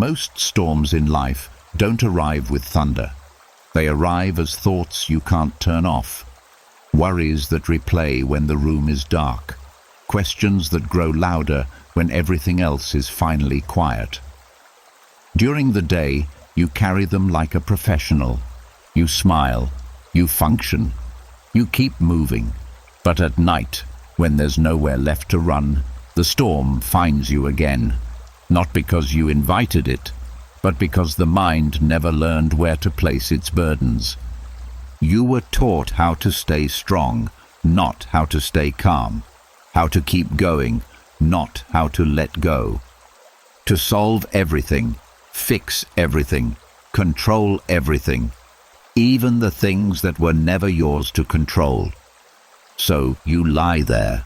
Most storms in life don't arrive with thunder. They arrive as thoughts you can't turn off, worries that replay when the room is dark, questions that grow louder when everything else is finally quiet. During the day, you carry them like a professional. You smile, you function, you keep moving. But at night, when there's nowhere left to run, the storm finds you again. Not because you invited it, but because the mind never learned where to place its burdens. You were taught how to stay strong, not how to stay calm. How to keep going, not how to let go. To solve everything, fix everything, control everything, even the things that were never yours to control. So you lie there,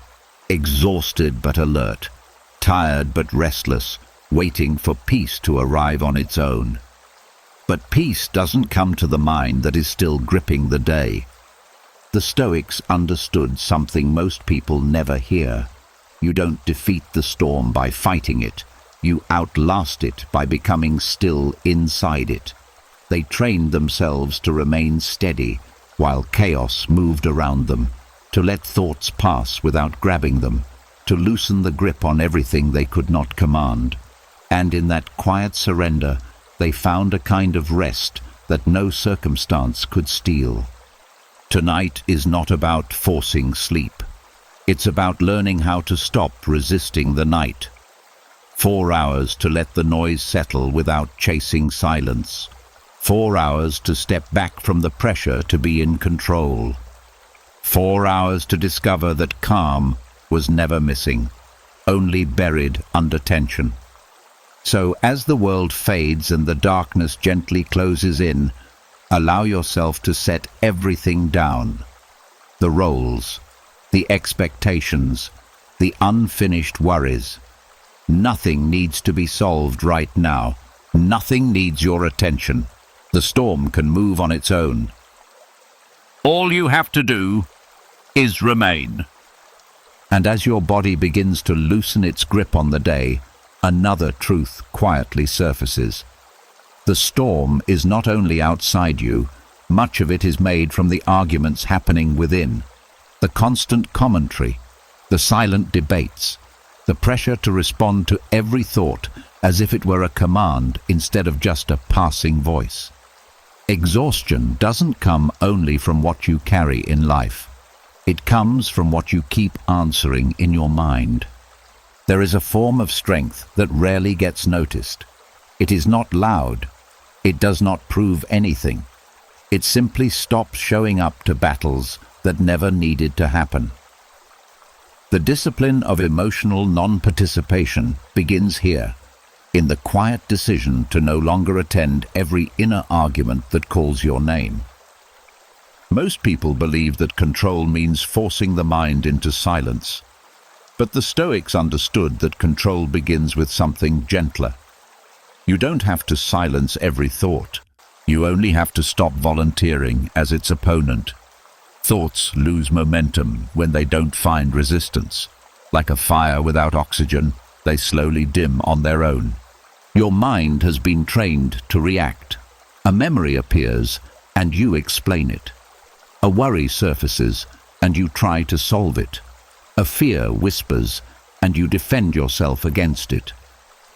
exhausted but alert, tired but restless, waiting for peace to arrive on its own. But peace doesn't come to the mind that is still gripping the day. The Stoics understood something most people never hear. You don't defeat the storm by fighting it. You outlast it by becoming still inside it. They trained themselves to remain steady while chaos moved around them, to let thoughts pass without grabbing them, to loosen the grip on everything they could not command. And in that quiet surrender, they found a kind of rest that no circumstance could steal. Tonight is not about forcing sleep. It's about learning how to stop resisting the night. 4 hours to let the noise settle without chasing silence. 4 hours to step back from the pressure to be in control. 4 hours to discover that calm was never missing, only buried under tension. So as the world fades and the darkness gently closes in, allow yourself to set everything down. The roles, the expectations, the unfinished worries. Nothing needs to be solved right now. Nothing needs your attention. The storm can move on its own. All you have to do is remain. And as your body begins to loosen its grip on the day, another truth quietly surfaces. The storm is not only outside you, much of it is made from the arguments happening within. The constant commentary, the silent debates, the pressure to respond to every thought as if it were a command instead of just a passing voice. Exhaustion doesn't come only from what you carry in life. It comes from what you keep answering in your mind. There is a form of strength that rarely gets noticed. It is not loud. It does not prove anything. It simply stops showing up to battles that never needed to happen. The discipline of emotional non-participation begins here, in the quiet decision to no longer attend every inner argument that calls your name. Most people believe that control means forcing the mind into silence. But the Stoics understood that control begins with something gentler. You don't have to silence every thought. You only have to stop volunteering as its opponent. Thoughts lose momentum when they don't find resistance. Like a fire without oxygen, they slowly dim on their own. Your mind has been trained to react. A memory appears, and you explain it. A worry surfaces, and you try to solve it. A fear whispers, and you defend yourself against it.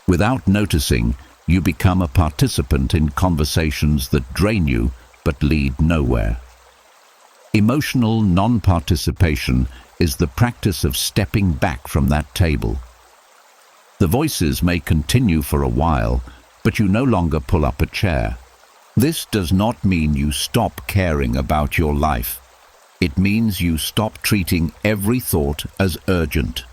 Without noticing, you become a participant in conversations that drain you but lead nowhere. Emotional non-participation is the practice of stepping back from that table. The voices may continue for a while, but you no longer pull up a chair. This does not mean you stop caring about your life. It means you stop treating every thought as urgent.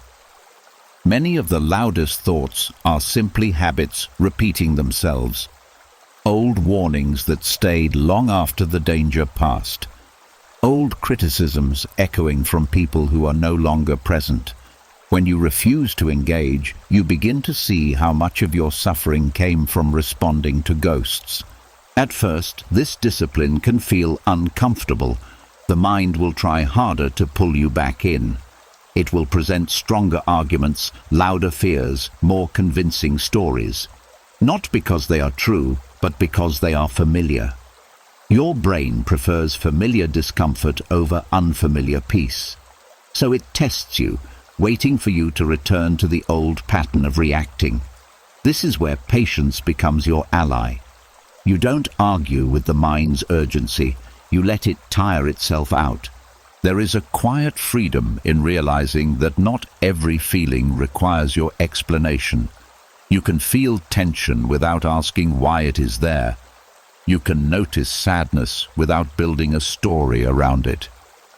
Many of the loudest thoughts are simply habits repeating themselves. Old warnings that stayed long after the danger passed. Old criticisms echoing from people who are no longer present. When you refuse to engage, you begin to see how much of your suffering came from responding to ghosts. At first, this discipline can feel uncomfortable. The mind will try harder to pull you back in. It will present stronger arguments, louder fears, more convincing stories. Not because they are true, but because they are familiar. Your brain prefers familiar discomfort over unfamiliar peace. So it tests you, waiting for you to return to the old pattern of reacting. This is where patience becomes your ally. You don't argue with the mind's urgency, you let it tire itself out. There is a quiet freedom in realizing that not every feeling requires your explanation. You can feel tension without asking why it is there. You can notice sadness without building a story around it.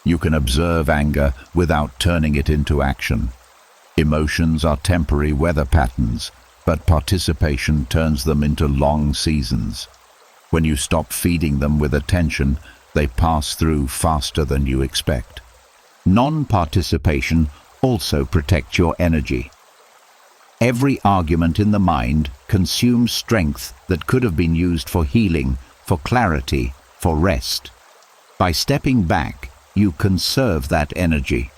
You can observe anger without turning it into action. Emotions are temporary weather patterns, but participation turns them into long seasons. When you stop feeding them with attention, they pass through faster than you expect. Non-participation also protects your energy. Every argument in the mind consumes strength that could have been used for healing, for clarity, for rest. By stepping back, you conserve that energy.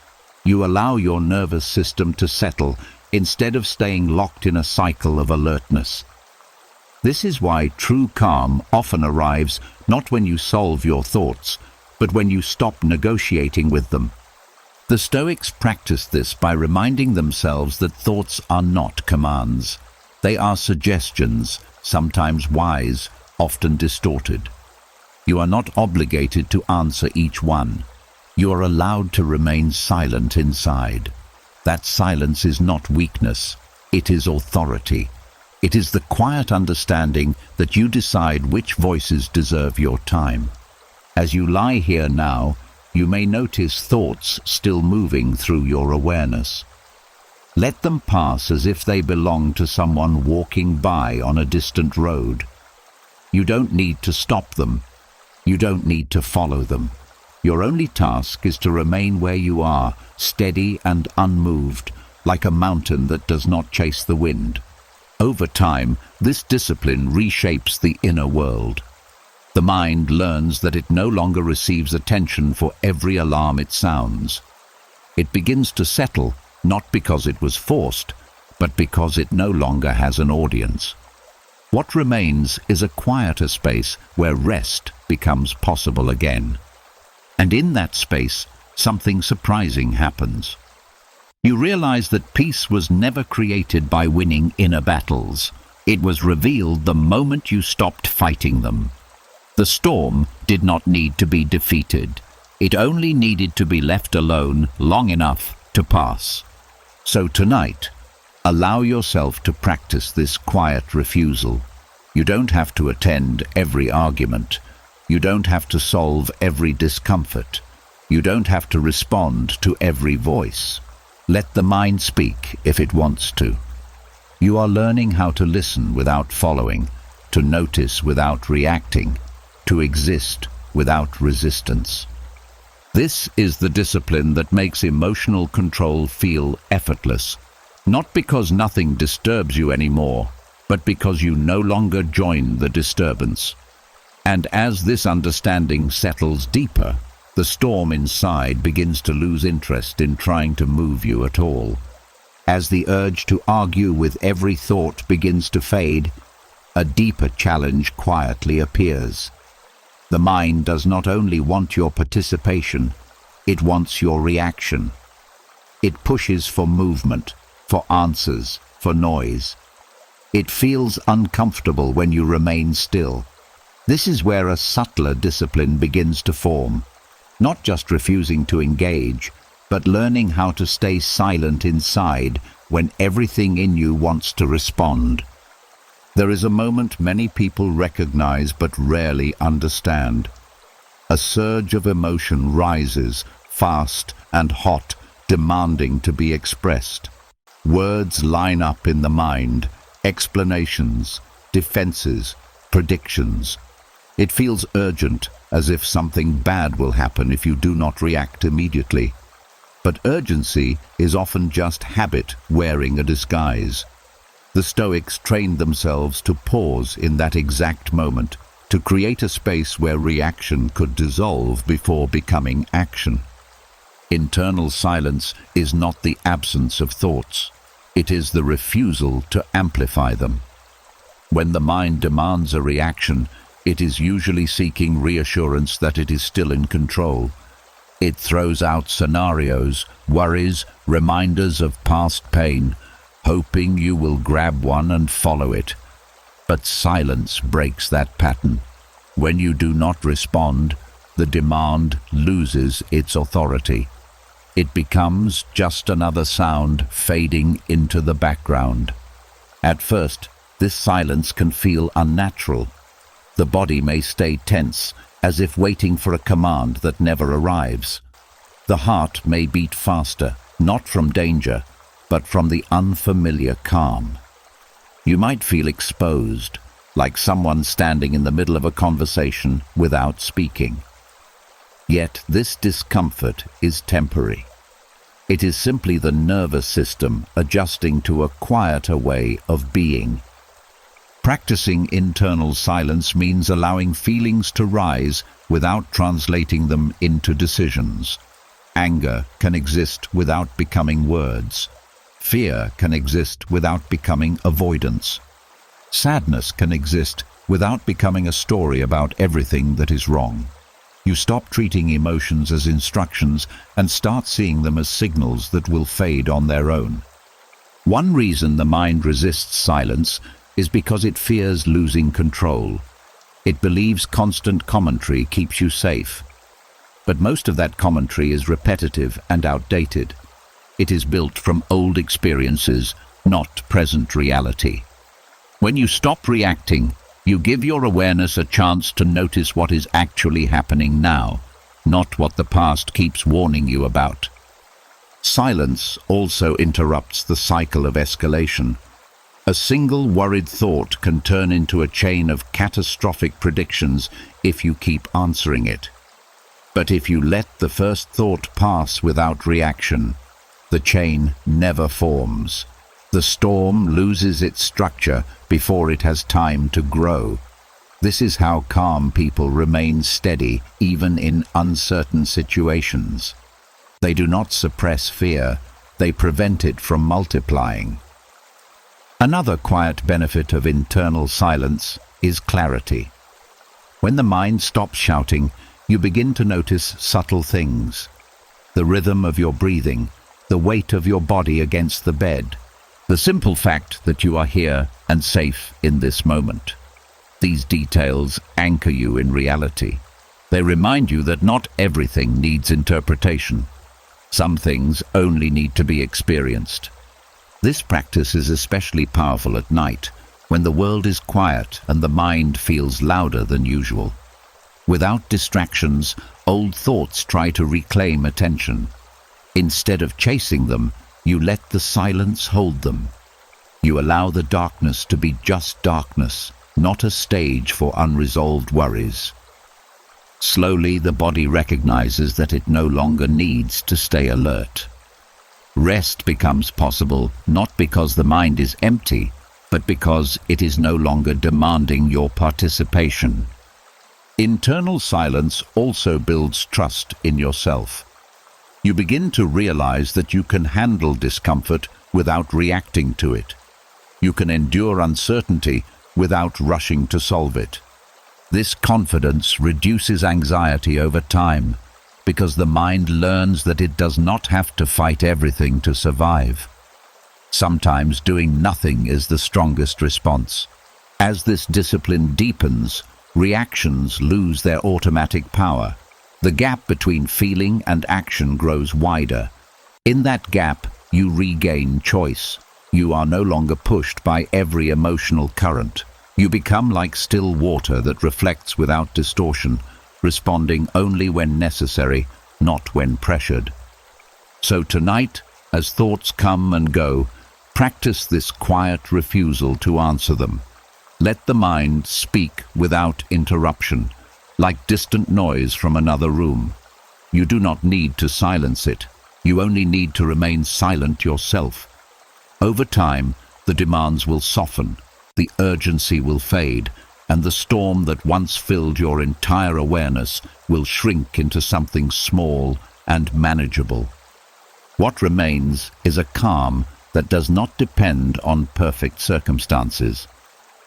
You allow your nervous system to settle instead of staying locked in a cycle of alertness. This is why true calm often arrives not when you solve your thoughts, but when you stop negotiating with them. The Stoics practiced this by reminding themselves that thoughts are not commands. They are suggestions, sometimes wise, often distorted. You are not obligated to answer each one. You are allowed to remain silent inside. That silence is not weakness, it is authority. It is the quiet understanding that you decide which voices deserve your time. As you lie here now, you may notice thoughts still moving through your awareness. Let them pass as if they belong to someone walking by on a distant road. You don't need to stop them. You don't need to follow them. Your only task is to remain where you are, steady and unmoved, like a mountain that does not chase the wind. Over time, this discipline reshapes the inner world. The mind learns that it no longer receives attention for every alarm it sounds. It begins to settle, not because it was forced, but because it no longer has an audience. What remains is a quieter space where rest becomes possible again. And in that space, something surprising happens. You realize that peace was never created by winning inner battles. It was revealed the moment you stopped fighting them. The storm did not need to be defeated. It only needed to be left alone long enough to pass. So tonight, allow yourself to practice this quiet refusal. You don't have to attend every argument. You don't have to solve every discomfort. You don't have to respond to every voice. Let the mind speak if it wants to. You are learning how to listen without following, to notice without reacting, to exist without resistance. This is the discipline that makes emotional control feel effortless, not because nothing disturbs you anymore, but because you no longer join the disturbance. And as this understanding settles deeper, the storm inside begins to lose interest in trying to move you at all. As the urge to argue with every thought begins to fade, a deeper challenge quietly appears. The mind does not only want your participation, it wants your reaction. It pushes for movement, for answers, for noise. It feels uncomfortable when you remain still. This is where a subtler discipline begins to form. Not just refusing to engage, but learning how to stay silent inside when everything in you wants to respond. There is a moment many people recognize but rarely understand. A surge of emotion rises, fast and hot, demanding to be expressed. Words line up in the mind, explanations, defenses, predictions. It feels urgent, as if something bad will happen if you do not react immediately. But urgency is often just habit wearing a disguise. The Stoics trained themselves to pause in that exact moment, to create a space where reaction could dissolve before becoming action. Internal silence is not the absence of thoughts. It is the refusal to amplify them. When the mind demands a reaction, it is usually seeking reassurance that it is still in control. It throws out scenarios, worries, reminders of past pain, hoping you will grab one and follow it. But silence breaks that pattern. When you do not respond, the demand loses its authority. It becomes just another sound fading into the background. At first, this silence can feel unnatural. The body may stay tense, as if waiting for a command that never arrives. The heart may beat faster, not from danger, but from the unfamiliar calm. You might feel exposed, like someone standing in the middle of a conversation without speaking. Yet this discomfort is temporary. It is simply the nervous system adjusting to a quieter way of being. Practicing internal silence means allowing feelings to rise without translating them into decisions. Anger can exist without becoming words. Fear can exist without becoming avoidance. Sadness can exist without becoming a story about everything that is wrong. You stop treating emotions as instructions and start seeing them as signals that will fade on their own. One reason the mind resists silence is because it fears losing control. It believes constant commentary keeps you safe. But most of that commentary is repetitive and outdated. It is built from old experiences, not present reality. When you stop reacting, you give your awareness a chance to notice what is actually happening now, not what the past keeps warning you about. Silence also interrupts the cycle of escalation. A single worried thought can turn into a chain of catastrophic predictions if you keep answering it. But if you let the first thought pass without reaction, the chain never forms. The storm loses its structure before it has time to grow. This is how calm people remain steady even in uncertain situations. They do not suppress fear, they prevent it from multiplying. Another quiet benefit of internal silence is clarity. When the mind stops shouting, you begin to notice subtle things. The rhythm of your breathing, the weight of your body against the bed, the simple fact that you are here and safe in this moment. These details anchor you in reality. They remind you that not everything needs interpretation. Some things only need to be experienced. This practice is especially powerful at night, when the world is quiet and the mind feels louder than usual. Without distractions, old thoughts try to reclaim attention. Instead of chasing them, you let the silence hold them. You allow the darkness to be just darkness, not a stage for unresolved worries. Slowly, the body recognizes that it no longer needs to stay alert. Rest becomes possible not because the mind is empty, but because it is no longer demanding your participation. Internal silence also builds trust in yourself. You begin to realize that you can handle discomfort without reacting to it. You can endure uncertainty without rushing to solve it. This confidence reduces anxiety over time because the mind learns that it does not have to fight everything to survive. Sometimes doing nothing is the strongest response. As this discipline deepens, reactions lose their automatic power. The gap between feeling and action grows wider. In that gap, you regain choice. You are no longer pushed by every emotional current. You become like still water that reflects without distortion, responding only when necessary, not when pressured. So tonight, as thoughts come and go, practice this quiet refusal to answer them. Let the mind speak without interruption, like distant noise from another room. You do not need to silence it. You only need to remain silent yourself. Over time, the demands will soften, the urgency will fade, and the storm that once filled your entire awareness will shrink into something small and manageable. What remains is a calm that does not depend on perfect circumstances,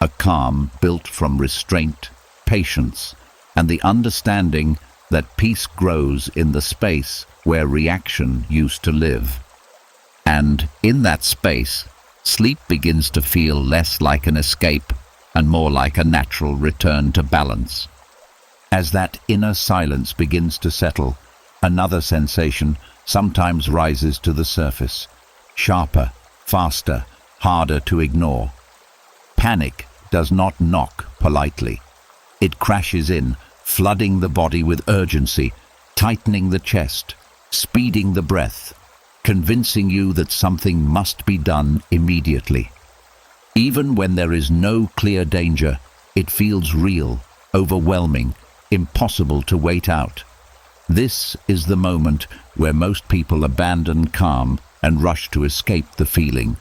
a calm built from restraint, patience, and the understanding that peace grows in the space where reaction used to live. And in that space, sleep begins to feel less like an escape and more like a natural return to balance. As that inner silence begins to settle, another sensation sometimes rises to the surface, sharper, faster, harder to ignore. Panic does not knock politely. It crashes in, flooding the body with urgency, tightening the chest, speeding the breath, convincing you that something must be done immediately. Even when there is no clear danger, it feels real, overwhelming, impossible to wait out. This is the moment where most people abandon calm and rush to escape the feeling.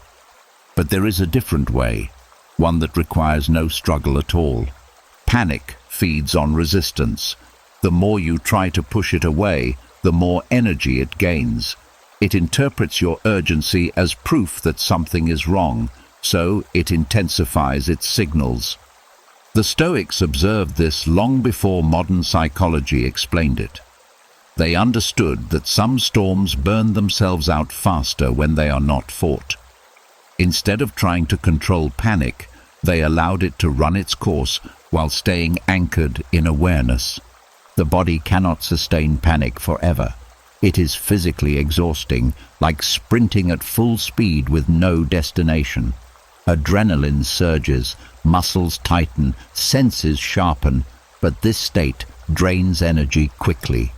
But there is a different way, one that requires no struggle at all. Panic feeds on resistance. The more you try to push it away, the more energy it gains. It interprets your urgency as proof that something is wrong, so it intensifies its signals. The Stoics observed this long before modern psychology explained it. They understood that some storms burn themselves out faster when they are not fought. Instead of trying to control panic, they allowed it to run its course while staying anchored in awareness. The body cannot sustain panic forever. It is physically exhausting, like sprinting at full speed with no destination. Adrenaline surges, muscles tighten, senses sharpen, but this state drains energy quickly.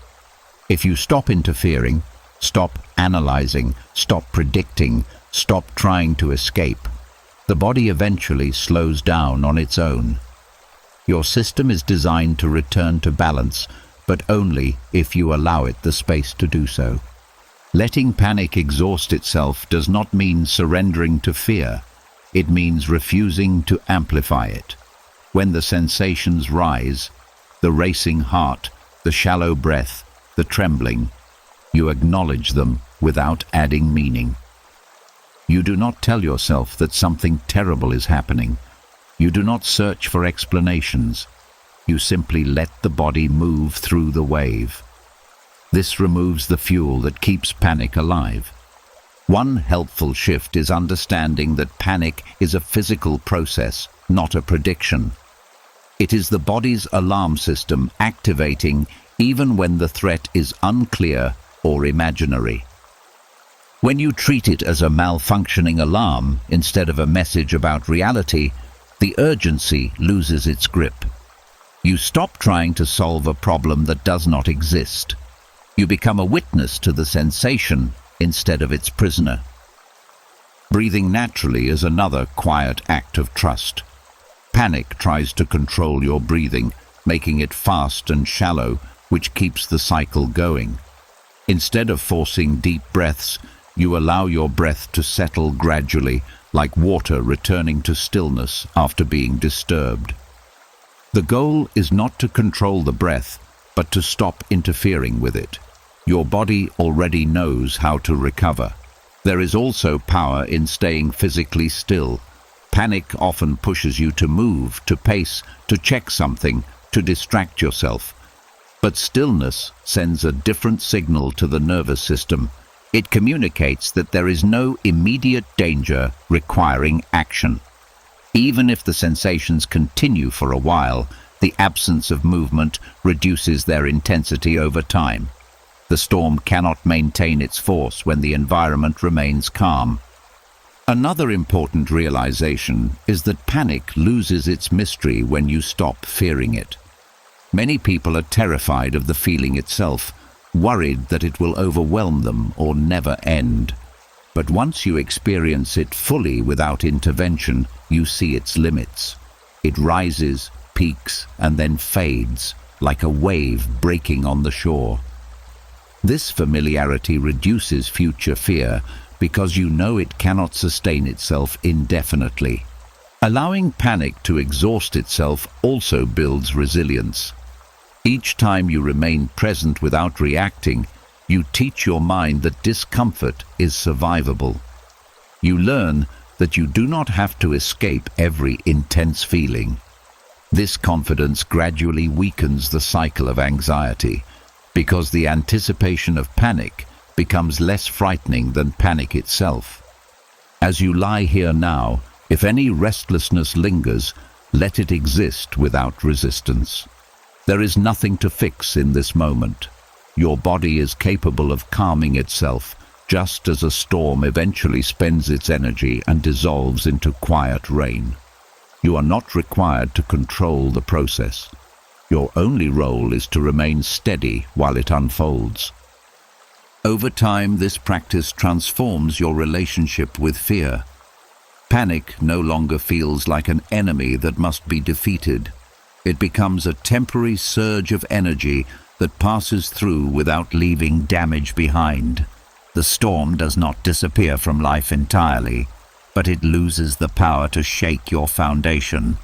If you stop interfering, stop analyzing, stop predicting, stop trying to escape, the body eventually slows down on its own. Your system is designed to return to balance, but only if you allow it the space to do so. Letting panic exhaust itself does not mean surrendering to fear. It means refusing to amplify it. When the sensations rise, the racing heart, the shallow breath, the trembling, you acknowledge them without adding meaning. You do not tell yourself that something terrible is happening. You do not search for explanations. You simply let the body move through the wave. This removes the fuel that keeps panic alive. One helpful shift is understanding that panic is a physical process, not a prediction. It is the body's alarm system activating even when the threat is unclear or imaginary. When you treat it as a malfunctioning alarm instead of a message about reality, the urgency loses its grip. You stop trying to solve a problem that does not exist. You become a witness to the sensation instead of its prisoner. Breathing naturally is another quiet act of trust. Panic tries to control your breathing, making it fast and shallow, which keeps the cycle going. Instead of forcing deep breaths, you allow your breath to settle gradually, like water returning to stillness after being disturbed. The goal is not to control the breath, but to stop interfering with it. Your body already knows how to recover. There is also power in staying physically still. Panic often pushes you to move, to pace, to check something, to distract yourself. But stillness sends a different signal to the nervous system. It communicates that there is no immediate danger requiring action. Even if the sensations continue for a while, the absence of movement reduces their intensity over time. The storm cannot maintain its force when the environment remains calm. Another important realization is that panic loses its mystery when you stop fearing it. Many people are terrified of the feeling itself, worried that it will overwhelm them or never end. But once you experience it fully without intervention, you see its limits. It rises, peaks, and then fades, like a wave breaking on the shore. This familiarity reduces future fear because you know it cannot sustain itself indefinitely. Allowing panic to exhaust itself also builds resilience. Each time you remain present without reacting, you teach your mind that discomfort is survivable. You learn that you do not have to escape every intense feeling. This confidence gradually weakens the cycle of anxiety, because the anticipation of panic becomes less frightening than panic itself. As you lie here now, if any restlessness lingers, let it exist without resistance. There is nothing to fix in this moment. Your body is capable of calming itself, just as a storm eventually spends its energy and dissolves into quiet rain. You are not required to control the process. Your only role is to remain steady while it unfolds. Over time, this practice transforms your relationship with fear. Panic no longer feels like an enemy that must be defeated. It becomes a temporary surge of energy that passes through without leaving damage behind. The storm does not disappear from life entirely, but it loses the power to shake your foundation.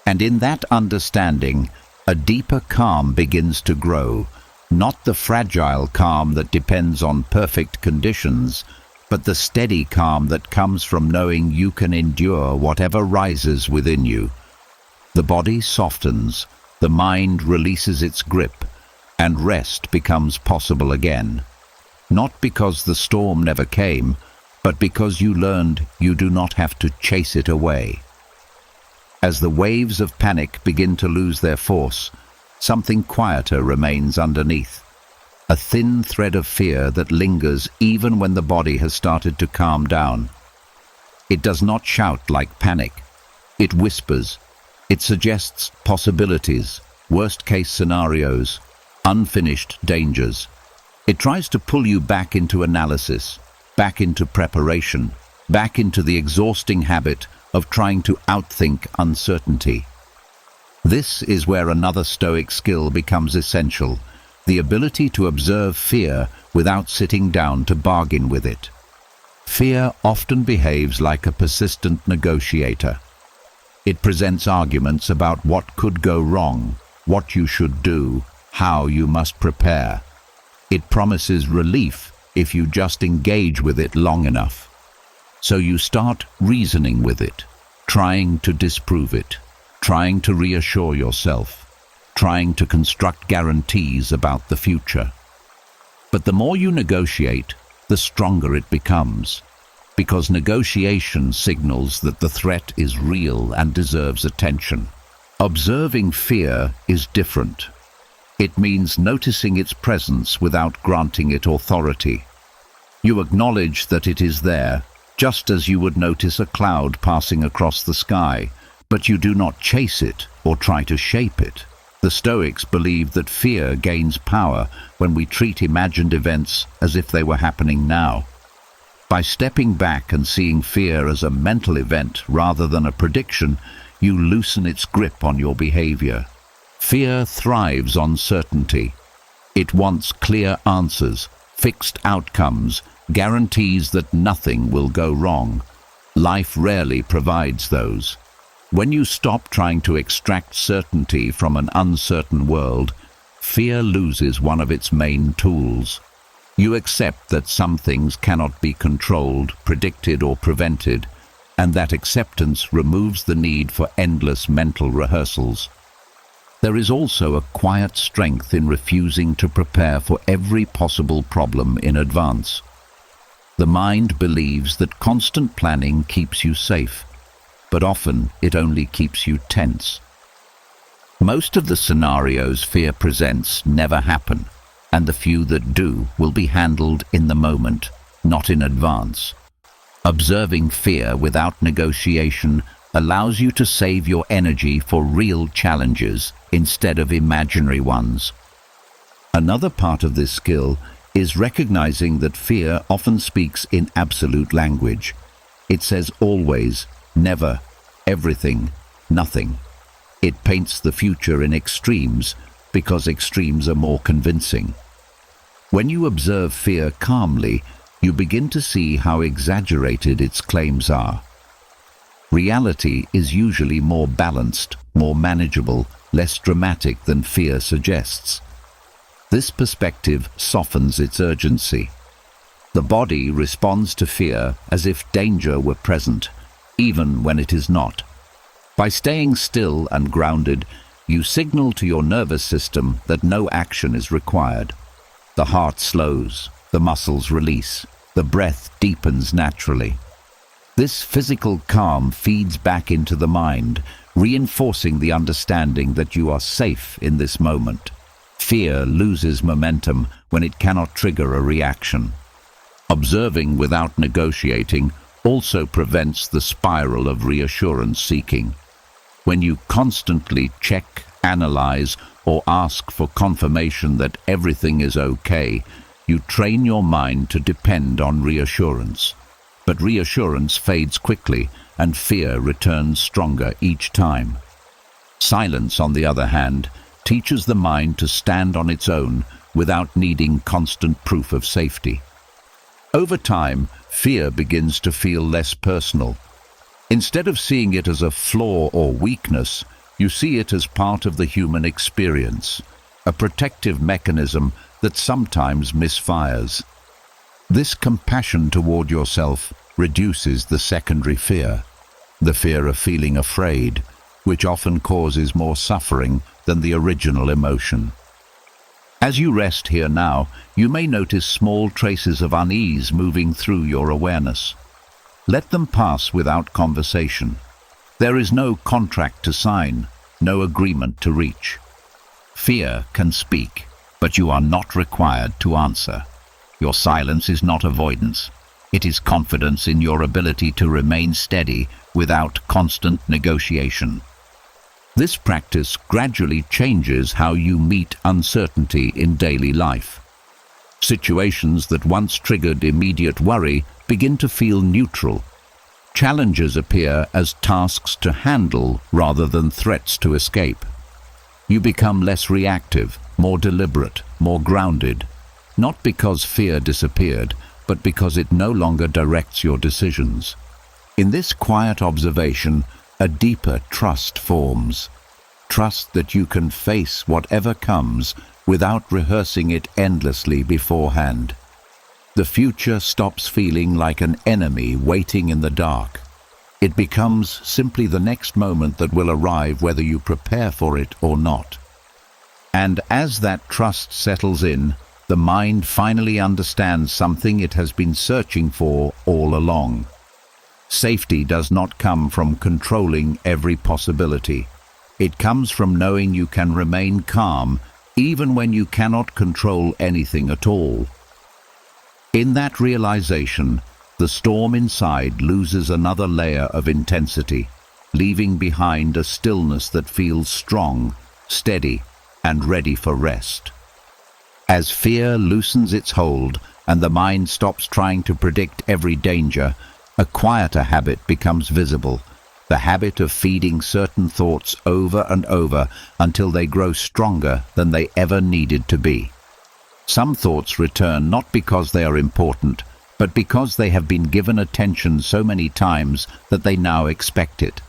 And in that understanding, a deeper calm begins to grow, not the fragile calm that depends on perfect conditions, but the steady calm that comes from knowing you can endure whatever rises within you. The body softens, the mind releases its grip, and rest becomes possible again. Not because the storm never came, but because you learned you do not have to chase it away. As the waves of panic begin to lose their force, something quieter remains underneath. A thin thread of fear that lingers even when the body has started to calm down. It does not shout like panic. It whispers. It suggests possibilities, worst-case scenarios, unfinished dangers. It tries to pull you back into analysis, back into preparation, back into the exhausting habit of trying to outthink uncertainty. This is where another Stoic skill becomes essential, the ability to observe fear without sitting down to bargain with it. Fear often behaves like a persistent negotiator. It presents arguments about what could go wrong, what you should do, how you must prepare. It promises relief if you just engage with it long enough. So you start reasoning with it, trying to disprove it, trying to reassure yourself, trying to construct guarantees about the future. But the more you negotiate, the stronger it becomes, because negotiation signals that the threat is real and deserves attention. Observing fear is different. It means noticing its presence without granting it authority. You acknowledge that it is there, just as you would notice a cloud passing across the sky, but you do not chase it or try to shape it. The Stoics believe that fear gains power when we treat imagined events as if they were happening now. By stepping back and seeing fear as a mental event rather than a prediction, you loosen its grip on your behavior. Fear thrives on certainty. It wants clear answers, fixed outcomes, guarantees that nothing will go wrong. Life rarely provides those. When you stop trying to extract certainty from an uncertain world, fear loses one of its main tools. You accept that some things cannot be controlled, predicted, or prevented, and that acceptance removes the need for endless mental rehearsals. There is also a quiet strength in refusing to prepare for every possible problem in advance. The mind believes that constant planning keeps you safe, but often it only keeps you tense. Most of the scenarios fear presents never happen, and the few that do will be handled in the moment, not in advance. Observing fear without negotiation allows you to save your energy for real challenges instead of imaginary ones. Another part of this skill is recognizing that fear often speaks in absolute language. It says always, never, everything, nothing. It paints the future in extremes because extremes are more convincing. When you observe fear calmly, you begin to see how exaggerated its claims are. Reality is usually more balanced, more manageable, less dramatic than fear suggests. This perspective softens its urgency. The body responds to fear as if danger were present, even when it is not. By staying still and grounded, you signal to your nervous system that no action is required. The heart slows, the muscles release, the breath deepens naturally. This physical calm feeds back into the mind, reinforcing the understanding that you are safe in this moment. Fear loses momentum when it cannot trigger a reaction. Observing without negotiating also prevents the spiral of reassurance seeking. When you constantly check, analyze, or ask for confirmation that everything is okay, you train your mind to depend on reassurance. But reassurance fades quickly, and fear returns stronger each time. Silence, on the other hand, teaches the mind to stand on its own without needing constant proof of safety. Over time, fear begins to feel less personal. Instead of seeing it as a flaw or weakness, you see it as part of the human experience, a protective mechanism that sometimes misfires. This compassion toward yourself reduces the secondary fear, the fear of feeling afraid, which often causes more suffering than the original emotion. As you rest here now, you may notice small traces of unease moving through your awareness. Let them pass without conversation. There is no contract to sign, no agreement to reach. Fear can speak, but you are not required to answer. Your silence is not avoidance. It is confidence in your ability to remain steady without constant negotiation. This practice gradually changes how you meet uncertainty in daily life. Situations that once triggered immediate worry begin to feel neutral. Challenges appear as tasks to handle rather than threats to escape. You become less reactive, more deliberate, more grounded, not because fear disappeared, but because it no longer directs your decisions. In this quiet observation, a deeper trust forms. Trust that you can face whatever comes without rehearsing it endlessly beforehand. The future stops feeling like an enemy waiting in the dark. It becomes simply the next moment that will arrive whether you prepare for it or not. And as that trust settles in, the mind finally understands something it has been searching for all along. Safety does not come from controlling every possibility. It comes from knowing you can remain calm even when you cannot control anything at all. In that realization, the storm inside loses another layer of intensity, leaving behind a stillness that feels strong, steady, and ready for rest. As fear loosens its hold and the mind stops trying to predict every danger, a quieter habit becomes visible, the habit of feeding certain thoughts over and over until they grow stronger than they ever needed to be. Some thoughts return not because they are important, but because they have been given attention so many times that they now expect it.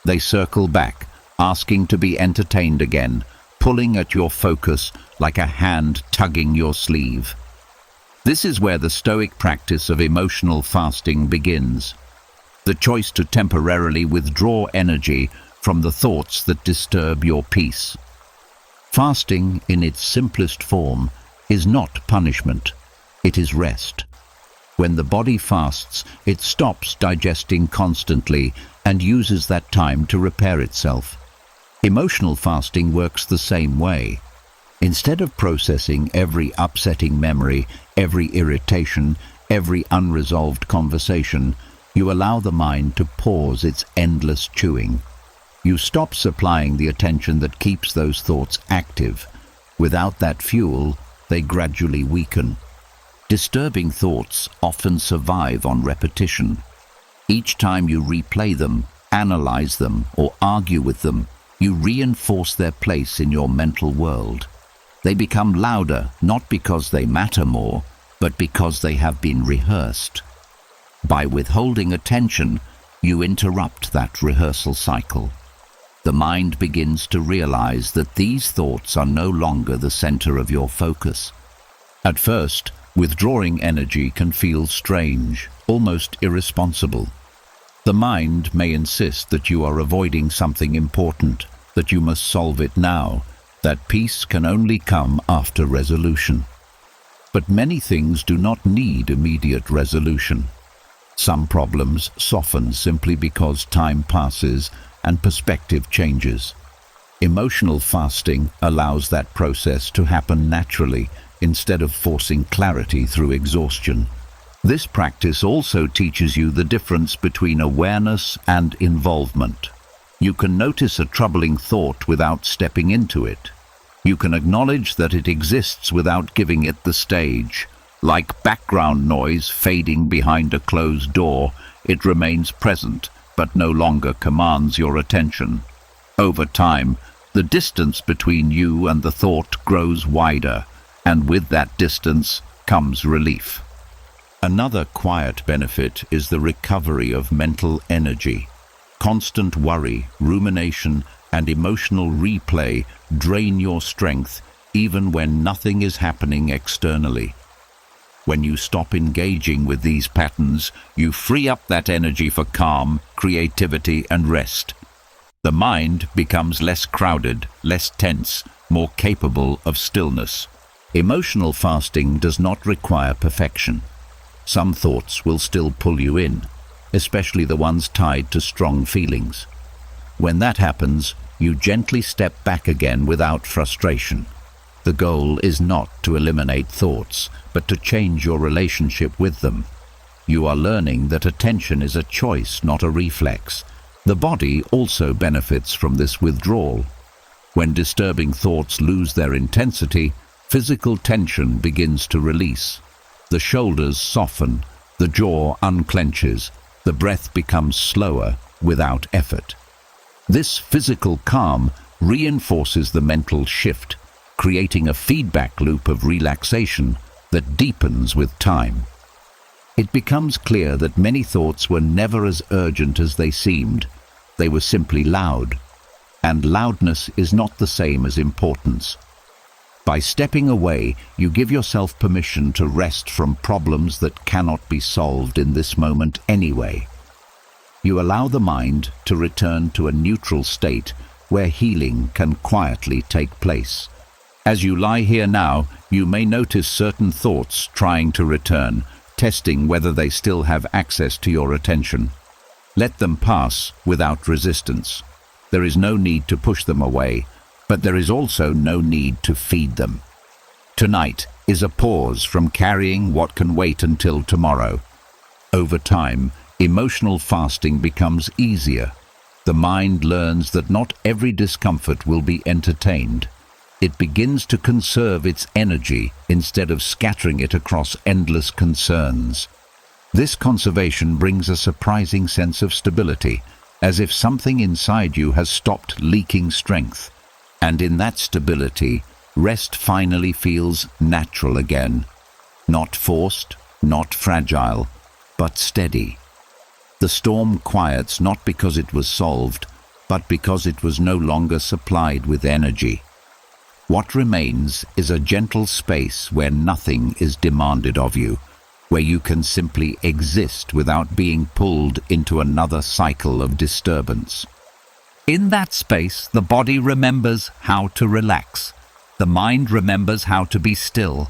They circle back, asking to be entertained again, pulling at your focus like a hand tugging your sleeve. This is where the Stoic practice of emotional fasting begins. The choice to temporarily withdraw energy from the thoughts that disturb your peace. Fasting, in its simplest form, is not punishment, it is rest. When the body fasts, it stops digesting constantly and uses that time to repair itself. Emotional fasting works the same way. Instead of processing every upsetting memory, every irritation, every unresolved conversation, you allow the mind to pause its endless chewing. You stop supplying the attention that keeps those thoughts active. Without that fuel, they gradually weaken. Disturbing thoughts often survive on repetition. Each time you replay them, analyze them, or argue with them, you reinforce their place in your mental world. They become louder not because they matter more, but because they have been rehearsed. By withholding attention, you interrupt that rehearsal cycle. The mind begins to realize that these thoughts are no longer the center of your focus. At first, withdrawing energy can feel strange, almost irresponsible. The mind may insist that you are avoiding something important, that you must solve it now, that peace can only come after resolution. But many things do not need immediate resolution. Some problems soften simply because time passes and perspective changes. Emotional fasting allows that process to happen naturally instead of forcing clarity through exhaustion. This practice also teaches you the difference between awareness and involvement. You can notice a troubling thought without stepping into it. You can acknowledge that it exists without giving it the stage. Like background noise fading behind a closed door, it remains present, but no longer commands your attention. Over time, the distance between you and the thought grows wider, and with that distance comes relief. Another quiet benefit is the recovery of mental energy. Constant worry, rumination, and emotional replay drain your strength even when nothing is happening externally. When you stop engaging with these patterns, you free up that energy for calm, creativity, and rest. The mind becomes less crowded, less tense, more capable of stillness. Emotional fasting does not require perfection. Some thoughts will still pull you in, especially the ones tied to strong feelings. When that happens, you gently step back again without frustration. The goal is not to eliminate thoughts, but to change your relationship with them. You are learning that attention is a choice, not a reflex. The body also benefits from this withdrawal. When disturbing thoughts lose their intensity, physical tension begins to release. The shoulders soften, the jaw unclenches, the breath becomes slower without effort. This physical calm reinforces the mental shift, creating a feedback loop of relaxation that deepens with time. It becomes clear that many thoughts were never as urgent as they seemed. They were simply loud, and loudness is not the same as importance. By stepping away, you give yourself permission to rest from problems that cannot be solved in this moment anyway. You allow the mind to return to a neutral state where healing can quietly take place. As you lie here now, you may notice certain thoughts trying to return, testing whether they still have access to your attention. Let them pass without resistance. There is no need to push them away, but there is also no need to feed them. Tonight is a pause from carrying what can wait until tomorrow. Over time, emotional fasting becomes easier. The mind learns that not every discomfort will be entertained. It begins to conserve its energy instead of scattering it across endless concerns. This conservation brings a surprising sense of stability, as if something inside you has stopped leaking strength. And in that stability, rest finally feels natural again. Not forced, not fragile, but steady. The storm quiets not because it was solved, but because it was no longer supplied with energy. What remains is a gentle space where nothing is demanded of you, where you can simply exist without being pulled into another cycle of disturbance. In that space, the body remembers how to relax, the mind remembers how to be still,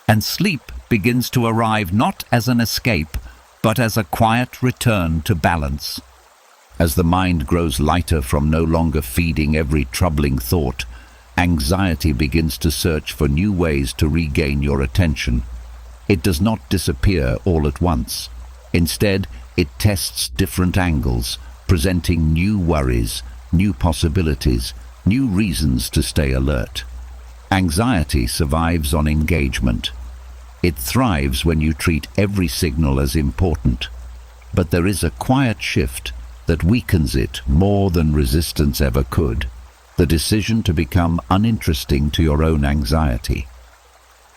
and sleep begins to arrive not as an escape, but as a quiet return to balance. As the mind grows lighter from no longer feeding every troubling thought, anxiety begins to search for new ways to regain your attention. It does not disappear all at once. Instead, it tests different angles, presenting new worries, new possibilities, new reasons to stay alert. Anxiety survives on engagement. It thrives when you treat every signal as important. But there is a quiet shift that weakens it more than resistance ever could. The decision to become uninteresting to your own anxiety.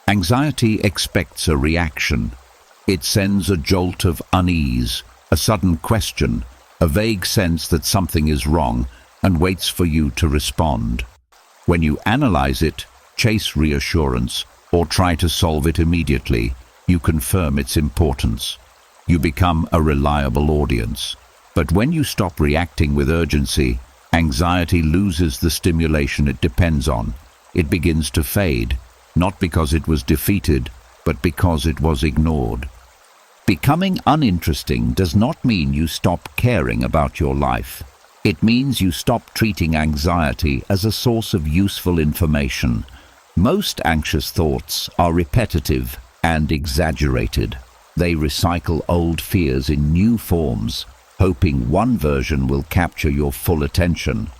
Anxiety expects a reaction. It sends a jolt of unease, a sudden question, a vague sense that something is wrong, and waits for you to respond. When you analyze it, chase reassurance, or try to solve it immediately, you confirm its importance. You become a reliable audience. But when you stop reacting with urgency, anxiety loses the stimulation it depends on. It begins to fade, not because it was defeated, but because it was ignored. Becoming uninteresting does not mean you stop caring about your life. It means you stop treating anxiety as a source of useful information. Most anxious thoughts are repetitive and exaggerated. They recycle old fears in new forms, hoping one version will capture your full attention.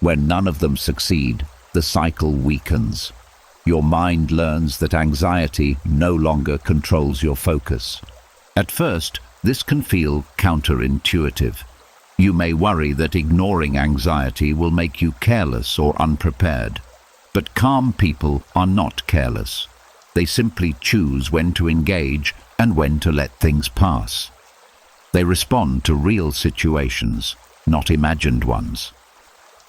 When none of them succeed, the cycle weakens. Your mind learns that anxiety no longer controls your focus. At first, this can feel counterintuitive. You may worry that ignoring anxiety will make you careless or unprepared. But calm people are not careless. They simply choose when to engage and when to let things pass. They respond to real situations, not imagined ones.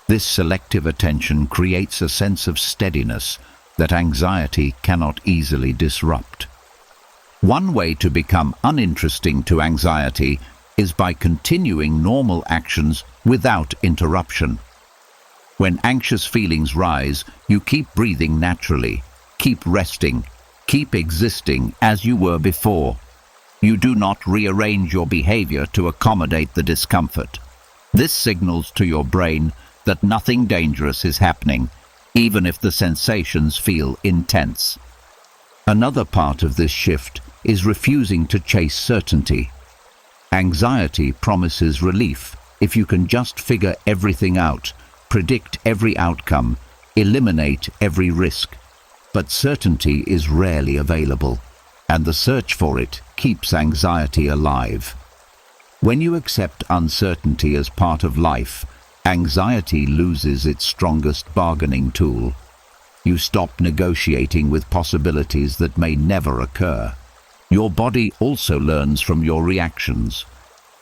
This selective attention creates a sense of steadiness that anxiety cannot easily disrupt. One way to become uninteresting to anxiety is by continuing normal actions without interruption. When anxious feelings rise, you keep breathing naturally, keep resting, keep existing as you were before. You do not rearrange your behavior to accommodate the discomfort. This signals to your brain that nothing dangerous is happening, even if the sensations feel intense. Another part of this shift is refusing to chase certainty. Anxiety promises relief if you can just figure everything out, predict every outcome, eliminate every risk. But certainty is rarely available, and the search for it keeps anxiety alive. When you accept uncertainty as part of life, anxiety loses its strongest bargaining tool. You stop negotiating with possibilities that may never occur. Your body also learns from your reactions.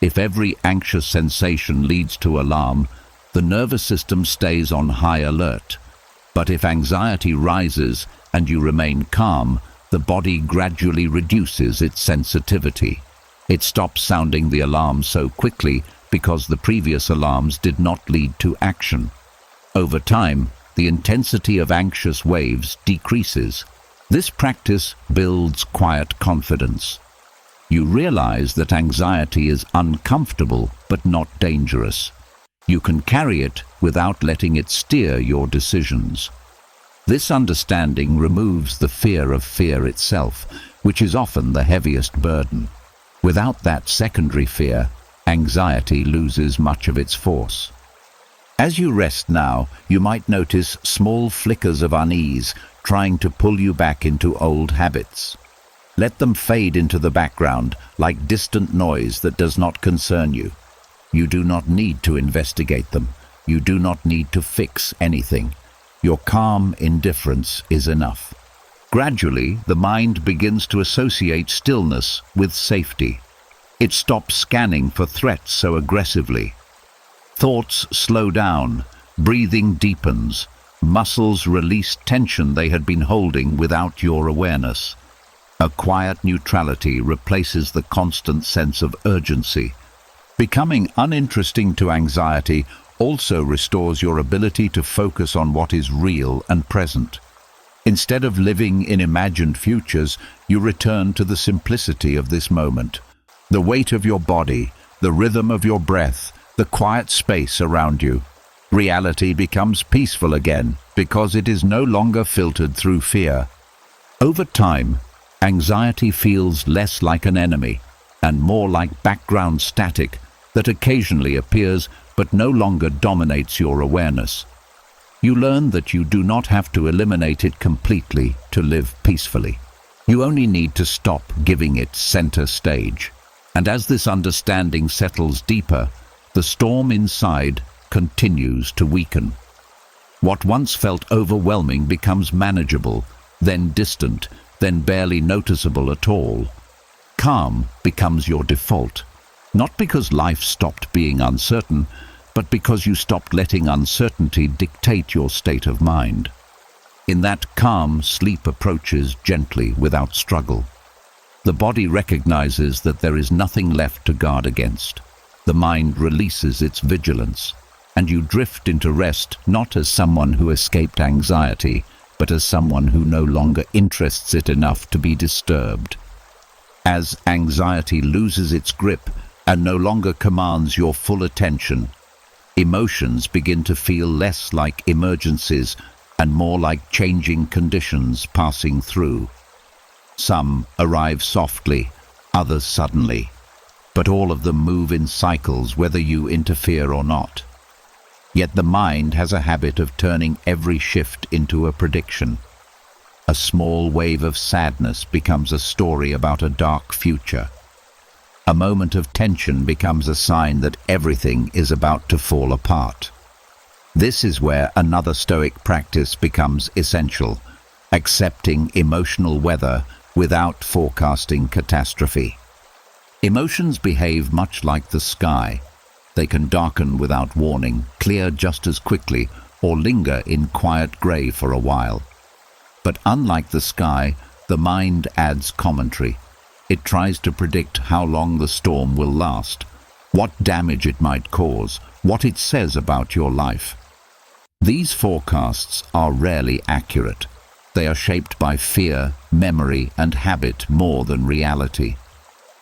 If every anxious sensation leads to alarm, the nervous system stays on high alert. But if anxiety rises and you remain calm, the body gradually reduces its sensitivity. It stops sounding the alarm so quickly because the previous alarms did not lead to action. Over time, the intensity of anxious waves decreases. This practice builds quiet confidence. You realize that anxiety is uncomfortable but not dangerous. You can carry it without letting it steer your decisions. This understanding removes the fear of fear itself, which is often the heaviest burden. Without that secondary fear, anxiety loses much of its force. As you rest now, you might notice small flickers of unease trying to pull you back into old habits. Let them fade into the background like distant noise that does not concern you. You do not need to investigate them. You do not need to fix anything. Your calm indifference is enough. Gradually, the mind begins to associate stillness with safety. It stops scanning for threats so aggressively. Thoughts slow down, breathing deepens, muscles release tension they had been holding without your awareness. A quiet neutrality replaces the constant sense of urgency. Becoming uninteresting to anxiety also restores your ability to focus on what is real and present. Instead of living in imagined futures, you return to the simplicity of this moment. The weight of your body, the rhythm of your breath, the quiet space around you. Reality becomes peaceful again because it is no longer filtered through fear. Over time, anxiety feels less like an enemy and more like background static that occasionally appears but no longer dominates your awareness. You learn that you do not have to eliminate it completely to live peacefully. You only need to stop giving it center stage. And as this understanding settles deeper, the storm inside continues to weaken. What once felt overwhelming becomes manageable, then distant, then barely noticeable at all. Calm becomes your default, not because life stopped being uncertain, but because you stopped letting uncertainty dictate your state of mind. In that calm, sleep approaches gently without struggle. The body recognizes that there is nothing left to guard against. the mind releases its vigilance, and you drift into rest not as someone who escaped anxiety, but as someone who no longer interests it enough to be disturbed. As anxiety loses its grip and no longer commands your full attention, emotions begin to feel less like emergencies and more like changing conditions passing through. Some arrive softly, others suddenly, but all of them move in cycles whether you interfere or not. Yet the mind has a habit of turning every shift into a prediction. A small wave of sadness becomes a story about a dark future. A moment of tension becomes a sign that everything is about to fall apart. This is where another Stoic practice becomes essential: accepting emotional weather without forecasting catastrophe. Emotions behave much like the sky. They can darken without warning, clear just as quickly, or linger in quiet grey for a while. But unlike the sky, the mind adds commentary. It tries to predict how long the storm will last, what damage it might cause, what it says about your life. These forecasts are rarely accurate. They are shaped by fear, memory, and habit more than reality.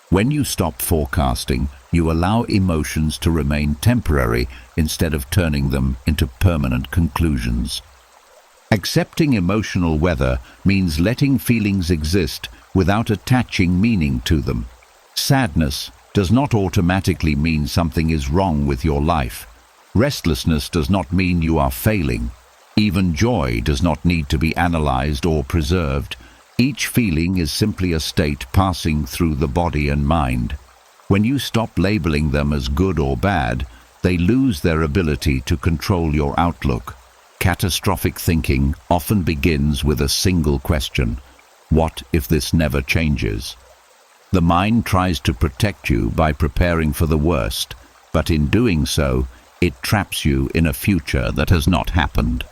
When you stop forecasting, you allow emotions to remain temporary instead of turning them into permanent conclusions. Accepting emotional weather means letting feelings exist without attaching meaning to them. Sadness does not automatically mean something is wrong with your life. Restlessness does not mean you are failing. Even joy does not need to be analyzed or preserved. Each feeling is simply a state passing through the body and mind. When you stop labeling them as good or bad, they lose their ability to control your outlook. Catastrophic thinking often begins with a single question: what if this never changes? The mind tries to protect you by preparing for the worst, but in doing so, it traps you in a future that has not happened.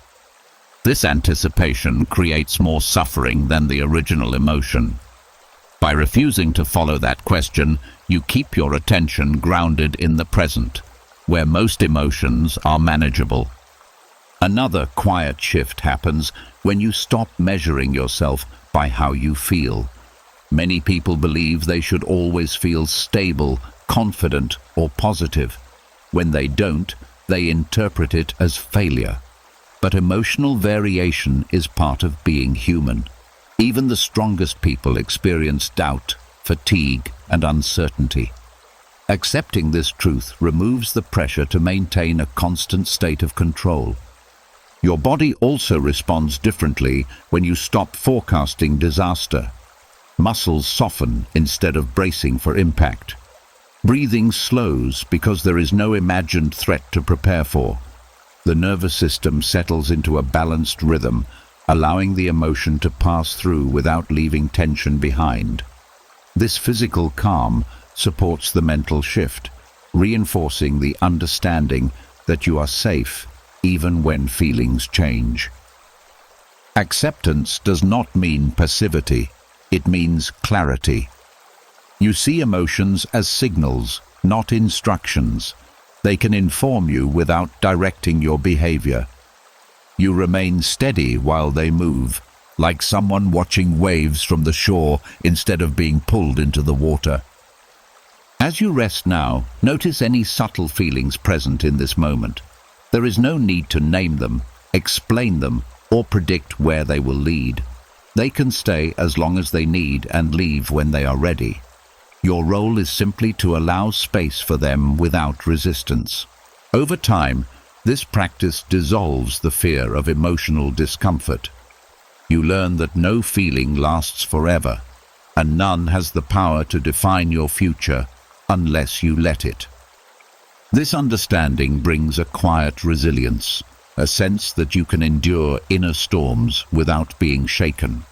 This anticipation creates more suffering than the original emotion. By refusing to follow that question, you keep your attention grounded in the present, where most emotions are manageable. Another quiet shift happens when you stop measuring yourself by how you feel. Many people believe they should always feel stable, confident, or positive. When they don't, they interpret it as failure. But emotional variation is part of being human. Even the strongest people experience doubt, fatigue, and uncertainty. Accepting this truth removes the pressure to maintain a constant state of control. Your body also responds differently when you stop forecasting disaster. Muscles soften instead of bracing for impact. Breathing slows because there is no imagined threat to prepare for. The nervous system settles into a balanced rhythm, allowing the emotion to pass through without leaving tension behind. This physical calm supports the mental shift, reinforcing the understanding that you are safe even when feelings change. Acceptance does not mean passivity, it means clarity. You see emotions as signals, not instructions. They can inform you without directing your behavior. You remain steady while they move, like someone watching waves from the shore instead of being pulled into the water. As you rest now, notice any subtle feelings present in this moment. There is no need to name them, explain them, or predict where they will lead. They can stay as long as they need and leave when they are ready. Your role is simply to allow space for them without resistance. Over time, this practice dissolves the fear of emotional discomfort. You learn that no feeling lasts forever, and none has the power to define your future unless you let it. This understanding brings a quiet resilience, a sense that you can endure inner storms without being shaken.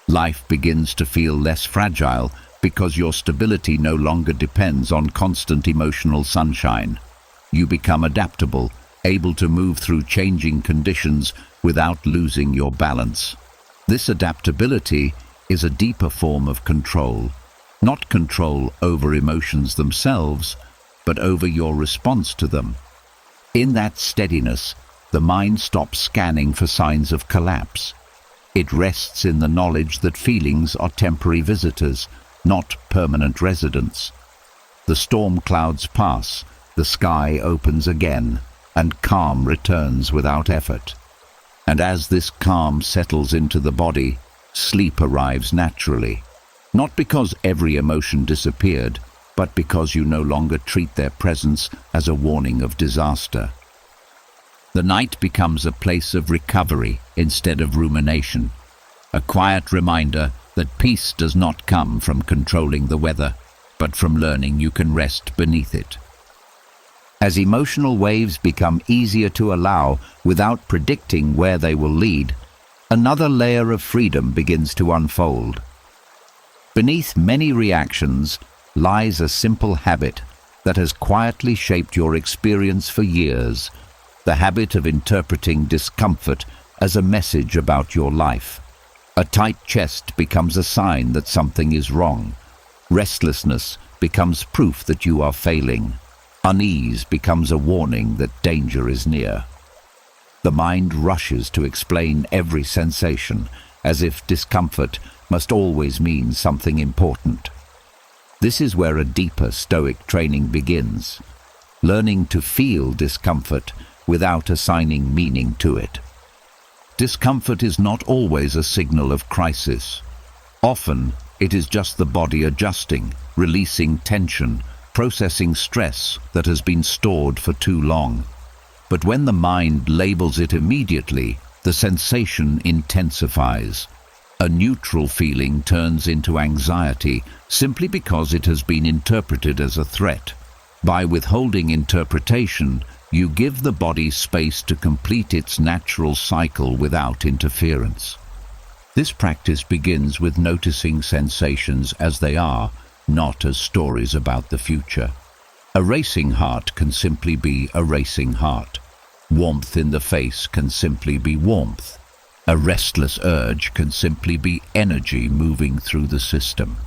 Life begins to feel less fragile because your stability no longer depends on constant emotional sunshine. You become adaptable, able to move through changing conditions without losing your balance. This adaptability is a deeper form of control, not control over emotions themselves, but over your response to them. In that steadiness, the mind stops scanning for signs of collapse. It rests in the knowledge that feelings are temporary visitors, not permanent residents. The storm clouds pass, the sky opens again, and calm returns without effort. And as this calm settles into the body, sleep arrives naturally. Not because every emotion disappeared, but because you no longer treat their presence as a warning of disaster. The night becomes a place of recovery instead of rumination, a quiet reminder that peace does not come from controlling the weather, but from learning you can rest beneath it. As emotional waves become easier to allow without predicting where they will lead, another layer of freedom begins to unfold. Beneath many reactions lies a simple habit that has quietly shaped your experience for years, the habit of interpreting discomfort as a message about your life. A tight chest becomes a sign that something is wrong. Restlessness becomes proof that you are failing. Unease becomes a warning that danger is near. The mind rushes to explain every sensation, as if discomfort must always mean something important. This is where a deeper Stoic training begins, learning to feel discomfort without assigning meaning to it. Discomfort is not always a signal of crisis. Often, it is just the body adjusting, releasing tension, processing stress that has been stored for too long. But when the mind labels it immediately, the sensation intensifies. A neutral feeling turns into anxiety simply because it has been interpreted as a threat. By withholding interpretation, you give the body space to complete its natural cycle without interference. This practice begins with noticing sensations as they are, not as stories about the future. A racing heart can simply be a racing heart. Warmth in the face can simply be warmth. A restless urge can simply be energy moving through the system.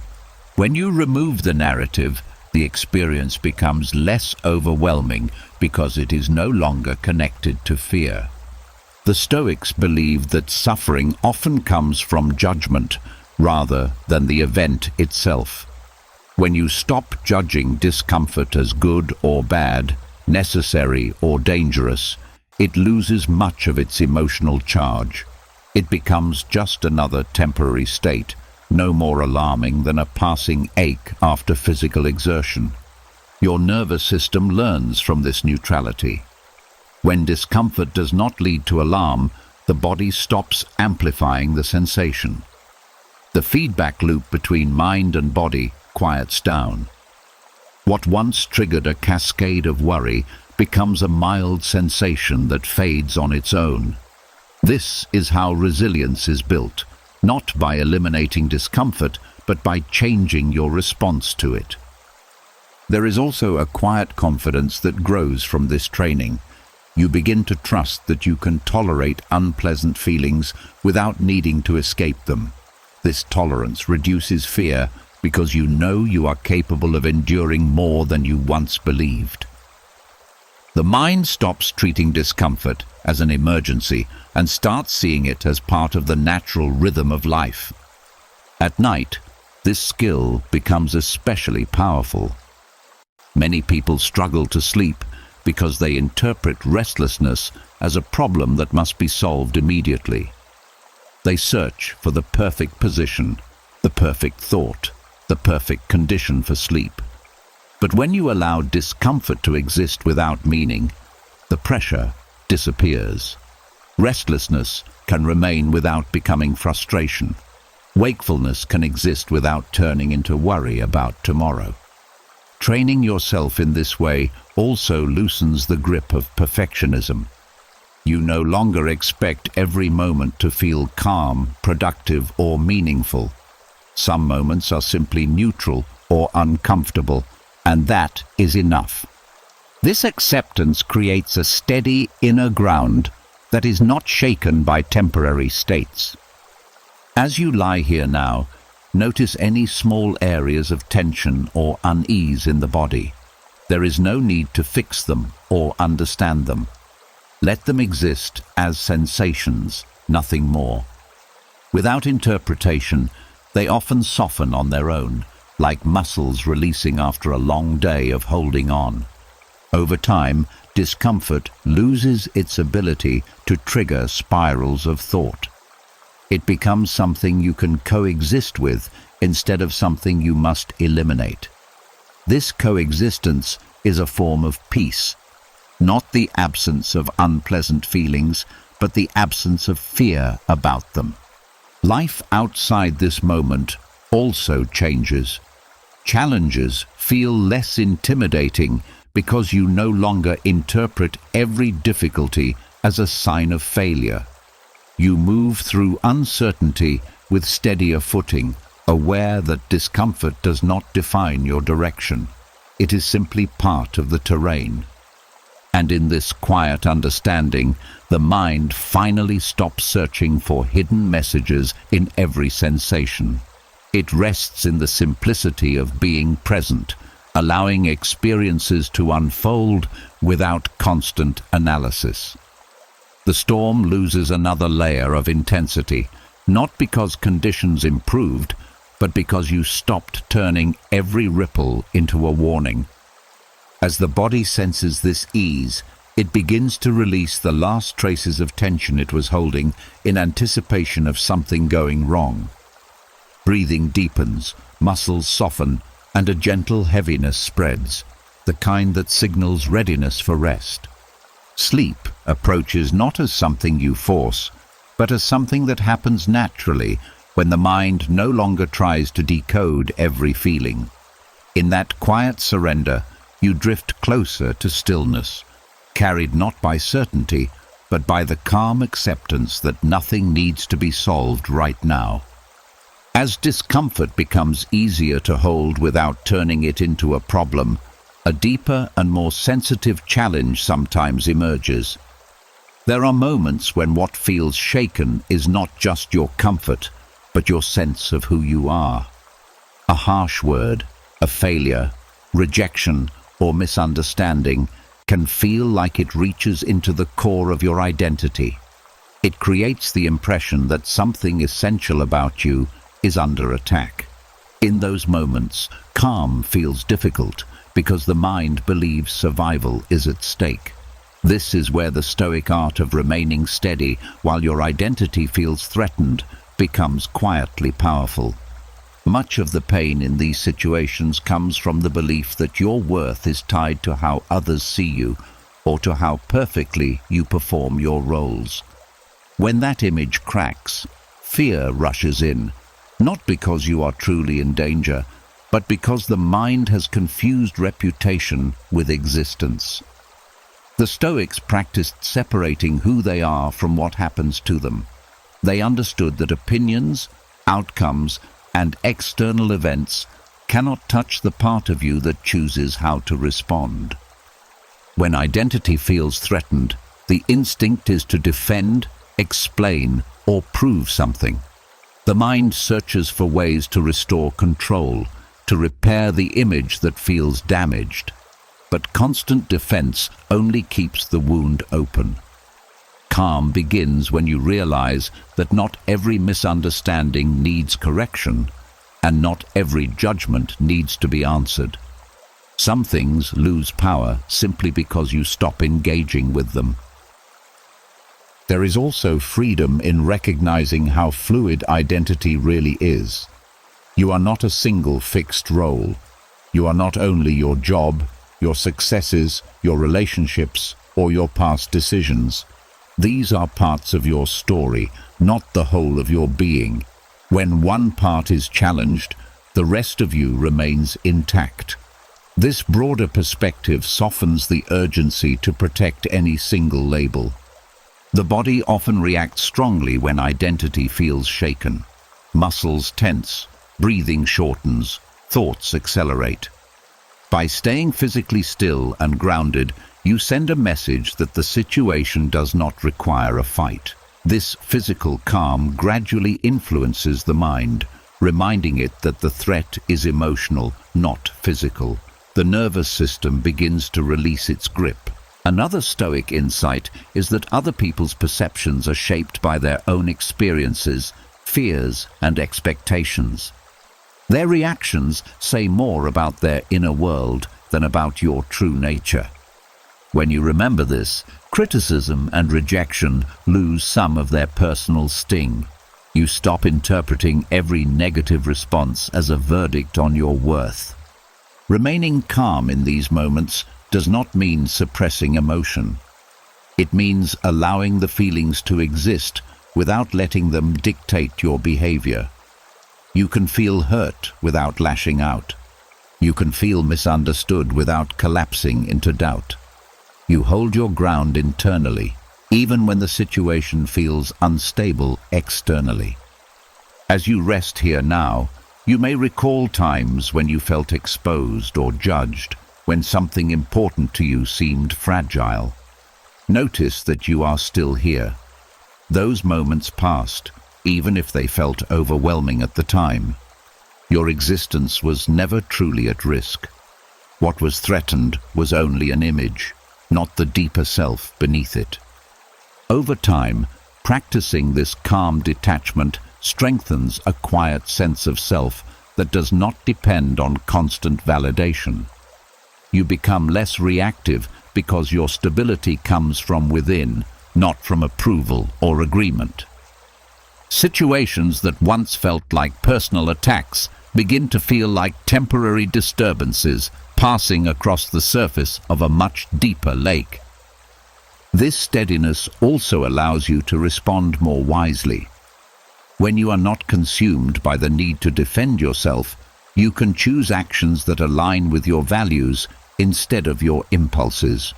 When you remove the narrative, the experience becomes less overwhelming because it is no longer connected to fear. The Stoics believed that suffering often comes from judgment rather than the event itself. When you stop judging discomfort as good or bad, necessary or dangerous, it loses much of its emotional charge. It becomes just another temporary state, no more alarming than a passing ache after physical exertion. Your nervous system learns from this neutrality. When discomfort does not lead to alarm, the body stops amplifying the sensation. The feedback loop between mind and body quiets down. What once triggered a cascade of worry becomes a mild sensation that fades on its own. This is how resilience is built, not by eliminating discomfort, but by changing your response to it. There is also a quiet confidence that grows from this training. You begin to trust that you can tolerate unpleasant feelings without needing to escape them. This tolerance reduces fear because you know you are capable of enduring more than you once believed. The mind stops treating discomfort as an emergency and starts seeing it as part of the natural rhythm of life. At night, this skill becomes especially powerful. Many people struggle to sleep because they interpret restlessness as a problem that must be solved immediately. They search for the perfect position, the perfect thought, the perfect condition for sleep. But when you allow discomfort to exist without meaning, the pressure disappears. Restlessness can remain without becoming frustration. Wakefulness can exist without turning into worry about tomorrow. Training yourself in this way also loosens the grip of perfectionism. You no longer expect every moment to feel calm, productive, or meaningful. Some moments are simply neutral or uncomfortable, and that is enough. This acceptance creates a steady inner ground that is not shaken by temporary states. As you lie here now, notice any small areas of tension or unease in the body. There is no need to fix them or understand them. Let them exist as sensations, nothing more. Without interpretation, they often soften on their own, like muscles releasing after a long day of holding on. Over time, discomfort loses its ability to trigger spirals of thought. It becomes something you can coexist with instead of something you must eliminate. This coexistence is a form of peace, not the absence of unpleasant feelings, but the absence of fear about them. Life outside this moment also changes. Challenges feel less intimidating because you no longer interpret every difficulty as a sign of failure. You move through uncertainty with steadier footing, aware that discomfort does not define your direction. It is simply part of the terrain. And in this quiet understanding, the mind finally stops searching for hidden messages in every sensation. It rests in the simplicity of being present, allowing experiences to unfold without constant analysis. The storm loses another layer of intensity, not because conditions improved, but because you stopped turning every ripple into a warning. As the body senses this ease, it begins to release the last traces of tension it was holding in anticipation of something going wrong. Breathing deepens, muscles soften, and a gentle heaviness spreads, the kind that signals readiness for rest. Sleep approaches not as something you force, but as something that happens naturally when the mind no longer tries to decode every feeling. In that quiet surrender, you drift closer to stillness, carried not by certainty, but by the calm acceptance that nothing needs to be solved right now. As discomfort becomes easier to hold without turning it into a problem, a deeper and more sensitive challenge sometimes emerges. There are moments when what feels shaken is not just your comfort, but your sense of who you are. A harsh word, a failure, rejection, or misunderstanding can feel like it reaches into the core of your identity. It creates the impression that something essential about you is under attack. In those moments, calm feels difficult because the mind believes survival is at stake. This is where the Stoic art of remaining steady while your identity feels threatened becomes quietly powerful. Much of the pain in these situations comes from the belief that your worth is tied to how others see you or to how perfectly you perform your roles. When that image cracks, fear rushes in, not because you are truly in danger, but because the mind has confused reputation with existence. The Stoics practiced separating who they are from what happens to them. They understood that opinions, outcomes, and external events cannot touch the part of you that chooses how to respond. When identity feels threatened, the instinct is to defend, explain, or prove something. The mind searches for ways to restore control, to repair the image that feels damaged. But constant defense only keeps the wound open. Calm begins when you realize that not every misunderstanding needs correction, and not every judgment needs to be answered. Some things lose power simply because you stop engaging with them. There is also freedom in recognizing how fluid identity really is. You are not a single fixed role. You are not only your job, your successes, your relationships, or your past decisions. These are parts of your story, not the whole of your being. When one part is challenged, the rest of you remains intact. This broader perspective softens the urgency to protect any single label. The body often reacts strongly when identity feels shaken. Muscles tense, breathing shortens, thoughts accelerate. By staying physically still and grounded, you send a message that the situation does not require a fight. This physical calm gradually influences the mind, reminding it that the threat is emotional, not physical. The nervous system begins to release its grip. Another Stoic insight is that other people's perceptions are shaped by their own experiences, fears, and expectations. Their reactions say more about their inner world than about your true nature. When you remember this, criticism and rejection lose some of their personal sting. You stop interpreting every negative response as a verdict on your worth. Remaining calm in these moments does not mean suppressing emotion. It means allowing the feelings to exist without letting them dictate your behavior. You can feel hurt without lashing out. You can feel misunderstood without collapsing into doubt. You hold your ground internally, even when the situation feels unstable externally. As you rest here now, you may recall times when you felt exposed or judged, when something important to you seemed fragile. Notice that you are still here. Those moments passed, even if they felt overwhelming at the time. Your existence was never truly at risk. What was threatened was only an image, not the deeper self beneath it. Over time, practicing this calm detachment strengthens a quiet sense of self that does not depend on constant validation. You become less reactive because your stability comes from within, not from approval or agreement. Situations that once felt like personal attacks begin to feel like temporary disturbances passing across the surface of a much deeper lake. This steadiness also allows you to respond more wisely. When you are not consumed by the need to defend yourself, you can choose actions that align with your values instead of your impulses.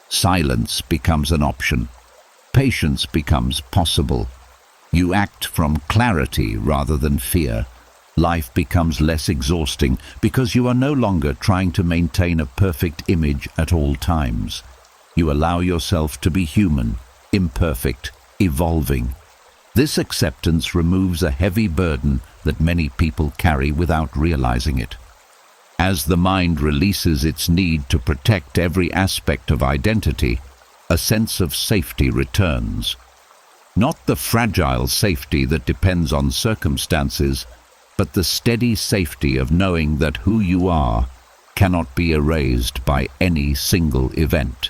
Silence becomes an option. Patience becomes possible. You act from clarity rather than fear. Life becomes less exhausting because you are no longer trying to maintain a perfect image at all times. You allow yourself to be human, imperfect, evolving. This acceptance removes a heavy burden that many people carry without realizing it. As the mind releases its need to protect every aspect of identity, a sense of safety returns. Not the fragile safety that depends on circumstances, but the steady safety of knowing that who you are cannot be erased by any single event.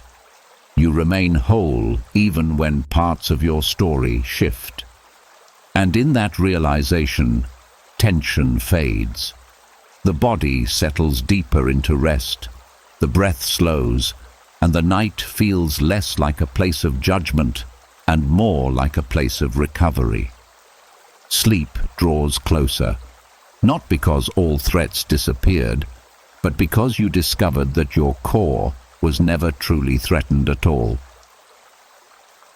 You remain whole even when parts of your story shift. And in that realization, tension fades. The body settles deeper into rest, the breath slows, and the night feels less like a place of judgment and more like a place of recovery. Sleep draws closer, not because all threats disappeared, but because you discovered that your core was never truly threatened at all.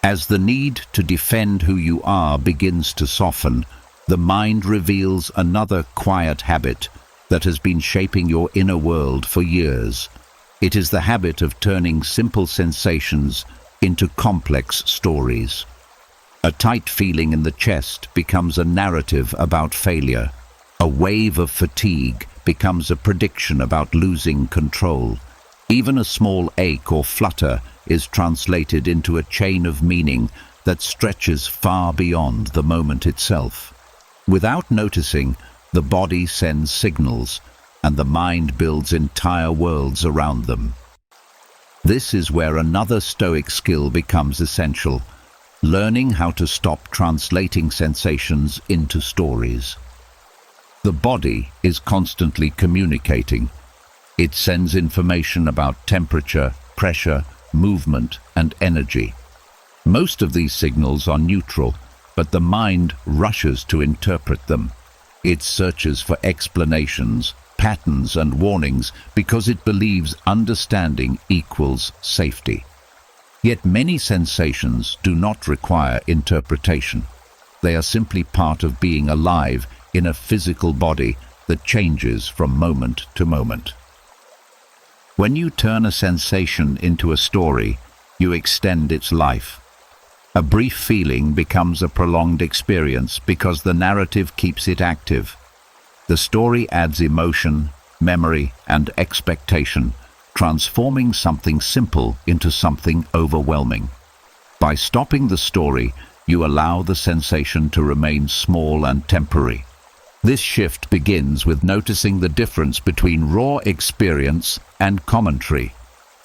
As the need to defend who you are begins to soften, the mind reveals another quiet habit that has been shaping your inner world for years. It is the habit of turning simple sensations into complex stories. A tight feeling in the chest becomes a narrative about failure. A wave of fatigue becomes a prediction about losing control. Even a small ache or flutter is translated into a chain of meaning that stretches far beyond the moment itself. Without noticing, the body sends signals, and the mind builds entire worlds around them. This is where another Stoic skill becomes essential: learning how to stop translating sensations into stories. The body is constantly communicating. It sends information about temperature, pressure, movement, and energy. Most of these signals are neutral, but the mind rushes to interpret them. It searches for explanations, patterns, and warnings because it believes understanding equals safety. Yet many sensations do not require interpretation. They are simply part of being alive in a physical body that changes from moment to moment. When you turn a sensation into a story, you extend its life. A brief feeling becomes a prolonged experience because the narrative keeps it active. The story adds emotion, memory, and expectation, transforming something simple into something overwhelming. By stopping the story, you allow the sensation to remain small and temporary. This shift begins with noticing the difference between raw experience and commentary.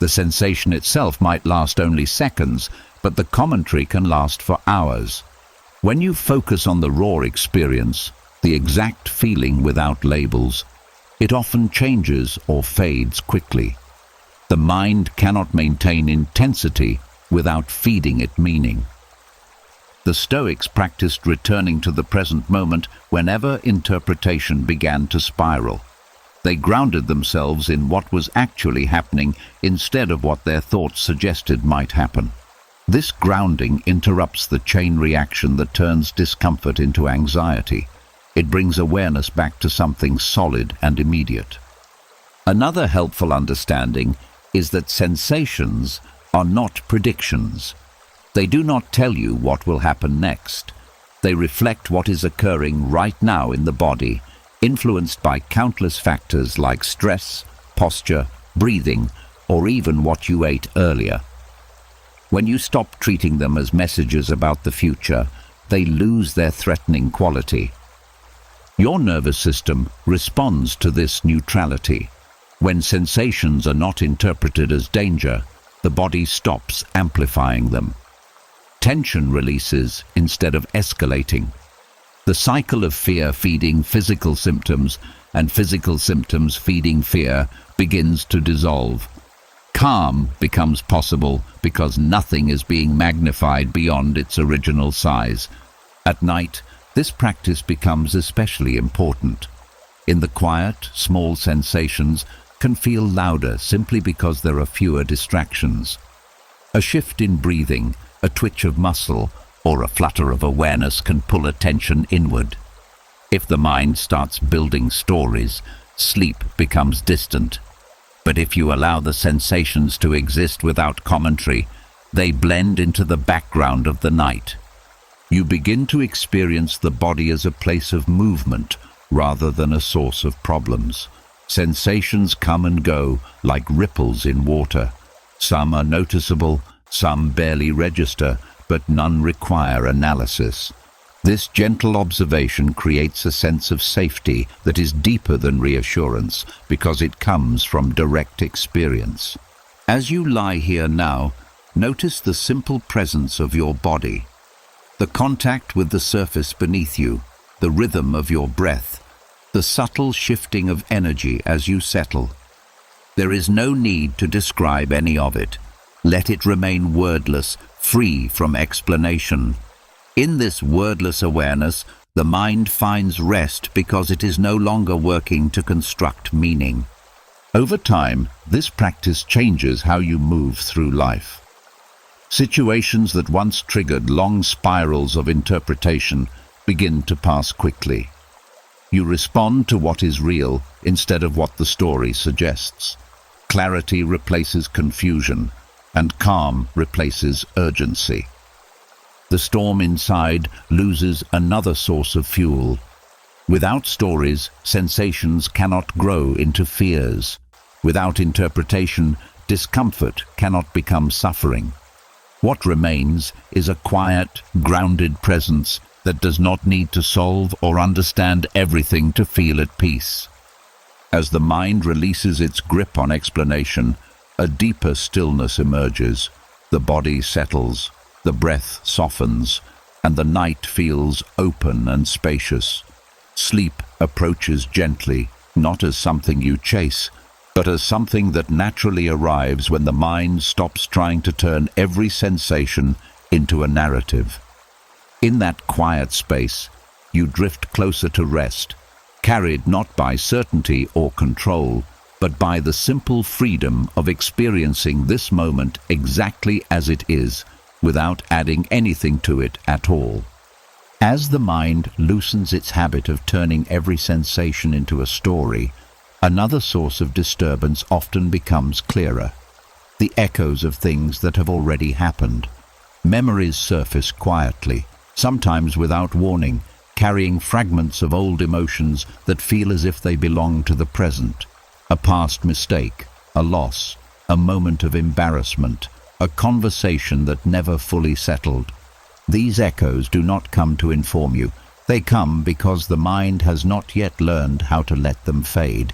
The sensation itself might last only seconds, but the commentary can last for hours. When you focus on the raw experience, the exact feeling without labels, it often changes or fades quickly. The mind cannot maintain intensity without feeding it meaning. The Stoics practiced returning to the present moment whenever interpretation began to spiral. They grounded themselves in what was actually happening instead of what their thoughts suggested might happen. This grounding interrupts the chain reaction that turns discomfort into anxiety. It brings awareness back to something solid and immediate. Another helpful understanding is that sensations are not predictions. They do not tell you what will happen next. They reflect what is occurring right now in the body, influenced by countless factors like stress, posture, breathing, or even what you ate earlier. When you stop treating them as messages about the future, they lose their threatening quality. Your nervous system responds to this neutrality. When sensations are not interpreted as danger, the body stops amplifying them. Tension releases instead of escalating. The cycle of fear feeding physical symptoms and physical symptoms feeding fear begins to dissolve. Calm becomes possible because nothing is being magnified beyond its original size. At night, this practice becomes especially important. In the quiet, small sensations can feel louder simply because there are fewer distractions. A shift in breathing, a twitch of muscle, or a flutter of awareness can pull attention inward. If the mind starts building stories, sleep becomes distant. But if you allow the sensations to exist without commentary, they blend into the background of the night. You begin to experience the body as a place of movement rather than a source of problems. Sensations come and go like ripples in water. Some are noticeable, some barely register, but none require analysis. This gentle observation creates a sense of safety that is deeper than reassurance because it comes from direct experience. As you lie here now, notice the simple presence of your body. The contact with the surface beneath you, the rhythm of your breath, the subtle shifting of energy as you settle. There is no need to describe any of it. Let it remain wordless, free from explanation. In this wordless awareness, the mind finds rest because it is no longer working to construct meaning. Over time, this practice changes how you move through life. Situations that once triggered long spirals of interpretation begin to pass quickly. You respond to what is real instead of what the story suggests. Clarity replaces confusion, and calm replaces urgency. The storm inside loses another source of fuel. Without stories, sensations cannot grow into fears. Without interpretation, discomfort cannot become suffering. What remains is a quiet, grounded presence that does not need to solve or understand everything to feel at peace. As the mind releases its grip on explanation, a deeper stillness emerges. The body settles, the breath softens, and the night feels open and spacious. Sleep approaches gently, not as something you chase, but as something that naturally arrives when the mind stops trying to turn every sensation into a narrative. In that quiet space, you drift closer to rest, carried not by certainty or control, but by the simple freedom of experiencing this moment exactly as it is, without adding anything to it at all. As the mind loosens its habit of turning every sensation into a story, another source of disturbance often becomes clearer. The echoes of things that have already happened. Memories surface quietly, sometimes without warning, carrying fragments of old emotions that feel as if they belong to the present. A past mistake, a loss, a moment of embarrassment, a conversation that never fully settled. These echoes do not come to inform you. They come because the mind has not yet learned how to let them fade.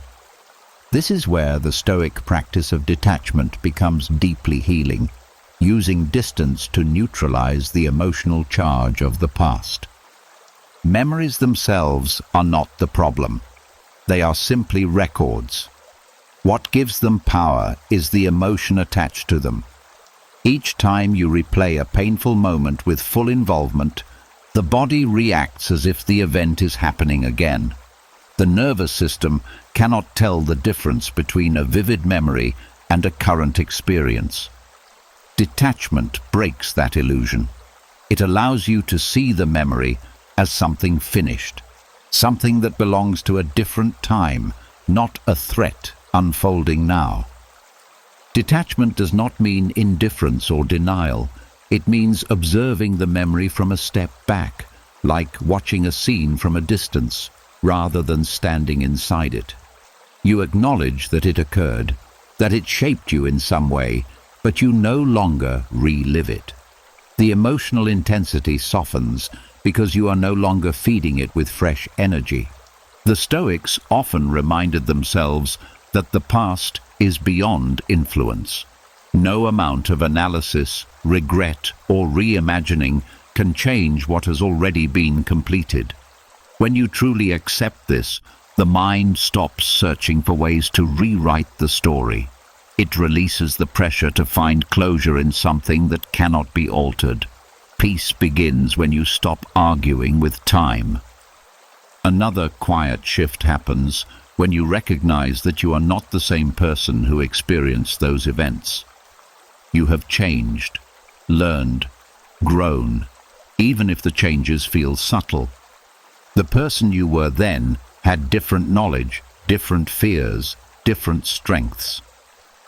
This is where the Stoic practice of detachment becomes deeply healing, using distance to neutralize the emotional charge of the past. Memories themselves are not the problem. They are simply records. What gives them power is the emotion attached to them. Each time you replay a painful moment with full involvement, the body reacts as if the event is happening again. The nervous system cannot tell the difference between a vivid memory and a current experience. Detachment breaks that illusion. It allows you to see the memory as something finished, something that belongs to a different time, not a threat unfolding now. Detachment does not mean indifference or denial. It means observing the memory from a step back, like watching a scene from a distance, rather than standing inside it. You acknowledge that it occurred, that it shaped you in some way, but you no longer relive it. The emotional intensity softens because you are no longer feeding it with fresh energy. The Stoics often reminded themselves that the past is beyond influence. No amount of analysis, regret, or reimagining can change what has already been completed. When you truly accept this, the mind stops searching for ways to rewrite the story. It releases the pressure to find closure in something that cannot be altered. Peace begins when you stop arguing with time. Another quiet shift happens when you recognize that you are not the same person who experienced those events. You have changed, learned, grown, even if the changes feel subtle. The person you were then had different knowledge, different fears, different strengths.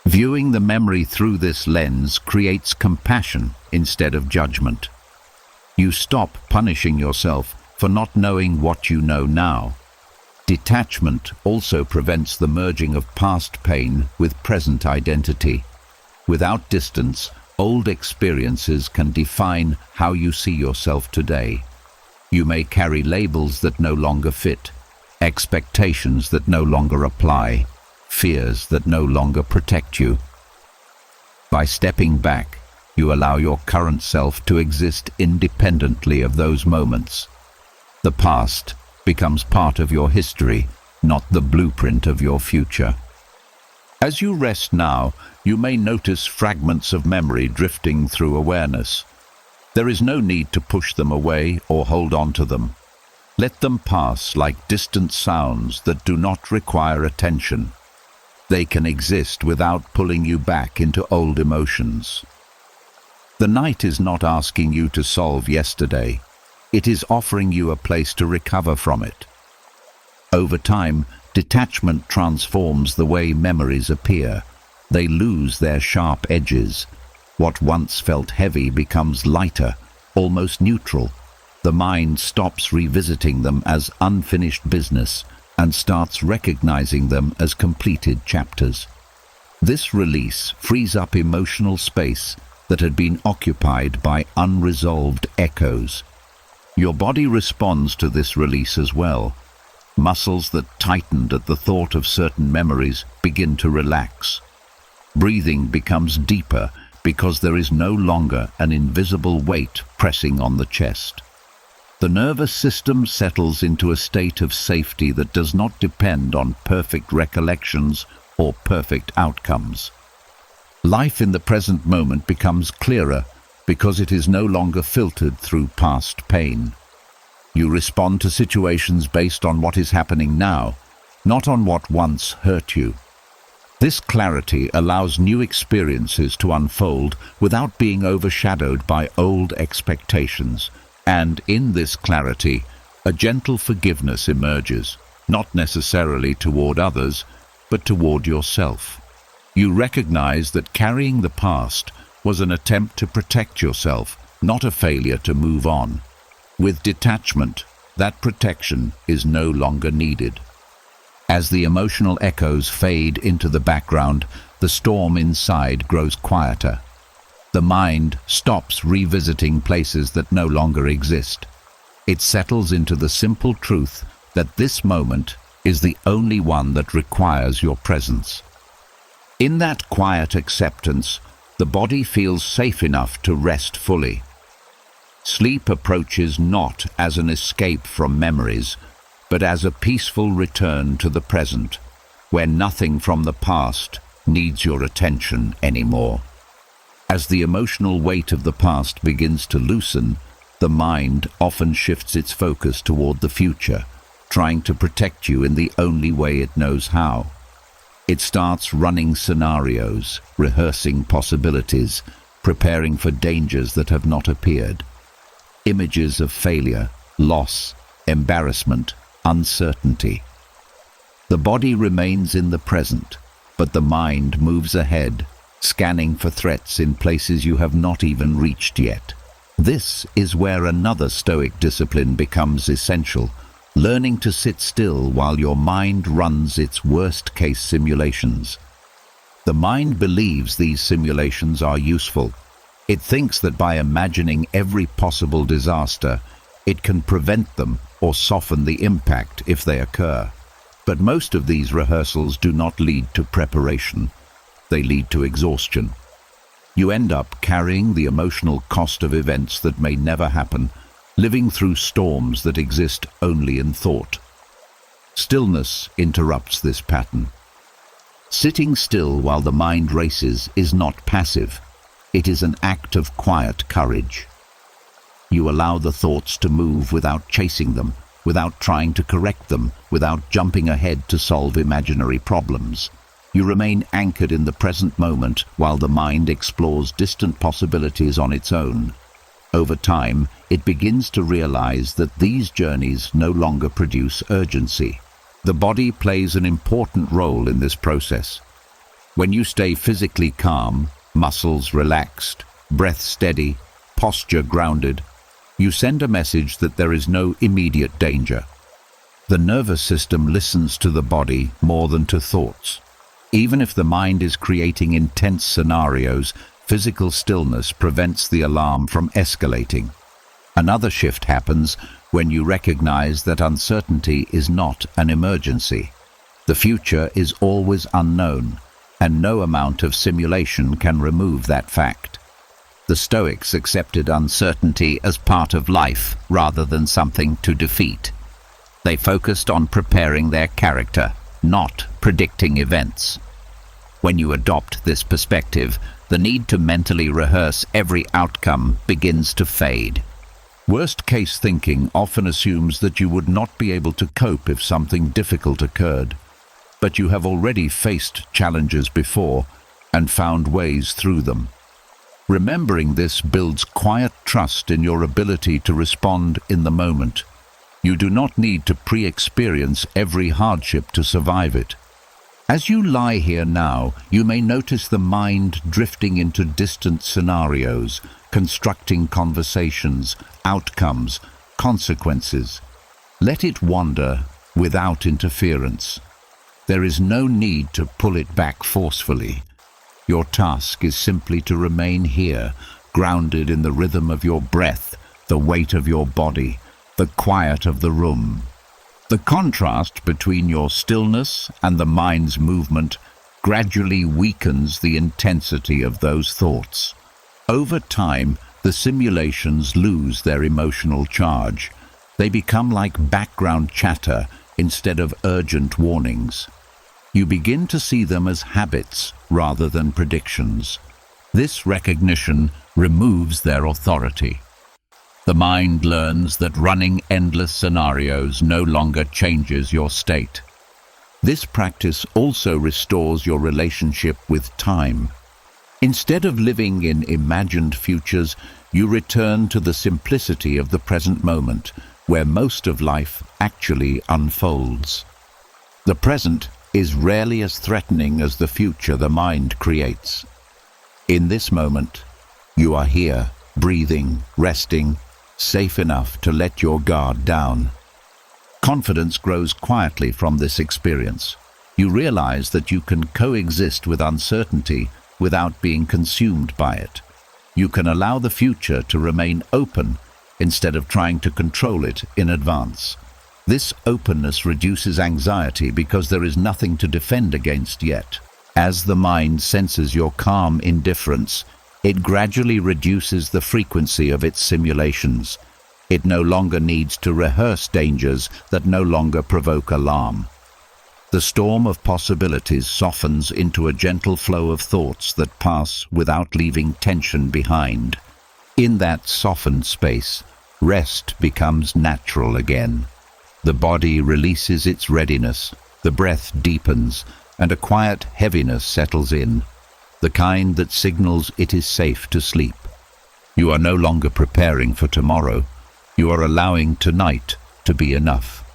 Viewing the memory through this lens creates compassion instead of judgment. You stop punishing yourself for not knowing what you know now. Detachment also prevents the merging of past pain with present identity. Without distance, old experiences can define how you see yourself today. You may carry labels that no longer fit, expectations that no longer apply, fears that no longer protect you. By stepping back, you allow your current self to exist independently of those moments. The past becomes part of your history, not the blueprint of your future. As you rest now, you may notice fragments of memory drifting through awareness. There is no need to push them away or hold on to them. Let them pass like distant sounds that do not require attention. They can exist without pulling you back into old emotions. The night is not asking you to solve yesterday. It is offering you a place to recover from it. Over time, detachment transforms the way memories appear. They lose their sharp edges. What once felt heavy becomes lighter, almost neutral. The mind stops revisiting them as unfinished business and starts recognizing them as completed chapters. This release frees up emotional space that had been occupied by unresolved echoes. Your body responds to this release as well. Muscles that tightened at the thought of certain memories begin to relax. Breathing becomes deeper because there is no longer an invisible weight pressing on the chest. The nervous system settles into a state of safety that does not depend on perfect recollections or perfect outcomes. Life in the present moment becomes clearer because it is no longer filtered through past pain. You respond to situations based on what is happening now, not on what once hurt you. This clarity allows new experiences to unfold without being overshadowed by old expectations. And in this clarity, a gentle forgiveness emerges, not necessarily toward others, but toward yourself. You recognize that carrying the past was an attempt to protect yourself, not a failure to move on. With detachment, that protection is no longer needed. As the emotional echoes fade into the background, the storm inside grows quieter. The mind stops revisiting places that no longer exist. It settles into the simple truth that this moment is the only one that requires your presence. In that quiet acceptance, the body feels safe enough to rest fully. Sleep approaches not as an escape from memories, but as a peaceful return to the present, where nothing from the past needs your attention anymore. As the emotional weight of the past begins to loosen, the mind often shifts its focus toward the future, trying to protect you in the only way it knows how. It starts running scenarios, rehearsing possibilities, preparing for dangers that have not appeared. Images of failure, loss, embarrassment, uncertainty. The body remains in the present, but the mind moves ahead, scanning for threats in places you have not even reached yet. This is where another Stoic discipline becomes essential, learning to sit still while your mind runs its worst-case simulations. The mind believes these simulations are useful. It thinks that by imagining every possible disaster, it can prevent them or soften the impact if they occur. But most of these rehearsals do not lead to preparation. They lead to exhaustion. You end up carrying the emotional cost of events that may never happen, living through storms that exist only in thought. Stillness interrupts this pattern. Sitting still while the mind races is not passive. It is an act of quiet courage. You allow the thoughts to move without chasing them, without trying to correct them, without jumping ahead to solve imaginary problems. You remain anchored in the present moment while the mind explores distant possibilities on its own. Over time, it begins to realize that these journeys no longer produce urgency. The body plays an important role in this process. When you stay physically calm, muscles relaxed, breath steady, posture grounded, you send a message that there is no immediate danger. The nervous system listens to the body more than to thoughts. Even if the mind is creating intense scenarios, physical stillness prevents the alarm from escalating. Another shift happens when you recognize that uncertainty is not an emergency. The future is always unknown, and no amount of simulation can remove that fact. The Stoics accepted uncertainty as part of life rather than something to defeat. They focused on preparing their character, not predicting events. When you adopt this perspective, the need to mentally rehearse every outcome begins to fade. Worst-case thinking often assumes that you would not be able to cope if something difficult occurred, but you have already faced challenges before and found ways through them. Remembering this builds quiet trust in your ability to respond in the moment. You do not need to pre-experience every hardship to survive it. As you lie here now, you may notice the mind drifting into distant scenarios, constructing conversations, outcomes, consequences. Let it wander without interference. There is no need to pull it back forcefully. Your task is simply to remain here, grounded in the rhythm of your breath, the weight of your body, the quiet of the room. The contrast between your stillness and the mind's movement gradually weakens the intensity of those thoughts. Over time, the simulations lose their emotional charge. They become like background chatter instead of urgent warnings. You begin to see them as habits rather than predictions. This recognition removes their authority. The mind learns that running endless scenarios no longer changes your state. This practice also restores your relationship with time. Instead of living in imagined futures, you return to the simplicity of the present moment, where most of life actually unfolds. The present is rarely as threatening as the future the mind creates. In this moment, you are here, breathing, resting, safe enough to let your guard down. Confidence grows quietly from this experience. You realize that you can coexist with uncertainty without being consumed by it. You can allow the future to remain open instead of trying to control it in advance. This openness reduces anxiety because there is nothing to defend against yet. As the mind senses your calm indifference, it gradually reduces the frequency of its simulations. It no longer needs to rehearse dangers that no longer provoke alarm. The storm of possibilities softens into a gentle flow of thoughts that pass without leaving tension behind. In that softened space, rest becomes natural again. The body releases its readiness, the breath deepens, and a quiet heaviness settles in, the kind that signals it is safe to sleep. You are no longer preparing for tomorrow. You are allowing tonight to be enough.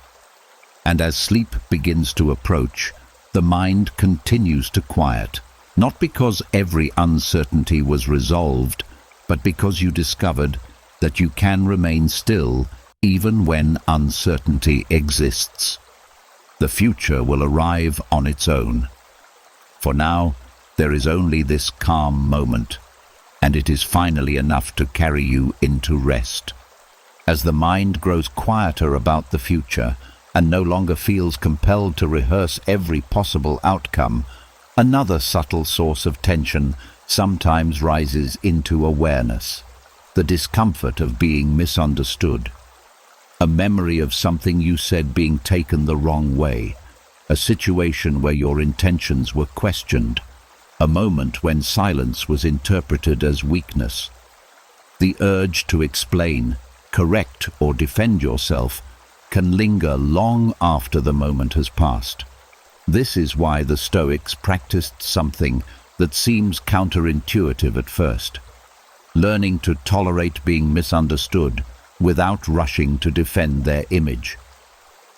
And as sleep begins to approach, the mind continues to quiet, not because every uncertainty was resolved, but because you discovered that you can remain still even when uncertainty exists. The future will arrive on its own. For now, there is only this calm moment, and it is finally enough to carry you into rest. As the mind grows quieter about the future and no longer feels compelled to rehearse every possible outcome, another subtle source of tension sometimes rises into awareness: the discomfort of being misunderstood. A memory of something you said being taken the wrong way, a situation where your intentions were questioned, a moment when silence was interpreted as weakness. The urge to explain, correct, or defend yourself can linger long after the moment has passed. This is why the Stoics practiced something that seems counterintuitive at first: learning to tolerate being misunderstood without rushing to defend their image.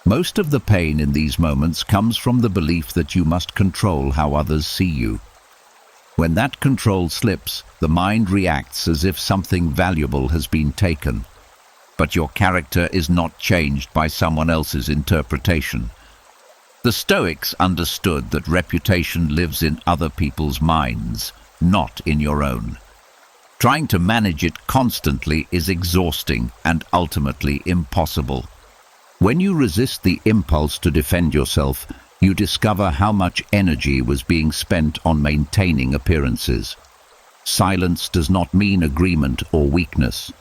Most of the pain in these moments comes from the belief that you must control how others see you. When that control slips, the mind reacts as if something valuable has been taken. But your character is not changed by someone else's interpretation. The Stoics understood that reputation lives in other people's minds, not in your own. Trying to manage it constantly is exhausting and ultimately impossible. When you resist the impulse to defend yourself, you discover how much energy was being spent on maintaining appearances. Silence does not mean agreement or weakness.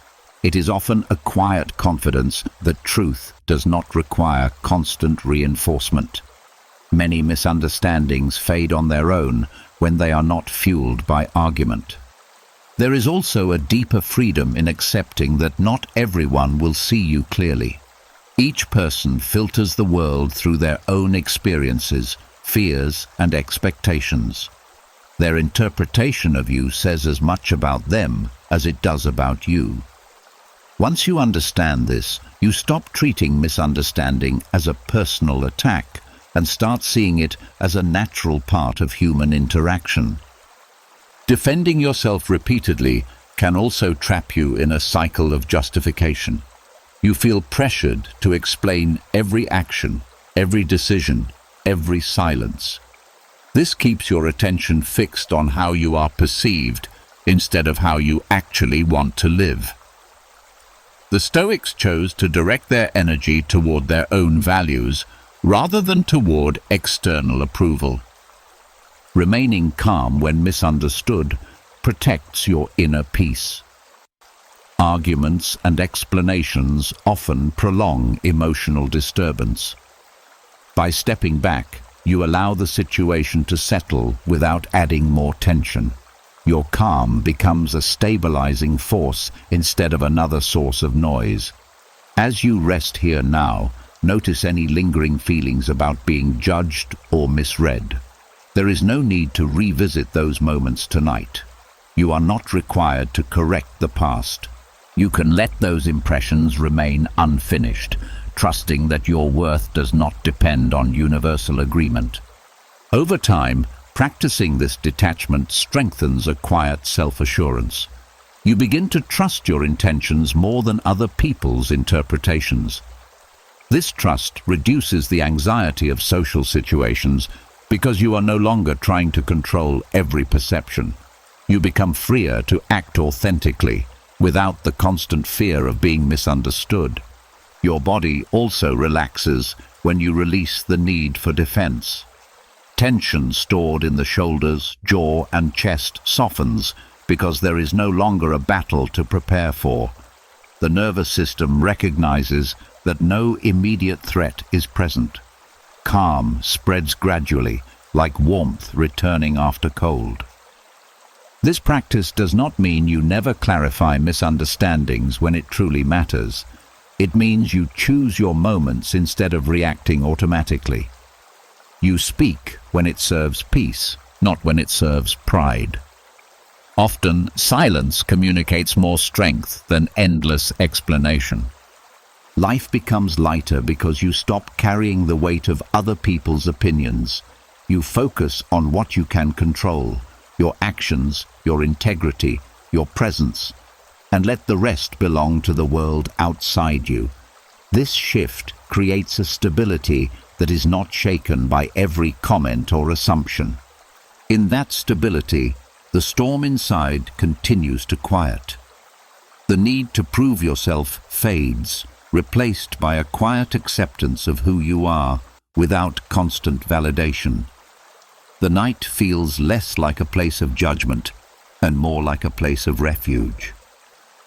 It is often a quiet confidence that truth does not require constant reinforcement. Many misunderstandings fade on their own when they are not fueled by argument. There is also a deeper freedom in accepting that not everyone will see you clearly. Each person filters the world through their own experiences, fears, and expectations. Their interpretation of you says as much about them as it does about you. Once you understand this, you stop treating misunderstanding as a personal attack and start seeing it as a natural part of human interaction. Defending yourself repeatedly can also trap you in a cycle of justification. You feel pressured to explain every action, every decision, every silence. This keeps your attention fixed on how you are perceived instead of how you actually want to live. The Stoics chose to direct their energy toward their own values rather than toward external approval. Remaining calm when misunderstood protects your inner peace. Arguments and explanations often prolong emotional disturbance. By stepping back, you allow the situation to settle without adding more tension. Your calm becomes a stabilizing force instead of another source of noise. As you rest here now, notice any lingering feelings about being judged or misread. There is no need to revisit those moments tonight. You are not required to correct the past. You can let those impressions remain unfinished, trusting that your worth does not depend on universal agreement. Over time, practicing this detachment strengthens a quiet self-assurance. You begin to trust your intentions more than other people's interpretations. This trust reduces the anxiety of social situations because you are no longer trying to control every perception. You become freer to act authentically without the constant fear of being misunderstood. Your body also relaxes when you release the need for defense. Tension stored in the shoulders, jaw, and chest softens because there is no longer a battle to prepare for. The nervous system recognizes that no immediate threat is present. Calm spreads gradually, like warmth returning after cold. This practice does not mean you never clarify misunderstandings when it truly matters. It means you choose your moments instead of reacting automatically. You speak when it serves peace, not when it serves pride. Often, silence communicates more strength than endless explanation. Life becomes lighter because you stop carrying the weight of other people's opinions. You focus on what you can control, your actions, your integrity, your presence, and let the rest belong to the world outside you. This shift creates a stability that is not shaken by every comment or assumption. In that stability, the storm inside continues to quiet. The need to prove yourself fades, replaced by a quiet acceptance of who you are without constant validation. The night feels less like a place of judgment and more like a place of refuge.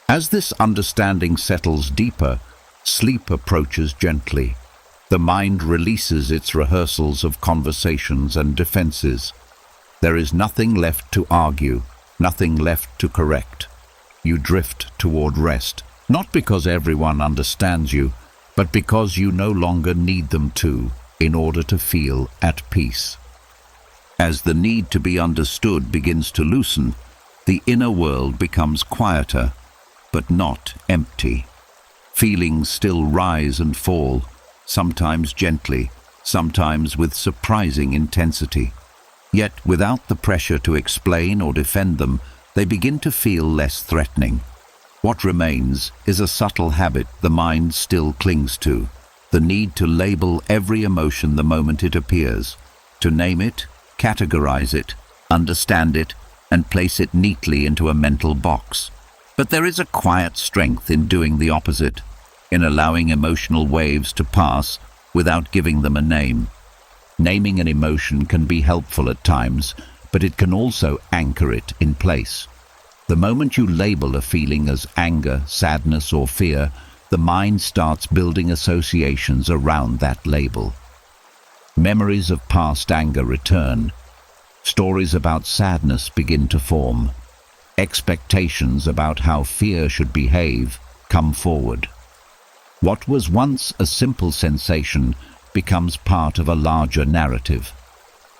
As this understanding settles deeper, sleep approaches gently. The mind releases its rehearsals of conversations and defenses. There is nothing left to argue, nothing left to correct. You drift toward rest, not because everyone understands you, but because you no longer need them to, in order to feel at peace. As the need to be understood begins to loosen, the inner world becomes quieter, but not empty. Feelings still rise and fall, sometimes gently, sometimes with surprising intensity. Yet, without the pressure to explain or defend them, they begin to feel less threatening. What remains is a subtle habit the mind still clings to, the need to label every emotion the moment it appears, to name it, categorize it, understand it, and place it neatly into a mental box. But there is a quiet strength in doing the opposite, in allowing emotional waves to pass without giving them a name. Naming an emotion can be helpful at times, but it can also anchor it in place. The moment you label a feeling as anger, sadness, or fear, the mind starts building associations around that label. Memories of past anger return. Stories about sadness begin to form. Expectations about how fear should behave come forward. What was once a simple sensation becomes part of a larger narrative.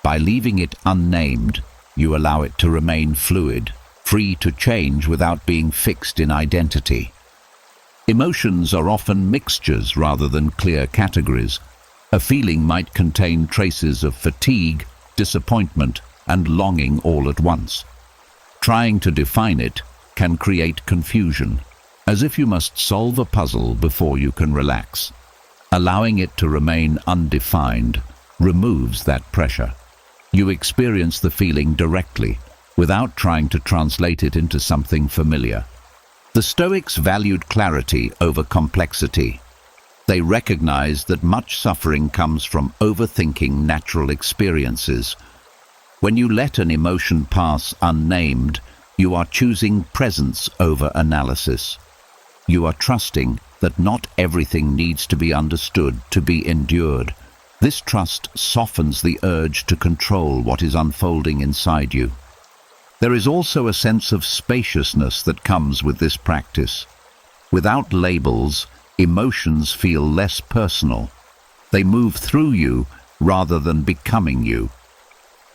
By leaving it unnamed, you allow it to remain fluid, free to change without being fixed in identity. Emotions are often mixtures rather than clear categories. A feeling might contain traces of fatigue, disappointment, and longing all at once. Trying to define it can create confusion, as if you must solve a puzzle before you can relax. Allowing it to remain undefined removes that pressure. You experience the feeling directly, without trying to translate it into something familiar. The Stoics valued clarity over complexity. They recognized that much suffering comes from overthinking natural experiences. When you let an emotion pass unnamed, you are choosing presence over analysis. You are trusting that not everything needs to be understood to be endured. This trust softens the urge to control what is unfolding inside you. There is also a sense of spaciousness that comes with this practice. Without labels, emotions feel less personal. They move through you rather than becoming you.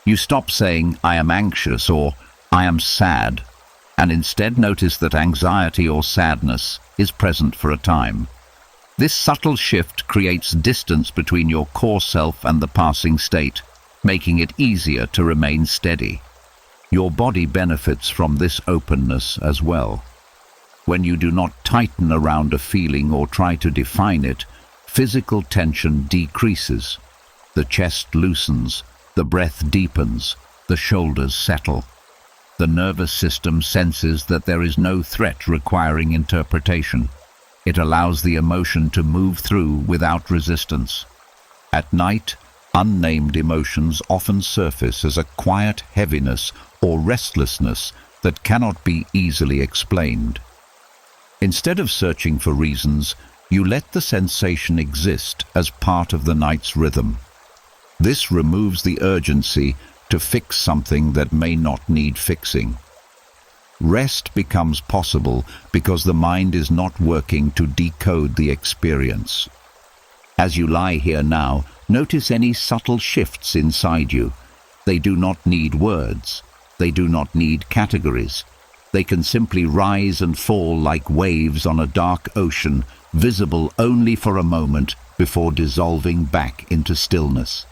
You stop saying, "I am anxious" or "I am sad," and instead notice that anxiety or sadness is present for a time. This subtle shift creates distance between your core self and the passing state, making it easier to remain steady. Your body benefits from this openness as well. When you do not tighten around a feeling or try to define it, Physical tension decreases. The chest loosens, the breath deepens, the shoulders settle. The nervous system senses that there is no threat requiring interpretation. It allows the emotion to move through without resistance. At night, unnamed emotions often surface as a quiet heaviness or restlessness that cannot be easily explained. Instead of searching for reasons, you let the sensation exist as part of the night's rhythm. This removes the urgency to fix something that may not need fixing. Rest becomes possible because the mind is not working to decode the experience. As you lie here now, notice any subtle shifts inside you. They do not need words. They do not need categories. They can simply rise and fall like waves on a dark ocean, visible only for a moment before dissolving back into stillness.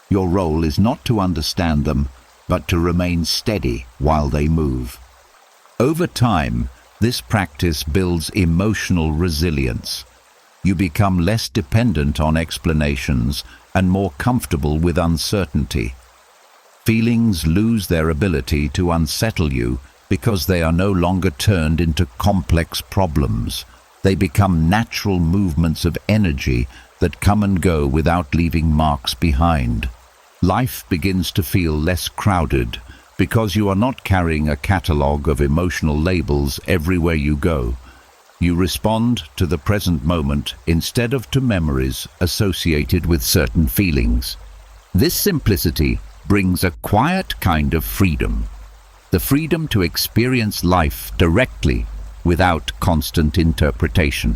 Your role is not to understand them, but to remain steady while they move. Over time, this practice builds emotional resilience. You become less dependent on explanations and more comfortable with uncertainty. Feelings lose their ability to unsettle you because they are no longer turned into complex problems. They become natural movements of energy that come and go without leaving marks behind. Life begins to feel less crowded because you are not carrying a catalogue of emotional labels everywhere you go. You respond to the present moment instead of to memories associated with certain feelings. This simplicity brings a quiet kind of freedom. The freedom to experience life directly without constant interpretation.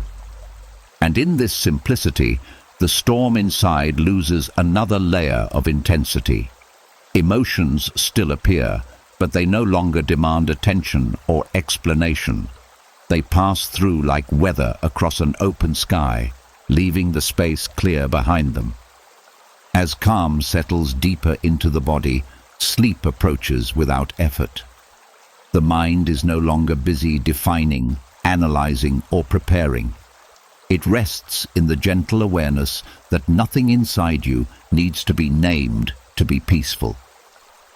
And in this simplicity, the storm inside loses another layer of intensity. Emotions still appear, but they no longer demand attention or explanation. They pass through like weather across an open sky, leaving the space clear behind them. As calm settles deeper into the body, sleep approaches without effort. The mind is no longer busy defining, analyzing, or preparing. It rests in the gentle awareness that nothing inside you needs to be named to be peaceful.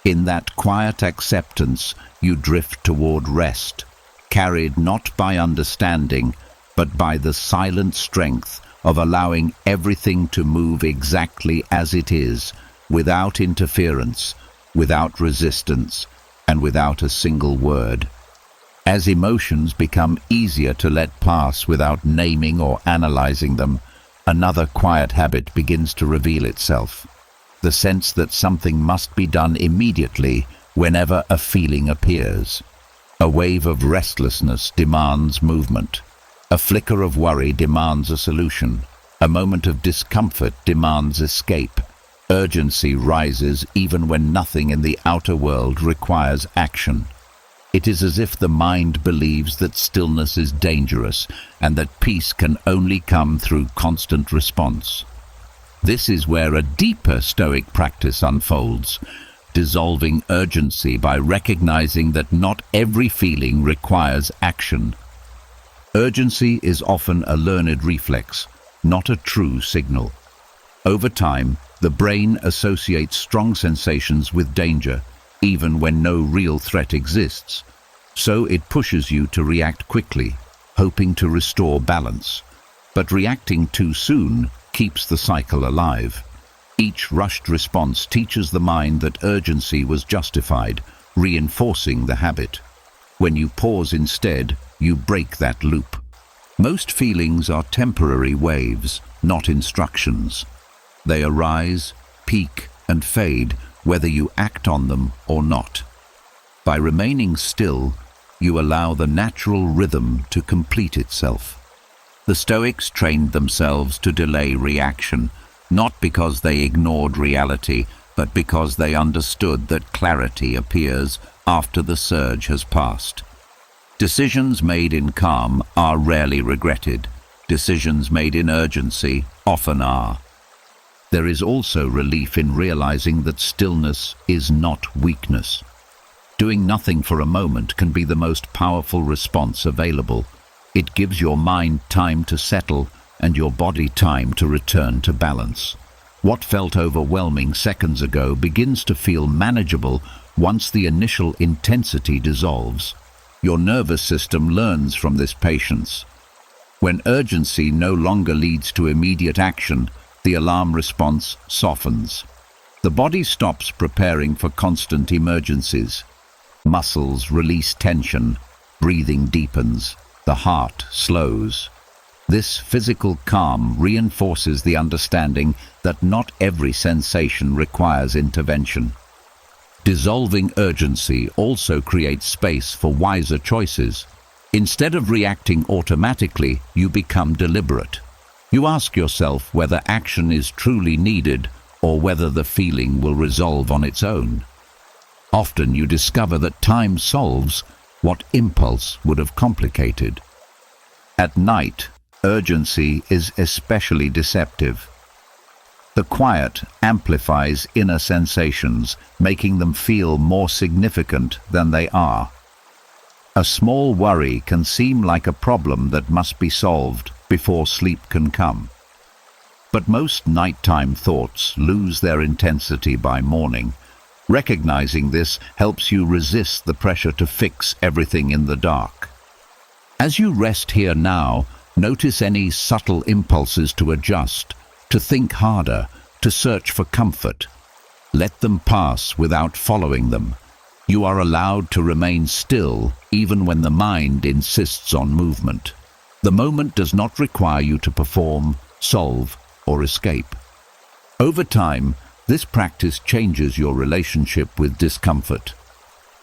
In that quiet acceptance, you drift toward rest, carried not by understanding, but by the silent strength of allowing everything to move exactly as it is, without interference, without resistance, and without a single word. As emotions become easier to let pass without naming or analyzing them, another quiet habit begins to reveal itself. The sense that something must be done immediately whenever a feeling appears. A wave of restlessness demands movement. A flicker of worry demands a solution. A moment of discomfort demands escape. Urgency rises even when nothing in the outer world requires action. It is as if the mind believes that stillness is dangerous and that peace can only come through constant response. This is where a deeper Stoic practice unfolds, dissolving urgency by recognizing that not every feeling requires action. Urgency is often a learned reflex, not a true signal. Over time, the brain associates strong sensations with danger, even when no real threat exists. So it pushes you to react quickly, hoping to restore balance. But reacting too soon keeps the cycle alive. Each rushed response teaches the mind that urgency was justified, reinforcing the habit. When you pause instead, you break that loop. Most feelings are temporary waves, not instructions. They arise, peak, and fade, whether you act on them or not. By remaining still, you allow the natural rhythm to complete itself. The Stoics trained themselves to delay reaction, not because they ignored reality, but because they understood that clarity appears after the surge has passed. Decisions made in calm are rarely regretted. Decisions made in urgency often are. There is also relief in realizing that stillness is not weakness. Doing nothing for a moment can be the most powerful response available. It gives your mind time to settle and your body time to return to balance. What felt overwhelming seconds ago begins to feel manageable once the initial intensity dissolves. Your nervous system learns from this patience. When urgency no longer leads to immediate action, the alarm response softens. The body stops preparing for constant emergencies. Muscles release tension, breathing deepens, the heart slows. This physical calm reinforces the understanding that not every sensation requires intervention. Dissolving urgency also creates space for wiser choices. Instead of reacting automatically, you become deliberate. You ask yourself whether action is truly needed or whether the feeling will resolve on its own. Often you discover that time solves what impulse would have complicated. At night, urgency is especially deceptive. The quiet amplifies inner sensations, making them feel more significant than they are. A small worry can seem like a problem that must be solved before sleep can come. But most nighttime thoughts lose their intensity by morning. Recognizing this helps you resist the pressure to fix everything in the dark. As you rest here now, notice any subtle impulses to adjust, to think harder, to search for comfort. Let them pass without following them. You are allowed to remain still even when the mind insists on movement. The moment does not require you to perform, solve, or escape. Over time, this practice changes your relationship with discomfort.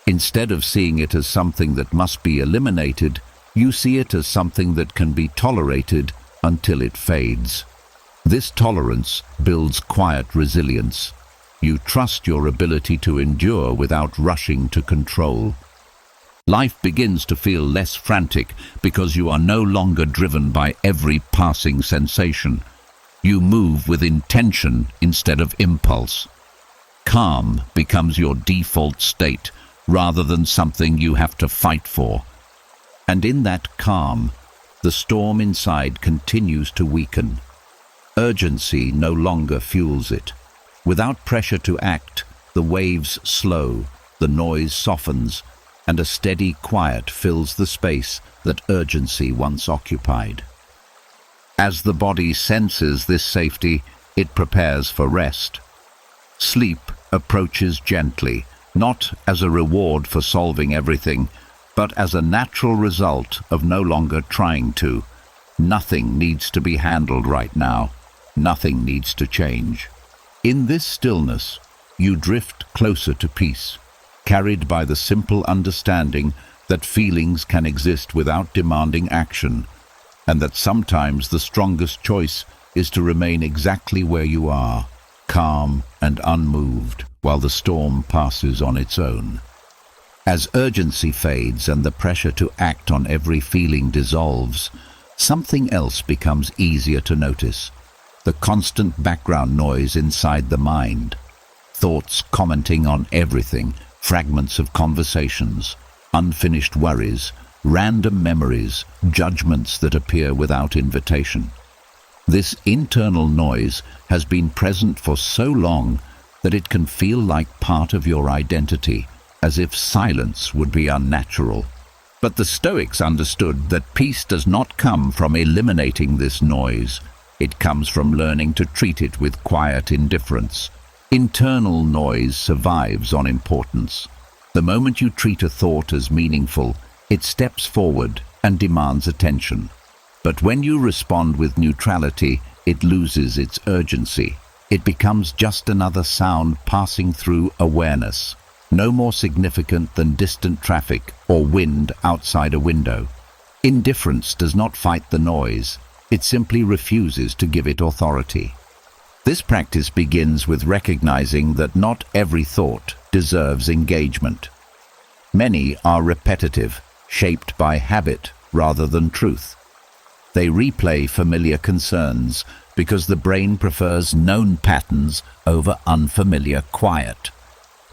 Instead of seeing it as something that must be eliminated, you see it as something that can be tolerated until it fades. This tolerance builds quiet resilience. You trust your ability to endure without rushing to control. Life begins to feel less frantic because you are no longer driven by every passing sensation. You move with intention instead of impulse. Calm becomes your default state rather than something you have to fight for. And in that calm, the storm inside continues to weaken. Urgency no longer fuels it. Without pressure to act, the waves slow, the noise softens, and a steady quiet fills the space that urgency once occupied. As the body senses this safety, it prepares for rest. Sleep approaches gently, not as a reward for solving everything, but as a natural result of no longer trying to. Nothing needs to be handled right now. Nothing needs to change. In this stillness, you drift closer to peace, carried by the simple understanding that feelings can exist without demanding action, and that sometimes the strongest choice is to remain exactly where you are, calm and unmoved, while the storm passes on its own. As urgency fades and the pressure to act on every feeling dissolves, something else becomes easier to notice: the constant background noise inside the mind. Thoughts commenting on everything, fragments of conversations, unfinished worries, random memories, judgments that appear without invitation. This internal noise has been present for so long that it can feel like part of your identity, as if silence would be unnatural. But the Stoics understood that peace does not come from eliminating this noise. It comes from learning to treat it with quiet indifference. Internal noise survives on importance. The moment you treat a thought as meaningful, it steps forward and demands attention. But when you respond with neutrality, it loses its urgency. It becomes just another sound passing through awareness, no more significant than distant traffic or wind outside a window. Indifference does not fight the noise. It simply refuses to give it authority. This practice begins with recognizing that not every thought deserves engagement. Many are repetitive, shaped by habit rather than truth. They replay familiar concerns because the brain prefers known patterns over unfamiliar quiet.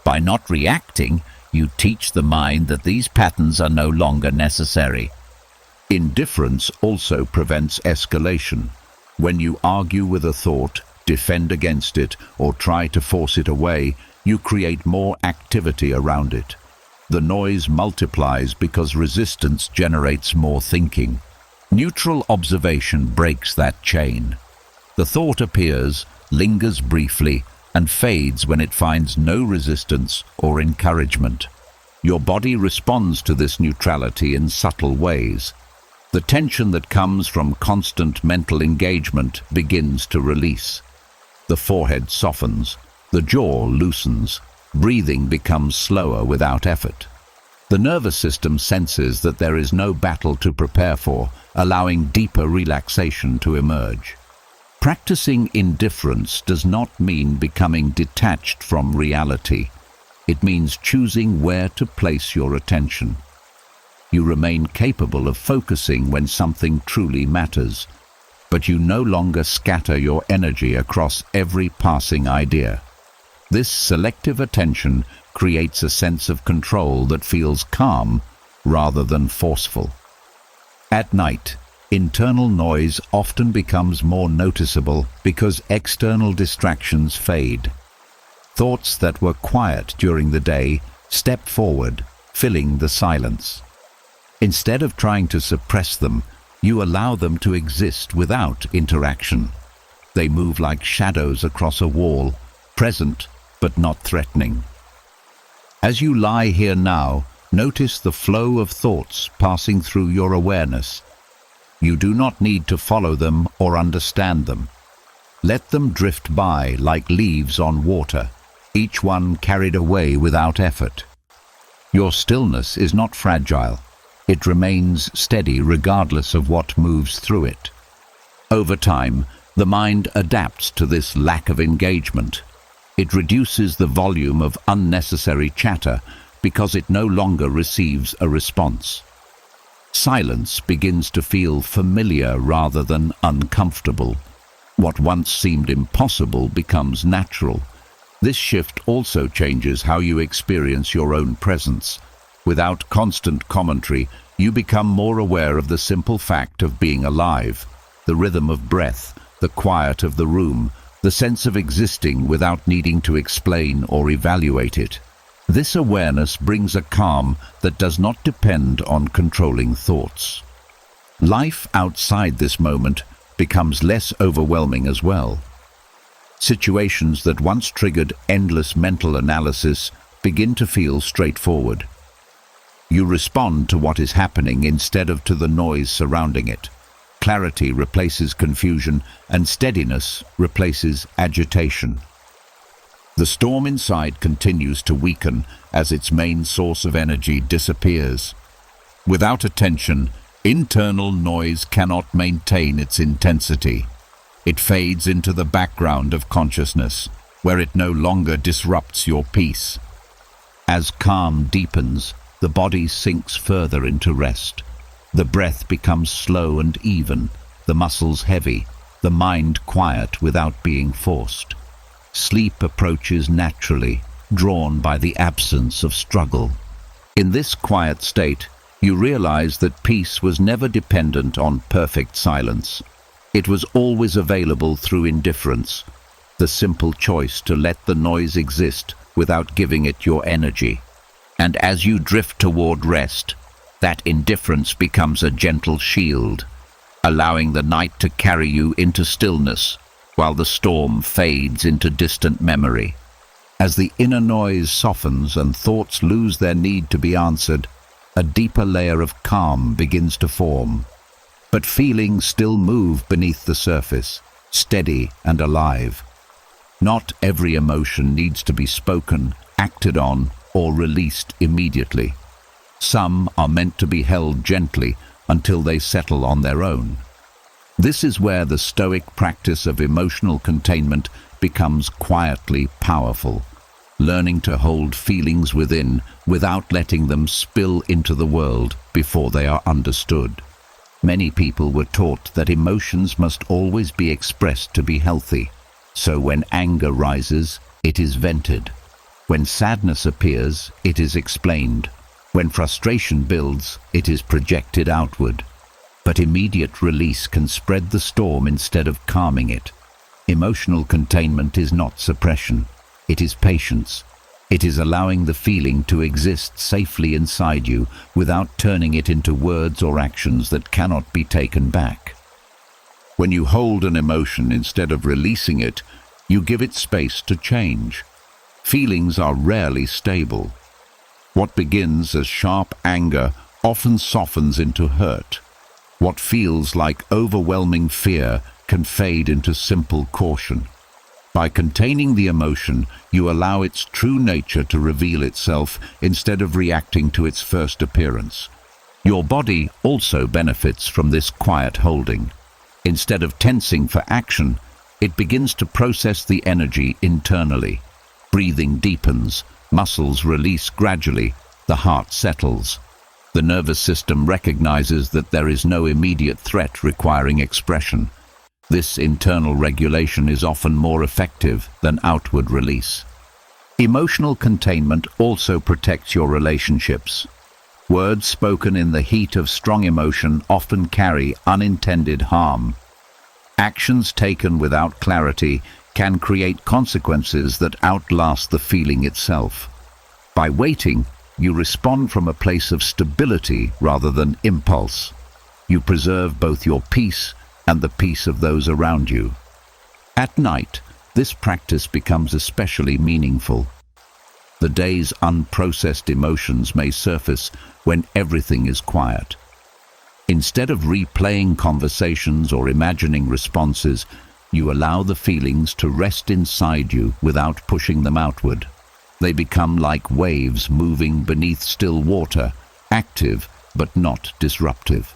By not reacting, you teach the mind that these patterns are no longer necessary. Indifference also prevents escalation. When you argue with a thought, defend against it, or try to force it away, you create more activity around it. The noise multiplies because resistance generates more thinking. Neutral observation breaks that chain. The thought appears, lingers briefly, and fades when it finds no resistance or encouragement. Your body responds to this neutrality in subtle ways. The tension that comes from constant mental engagement begins to release. The forehead softens, the jaw loosens, breathing becomes slower without effort. The nervous system senses that there is no battle to prepare for, allowing deeper relaxation to emerge. Practicing indifference does not mean becoming detached from reality. It means choosing where to place your attention. You remain capable of focusing when something truly matters, but you no longer scatter your energy across every passing idea. This selective attention creates a sense of control that feels calm rather than forceful. At night, internal noise often becomes more noticeable because external distractions fade. Thoughts that were quiet during the day step forward, filling the silence. Instead of trying to suppress them, you allow them to exist without interaction. They move like shadows across a wall, present but not threatening. As you lie here now, notice the flow of thoughts passing through your awareness. You do not need to follow them or understand them. Let them drift by like leaves on water, each one carried away without effort. Your stillness is not fragile. It remains steady regardless of what moves through it. Over time, the mind adapts to this lack of engagement. It reduces the volume of unnecessary chatter because it no longer receives a response. Silence begins to feel familiar rather than uncomfortable. What once seemed impossible becomes natural. This shift also changes how you experience your own presence. Without constant commentary, you become more aware of the simple fact of being alive, the rhythm of breath, the quiet of the room, the sense of existing without needing to explain or evaluate it. This awareness brings a calm that does not depend on controlling thoughts. Life outside this moment becomes less overwhelming as well. Situations that once triggered endless mental analysis begin to feel straightforward. You respond to what is happening instead of to the noise surrounding it. Clarity replaces confusion, and steadiness replaces agitation. The storm inside continues to weaken as its main source of energy disappears. Without attention, internal noise cannot maintain its intensity. It fades into the background of consciousness, where it no longer disrupts your peace. As calm deepens, the body sinks further into rest. The breath becomes slow and even, the muscles heavy, the mind quiet without being forced. Sleep approaches naturally, drawn by the absence of struggle. In this quiet state, you realize that peace was never dependent on perfect silence. It was always available through indifference, the simple choice to let the noise exist without giving it your energy. And as you drift toward rest, that indifference becomes a gentle shield, allowing the night to carry you into stillness, while the storm fades into distant memory. As the inner noise softens and thoughts lose their need to be answered, a deeper layer of calm begins to form. But feelings still move beneath the surface, steady and alive. Not every emotion needs to be spoken, acted on, or released immediately. Some are meant to be held gently until they settle on their own. This is where the Stoic practice of emotional containment becomes quietly powerful, learning to hold feelings within without letting them spill into the world before they are understood. Many people were taught that emotions must always be expressed to be healthy, so when anger rises, it is vented. When sadness appears, it is explained. When frustration builds, it is projected outward. but immediate release can spread the storm instead of calming it. Emotional containment is not suppression. It is patience. It is allowing the feeling to exist safely inside you without turning it into words or actions that cannot be taken back. When you hold an emotion instead of releasing it, you give it space to change. Feelings are rarely stable. What begins as sharp anger often softens into hurt. What feels like overwhelming fear can fade into simple caution. By containing the emotion, you allow its true nature to reveal itself instead of reacting to its first appearance. Your body also benefits from this quiet holding. Instead of tensing for action, it begins to process the energy internally. Breathing deepens, muscles release gradually, the heart settles. The nervous system recognizes that there is no immediate threat requiring expression. This internal regulation is often more effective than outward release. Emotional containment also protects your relationships. Words spoken in the heat of strong emotion often carry unintended harm. Actions taken without clarity can create consequences that outlast the feeling itself. By waiting, you respond from a place of stability rather than impulse. You preserve both your peace and the peace of those around you. At night, this practice becomes especially meaningful. The day's unprocessed emotions may surface when everything is quiet. Instead of replaying conversations or imagining responses, you allow the feelings to rest inside you without pushing them outward. They become like waves moving beneath still water, active but not disruptive.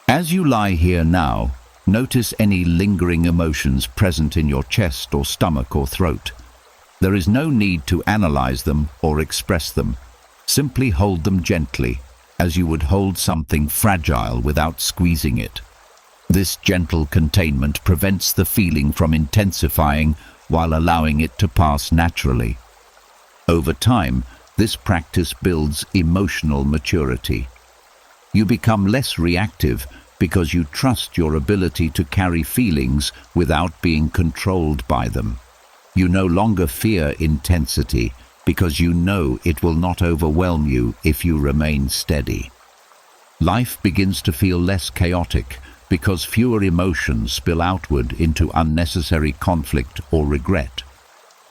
As you lie here now, notice any lingering emotions present in your chest or stomach or throat. There is no need to analyze them or express them. Simply hold them gently, as you would hold something fragile without squeezing it. This gentle containment prevents the feeling from intensifying while allowing it to pass naturally. Over time, this practice builds emotional maturity. You become less reactive because you trust your ability to carry feelings without being controlled by them. You no longer fear intensity because you know it will not overwhelm you if you remain steady. Life begins to feel less chaotic because fewer emotions spill outward into unnecessary conflict or regret.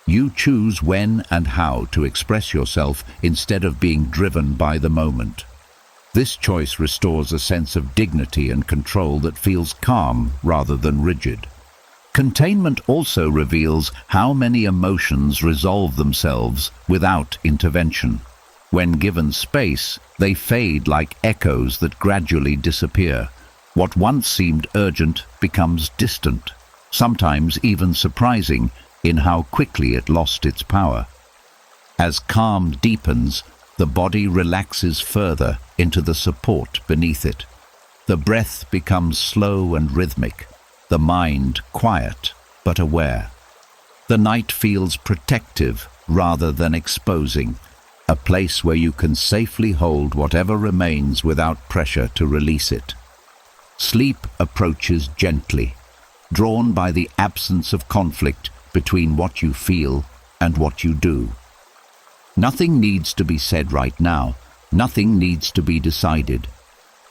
You choose when and how to express yourself instead of being driven by the moment. This choice restores a sense of dignity and control that feels calm rather than rigid. Containment also reveals how many emotions resolve themselves without intervention. When given space, they fade like echoes that gradually disappear. What once seemed urgent becomes distant, sometimes even surprising in how quickly it lost its power. As calm deepens, the body relaxes further into the support beneath it. The breath becomes slow and rhythmic, the mind quiet but aware. The night feels protective rather than exposing, a place where you can safely hold whatever remains without pressure to release it. Sleep approaches gently, drawn by the absence of conflict between what you feel and what you do. Nothing needs to be said right now. Nothing needs to be decided.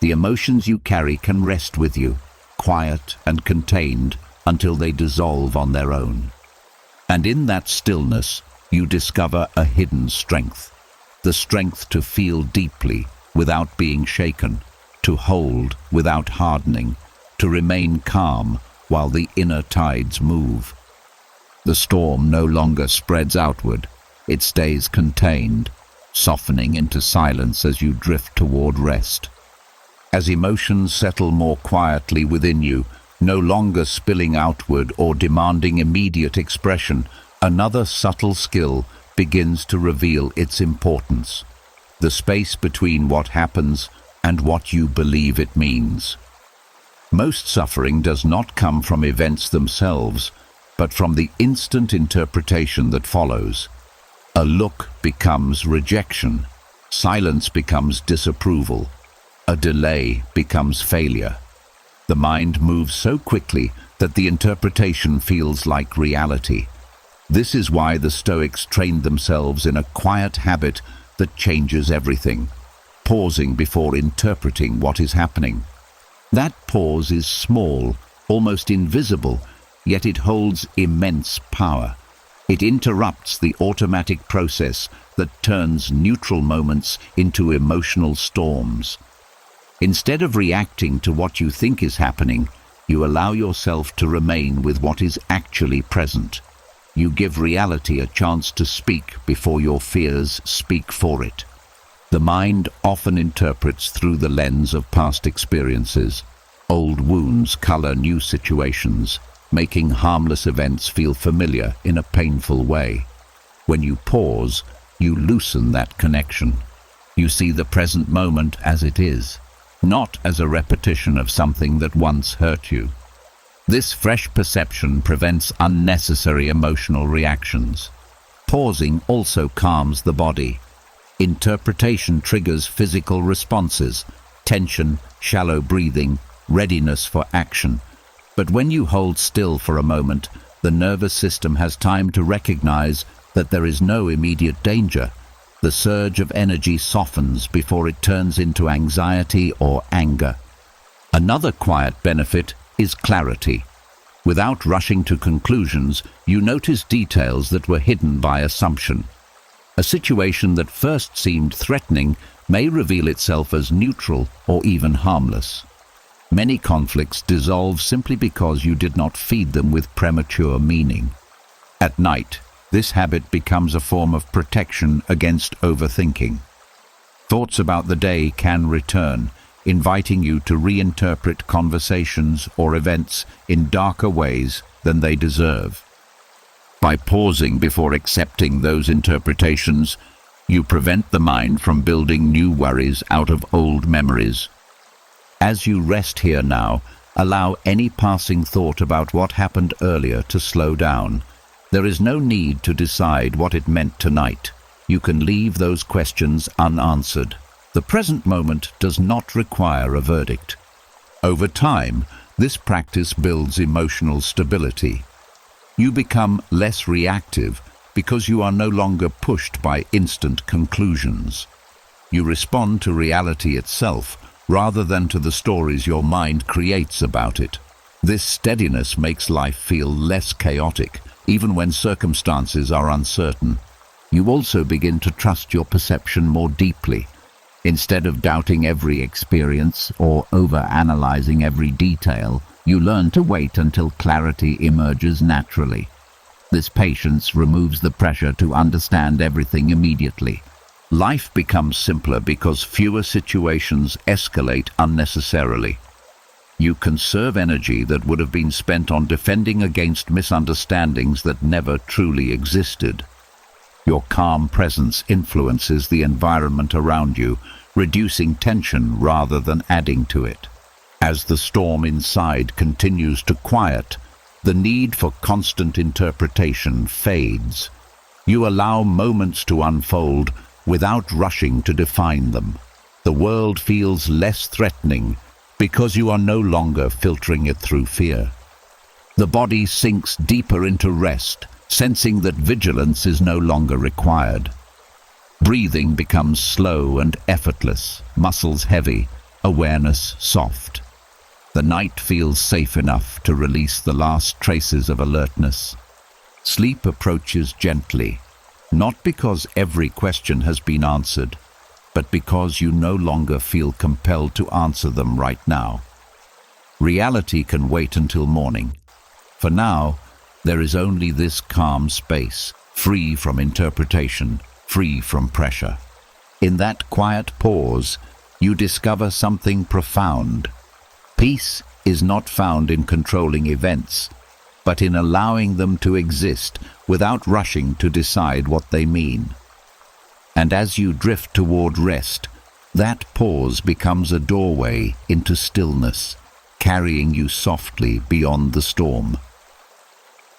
The emotions you carry can rest with you, quiet and contained until they dissolve on their own. And in that stillness, you discover a hidden strength. The strength to feel deeply without being shaken, to hold without hardening, to remain calm while the inner tides move. The storm no longer spreads outward. It stays contained, softening into silence as you drift toward rest. As emotions settle more quietly within you, no longer spilling outward or demanding immediate expression, another subtle skill begins to reveal its importance. The space between what happens and what you believe it means. Most suffering does not come from events themselves, but from the instant interpretation that follows. A look becomes rejection, silence becomes disapproval, a delay becomes failure. The mind moves so quickly that the interpretation feels like reality. This is why the Stoics trained themselves in a quiet habit that changes everything, pausing before interpreting what is happening. That pause is small, almost invisible, yet it holds immense power. It interrupts the automatic process that turns neutral moments into emotional storms. Instead of reacting to what you think is happening, you allow yourself to remain with what is actually present. You give reality a chance to speak before your fears speak for it. The mind often interprets through the lens of past experiences. Old wounds color new situations, making harmless events feel familiar in a painful way. When you pause, you loosen that connection. You see the present moment as it is, not as a repetition of something that once hurt you. This fresh perception prevents unnecessary emotional reactions. Pausing also calms the body. Interpretation triggers physical responses, tension, shallow breathing, readiness for action. But when you hold still for a moment, the nervous system has time to recognize that there is no immediate danger. The surge of energy softens before it turns into anxiety or anger. Another quiet benefit is clarity. Without rushing to conclusions, you notice details that were hidden by assumption. A situation that first seemed threatening may reveal itself as neutral or even harmless. Many conflicts dissolve simply because you did not feed them with premature meaning. At night, this habit becomes a form of protection against overthinking. Thoughts about the day can return, inviting you to reinterpret conversations or events in darker ways than they deserve. By pausing before accepting those interpretations, you prevent the mind from building new worries out of old memories. As you rest here now, allow any passing thought about what happened earlier to slow down. There is no need to decide what it meant tonight. You can leave those questions unanswered. The present moment does not require a verdict. Over time, this practice builds emotional stability. You become less reactive because you are no longer pushed by instant conclusions. You respond to reality itself rather than to the stories your mind creates about it. This steadiness makes life feel less chaotic, even when circumstances are uncertain. You also begin to trust your perception more deeply. Instead of doubting every experience or over-analyzing every detail, you learn to wait until clarity emerges naturally. This patience removes the pressure to understand everything immediately. Life becomes simpler because fewer situations escalate unnecessarily. You conserve energy that would have been spent on defending against misunderstandings that never truly existed. Your calm presence influences the environment around you, reducing tension rather than adding to it. As the storm inside continues to quiet, the need for constant interpretation fades. You allow moments to unfold without rushing to define them. The world feels less threatening because you are no longer filtering it through fear. The body sinks deeper into rest, sensing that vigilance is no longer required. Breathing becomes slow and effortless, muscles heavy, awareness soft. The night feels safe enough to release the last traces of alertness. Sleep approaches gently, not because every question has been answered, but because you no longer feel compelled to answer them right now. Reality can wait until morning. For now, there is only this calm space, free from interpretation, free from pressure. In that quiet pause, you discover something profound. Peace is not found in controlling events, but in allowing them to exist without rushing to decide what they mean. And as you drift toward rest, that pause becomes a doorway into stillness, carrying you softly beyond the storm.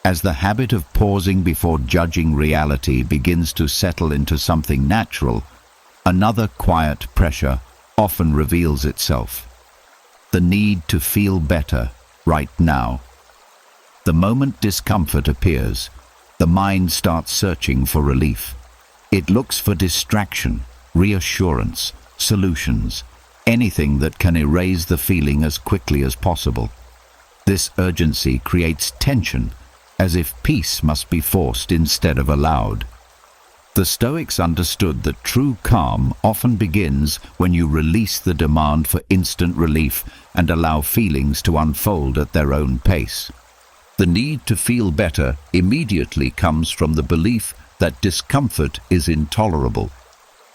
As the habit of pausing before judging reality begins to settle into something natural, another quiet pressure often reveals itself. the need to feel better right now. The moment discomfort appears, the mind starts searching for relief. It looks for distraction, reassurance, solutions, anything that can erase the feeling as quickly as possible. This urgency creates tension, as if peace must be forced instead of allowed. The Stoics understood that true calm often begins when you release the demand for instant relief and allow feelings to unfold at their own pace. The need to feel better immediately comes from the belief that discomfort is intolerable.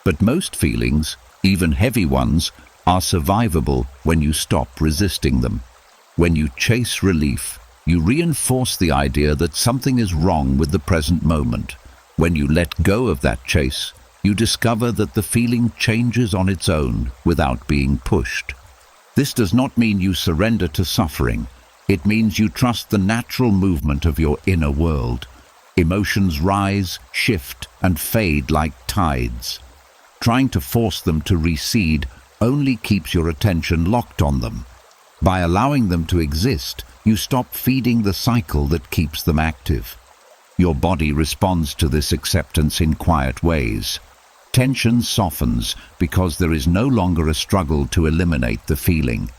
But most feelings, even heavy ones, are survivable when you stop resisting them. When you chase relief, you reinforce the idea that something is wrong with the present moment. When you let go of that chase, you discover that the feeling changes on its own without being pushed. This does not mean you surrender to suffering. It means you trust the natural movement of your inner world. Emotions rise, shift, and fade like tides. Trying to force them to recede only keeps your attention locked on them. By allowing them to exist, you stop feeding the cycle that keeps them active. Your body responds to this acceptance in quiet ways. Tension softens because there is no longer a struggle to eliminate the feeling.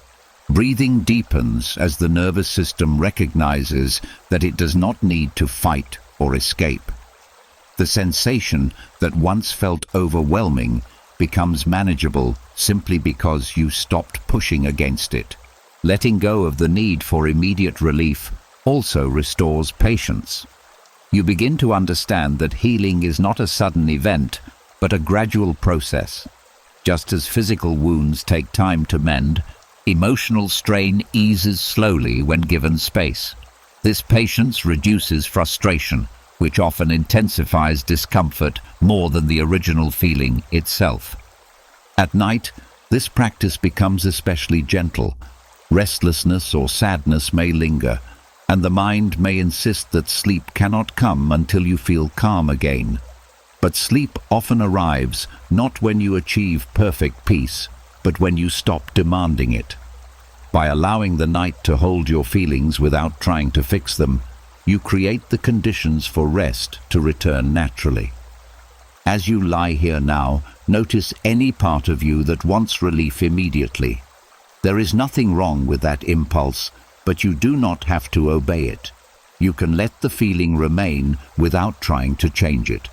Breathing deepens as the nervous system recognizes that it does not need to fight or escape. The sensation that once felt overwhelming becomes manageable simply because you stopped pushing against it. Letting go of the need for immediate relief also restores patience. You begin to understand that healing is not a sudden event, but a gradual process. Just as physical wounds take time to mend, emotional strain eases slowly when given space. This patience reduces frustration, which often intensifies discomfort more than the original feeling itself. At night, this practice becomes especially gentle. Restlessness or sadness may linger, and the mind may insist that sleep cannot come until you feel calm again. But sleep often arrives not when you achieve perfect peace, but when you stop demanding it. By allowing the night to hold your feelings without trying to fix them, you create the conditions for rest to return naturally. As you lie here now, notice any part of you that wants relief immediately. There is nothing wrong with that impulse, but you do not have to obey it. You can let the feeling remain without trying to change it.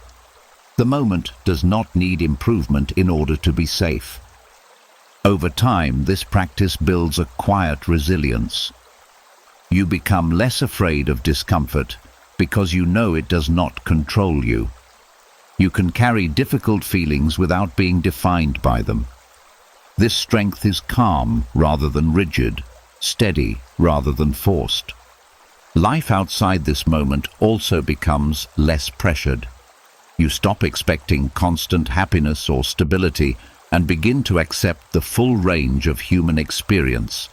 The moment does not need improvement in order to be safe. Over time, this practice builds a quiet resilience. You become less afraid of discomfort because you know it does not control you. You can carry difficult feelings without being defined by them. This strength is calm rather than rigid, steady rather than forced. Life outside this moment also becomes less pressured. You stop expecting constant happiness or stability and begin to accept the full range of human experience.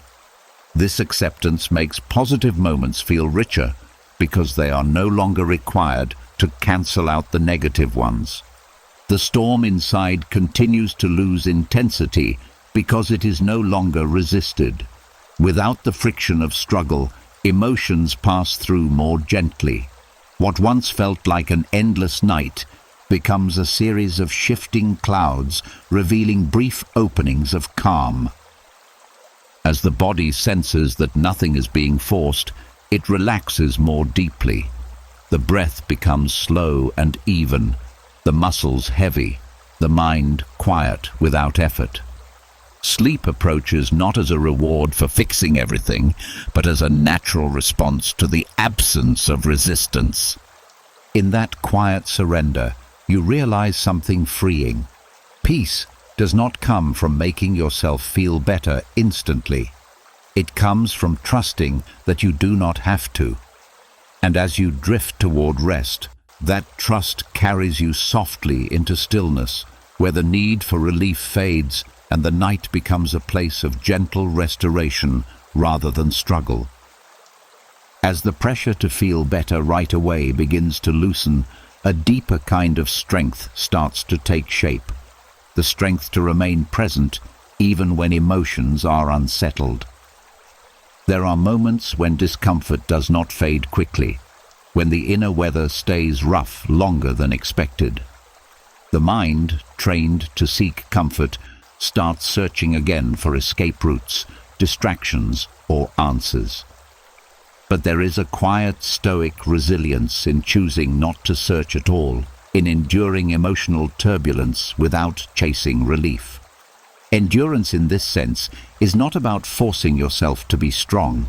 This acceptance makes positive moments feel richer because they are no longer required to cancel out the negative ones. The storm inside continues to lose intensity because it is no longer resisted. Without the friction of struggle, emotions pass through more gently. What once felt like an endless night becomes a series of shifting clouds, revealing brief openings of calm. As the body senses that nothing is being forced, it relaxes more deeply. The breath becomes slow and even, the muscles heavy, the mind quiet without effort. Sleep approaches not as a reward for fixing everything, but as a natural response to the absence of resistance. In that quiet surrender, you realize something freeing. Peace does not come from making yourself feel better instantly. It comes from trusting that you do not have to. And as you drift toward rest, that trust carries you softly into stillness, where the need for relief fades and the night becomes a place of gentle restoration rather than struggle. As the pressure to feel better right away begins to loosen, a deeper kind of strength starts to take shape. The strength to remain present even when emotions are unsettled. There are moments when discomfort does not fade quickly, when the inner weather stays rough longer than expected. The mind, trained to seek comfort, starts searching again for escape routes, distractions, or answers. But there is a quiet Stoic resilience in choosing not to search at all, in enduring emotional turbulence without chasing relief. Endurance in this sense is not about forcing yourself to be strong.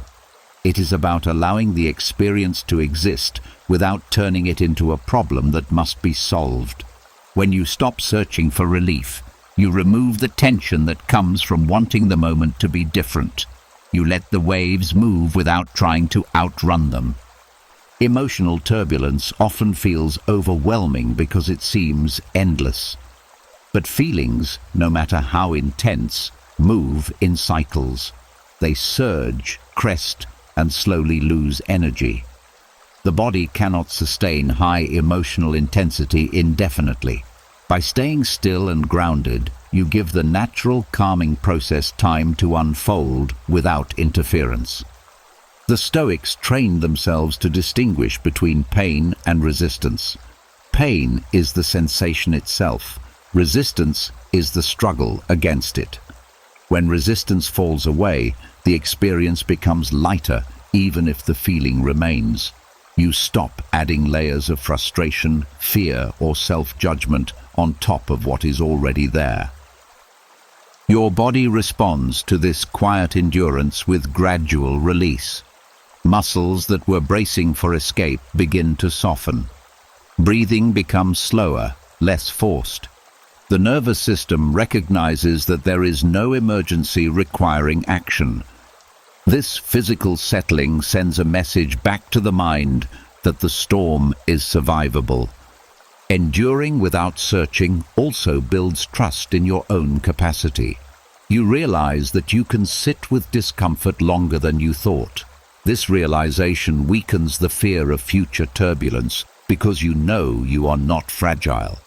It is about allowing the experience to exist without turning it into a problem that must be solved. When you stop searching for relief, you remove the tension that comes from wanting the moment to be different. You let the waves move without trying to outrun them. Emotional turbulence often feels overwhelming because it seems endless. But feelings, no matter how intense, move in cycles. They surge, crest, and slowly lose energy. The body cannot sustain high emotional intensity indefinitely. By staying still and grounded, you give the natural calming process time to unfold without interference. The Stoics trained themselves to distinguish between pain and resistance. Pain is the sensation itself. Resistance is the struggle against it. When resistance falls away, the experience becomes lighter, even if the feeling remains. You stop adding layers of frustration, fear, or self-judgment on top of what is already there. Your body responds to this quiet endurance with gradual release. Muscles that were bracing for escape begin to soften. Breathing becomes slower, less forced. The nervous system recognizes that there is no emergency requiring action. This physical settling sends a message back to the mind that the storm is survivable. Enduring without searching also builds trust in your own capacity. You realize that you can sit with discomfort longer than you thought. This realization weakens the fear of future turbulence because you know you are not fragile.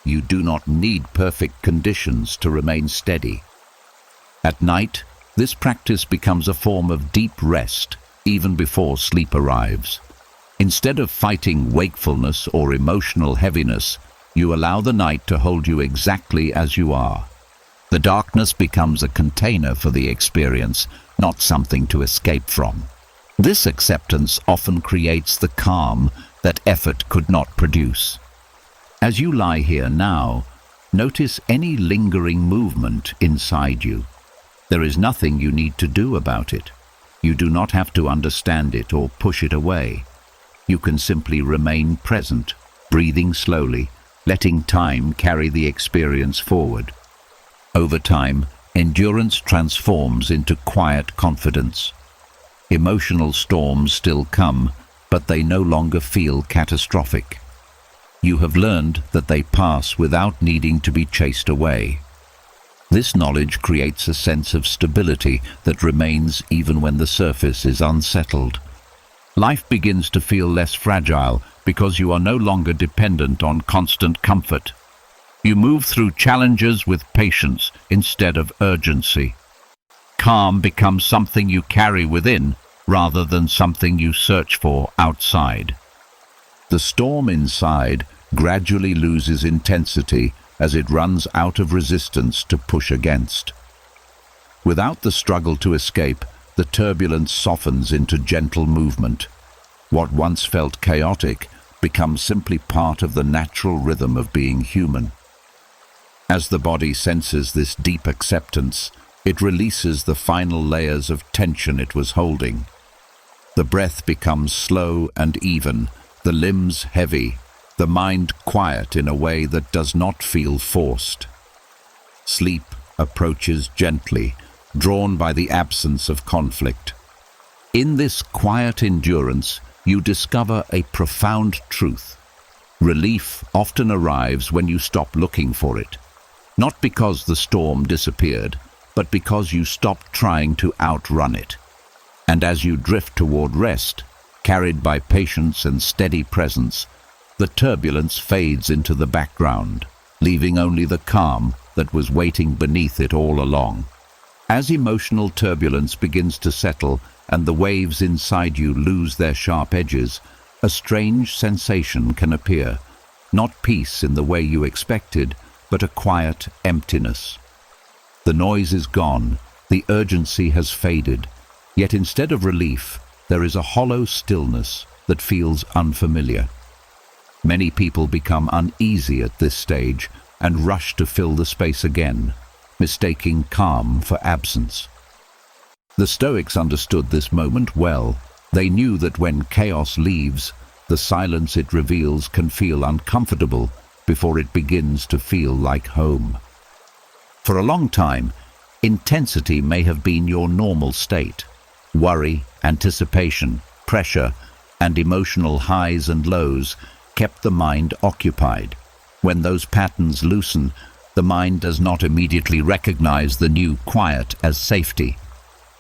You do not need perfect conditions to remain steady. At night, this practice becomes a form of deep rest, even before sleep arrives. Instead of fighting wakefulness or emotional heaviness, you allow the night to hold you exactly as you are. The darkness becomes a container for the experience, not something to escape from. This acceptance often creates the calm that effort could not produce. As you lie here now, notice any lingering movement inside you. There is nothing you need to do about it. You do not have to understand it or push it away. You can simply remain present, breathing slowly, letting time carry the experience forward. Over time, endurance transforms into quiet confidence. Emotional storms still come, but they no longer feel catastrophic. You have learned that they pass without needing to be chased away. This knowledge creates a sense of stability that remains even when the surface is unsettled. Life begins to feel less fragile because you are no longer dependent on constant comfort. You move through challenges with patience instead of urgency. Calm becomes something you carry within rather than something you search for outside. The storm inside gradually loses intensity as it runs out of resistance to push against. Without the struggle to escape, the turbulence softens into gentle movement. What once felt chaotic becomes simply part of the natural rhythm of being human. As the body senses this deep acceptance, it releases the final layers of tension it was holding. The breath becomes slow and even, the limbs heavy, the mind quiet in a way that does not feel forced. Sleep approaches gently, drawn by the absence of conflict. In this quiet endurance, you discover a profound truth. Relief often arrives when you stop looking for it. Not because the storm disappeared, but because you stopped trying to outrun it. And as you drift toward rest, carried by patience and steady presence, the turbulence fades into the background, leaving only the calm that was waiting beneath it all along. As emotional turbulence begins to settle, and the waves inside you lose their sharp edges, a strange sensation can appear. Not peace in the way you expected, but a quiet emptiness. The noise is gone, the urgency has faded, yet instead of relief, there is a hollow stillness that feels unfamiliar. Many people become uneasy at this stage and rush to fill the space again, mistaking calm for absence. The Stoics understood this moment well. They knew that when chaos leaves, the silence it reveals can feel uncomfortable before it begins to feel like home. For a long time, intensity may have been your normal state. Worry, anticipation, pressure, and emotional highs and lows kept the mind occupied. When those patterns loosen, the mind does not immediately recognize the new quiet as safety.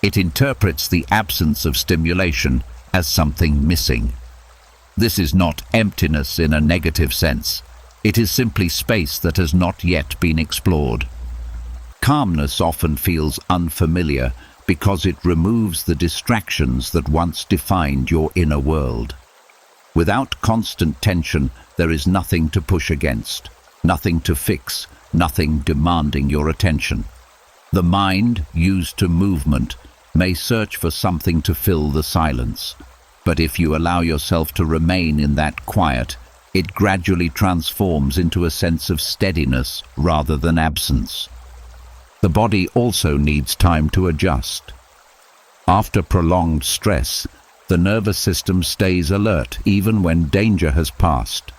It interprets the absence of stimulation as something missing. This is not emptiness in a negative sense. It is simply space that has not yet been explored. Calmness often feels unfamiliar because it removes the distractions that once defined your inner world. Without constant tension, there is nothing to push against, nothing to fix, nothing demanding your attention. The mind, used to movement, may search for something to fill the silence. But if you allow yourself to remain in that quiet, it gradually transforms into a sense of steadiness rather than absence. The body also needs time to adjust. After prolonged stress, the nervous system stays alert even when danger has passed.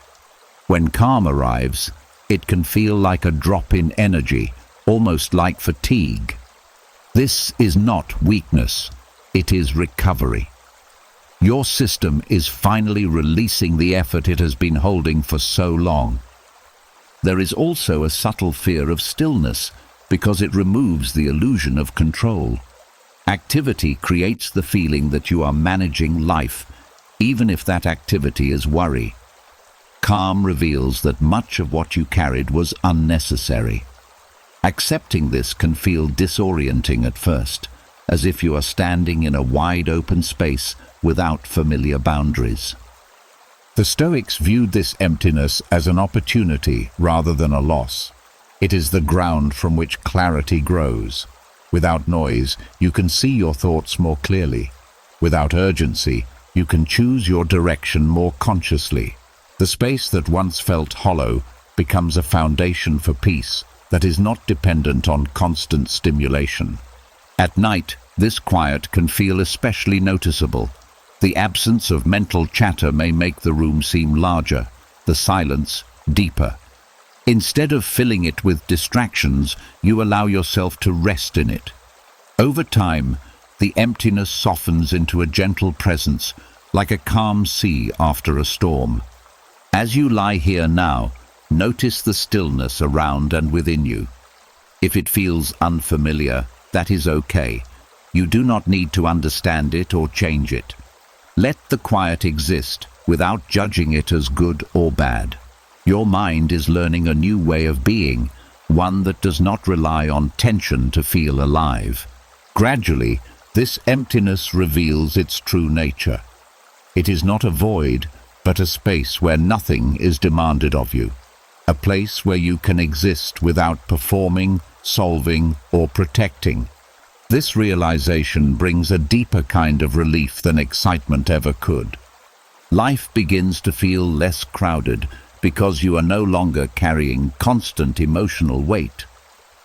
When calm arrives, it can feel like a drop in energy, almost like fatigue. This is not weakness, it is recovery. Your system is finally releasing the effort it has been holding for so long. There is also a subtle fear of stillness because it removes the illusion of control. Activity creates the feeling that you are managing life, even if that activity is worry. Calm reveals that much of what you carried was unnecessary. Accepting this can feel disorienting at first, as if you are standing in a wide open space without familiar boundaries. The Stoics viewed this emptiness as an opportunity rather than a loss. It is the ground from which clarity grows. Without noise, you can see your thoughts more clearly. Without urgency, you can choose your direction more consciously. The space that once felt hollow becomes a foundation for peace that is not dependent on constant stimulation. At night, this quiet can feel especially noticeable. The absence of mental chatter may make the room seem larger, the silence deeper. Instead of filling it with distractions, you allow yourself to rest in it. Over time, the emptiness softens into a gentle presence, like a calm sea after a storm. As you lie here now, notice the stillness around and within you. If it feels unfamiliar, that is okay. You do not need to understand it or change it. Let the quiet exist without judging it as good or bad. Your mind is learning a new way of being, one that does not rely on tension to feel alive. Gradually, this emptiness reveals its true nature. It is not a void, but a space where nothing is demanded of you. A place where you can exist without performing, solving, or protecting. This realization brings a deeper kind of relief than excitement ever could. Life begins to feel less crowded because you are no longer carrying constant emotional weight.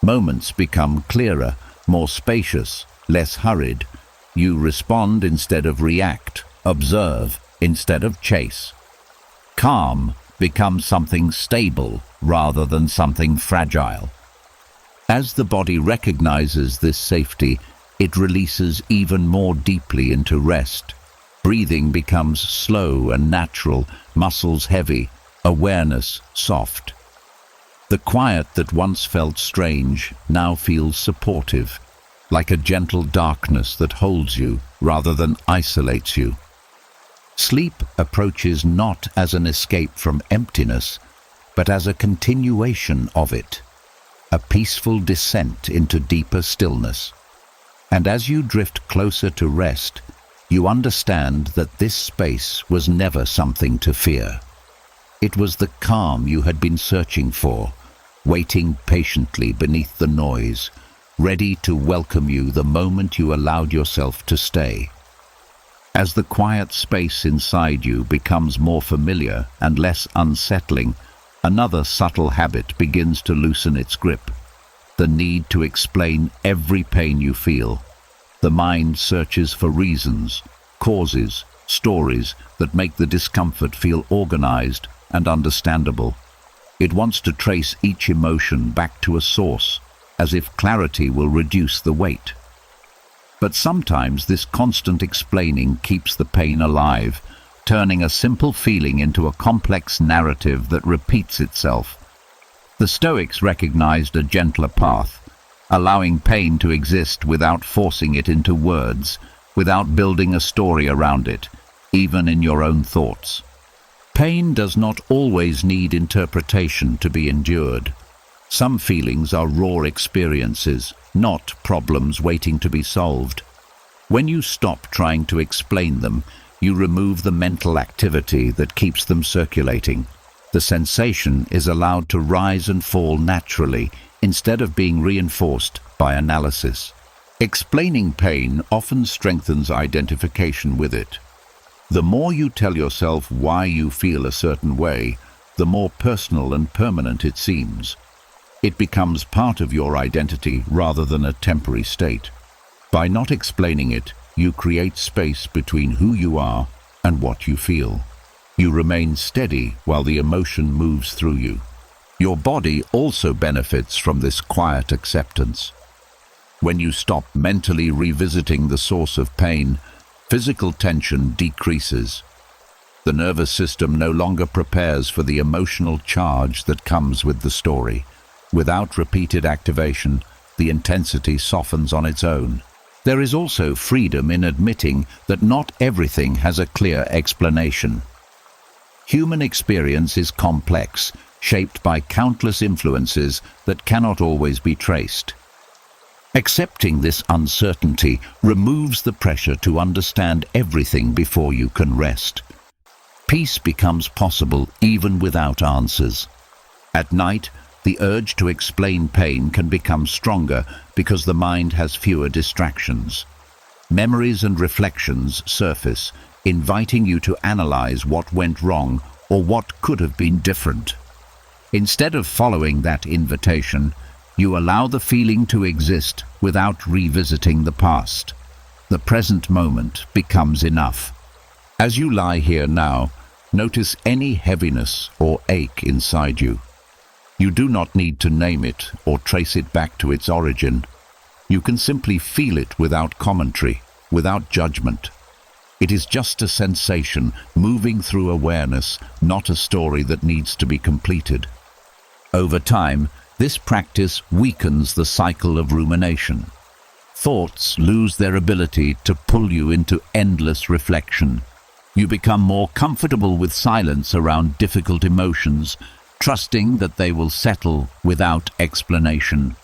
Moments become clearer, more spacious, less hurried. You respond instead of react, observe instead of chase. Calm becomes something stable rather than something fragile. As the body recognizes this safety, it releases even more deeply into rest. Breathing becomes slow and natural, muscles heavy, awareness soft. The quiet that once felt strange now feels supportive, like a gentle darkness that holds you rather than isolates you. Sleep approaches not as an escape from emptiness, but as a continuation of it, a peaceful descent into deeper stillness. And as you drift closer to rest, you understand that this space was never something to fear. It was the calm you had been searching for, waiting patiently beneath the noise, ready to welcome you the moment you allowed yourself to stay. As the quiet space inside you becomes more familiar and less unsettling, another subtle habit begins to loosen its grip: the need to explain every pain you feel. The mind searches for reasons, causes, stories that make the discomfort feel organized and understandable. It wants to trace each emotion back to a source, as if clarity will reduce the weight. But sometimes this constant explaining keeps the pain alive, turning a simple feeling into a complex narrative that repeats itself. The Stoics recognized a gentler path, allowing pain to exist without forcing it into words, without building a story around it, even in your own thoughts. Pain does not always need interpretation to be endured. Some feelings are raw experiences, not problems waiting to be solved. When you stop trying to explain them, you remove the mental activity that keeps them circulating. The sensation is allowed to rise and fall naturally, instead of being reinforced by analysis. Explaining pain often strengthens identification with it. The more you tell yourself why you feel a certain way, the more personal and permanent it seems. It becomes part of your identity rather than a temporary state. By not explaining it, you create space between who you are and what you feel. You remain steady while the emotion moves through you. Your body also benefits from this quiet acceptance. When you stop mentally revisiting the source of pain, physical tension decreases. The nervous system no longer prepares for the emotional charge that comes with the story. Without repeated activation, the intensity softens on its own. There is also freedom in admitting that not everything has a clear explanation. Human experience is complex, shaped by countless influences that cannot always be traced. Accepting this uncertainty removes the pressure to understand everything before you can rest. Peace becomes possible even without answers. At night, the urge to explain pain can become stronger because the mind has fewer distractions. Memories and reflections surface, inviting you to analyze what went wrong or what could have been different. Instead of following that invitation, you allow the feeling to exist without revisiting the past. The present moment becomes enough. As you lie here now, notice any heaviness or ache inside you. You do not need to name it or trace it back to its origin. You can simply feel it without commentary, without judgment. It is just a sensation moving through awareness, not a story that needs to be completed. Over time, this practice weakens the cycle of rumination. Thoughts lose their ability to pull you into endless reflection. You become more comfortable with silence around difficult emotions, trusting that they will settle without explanation.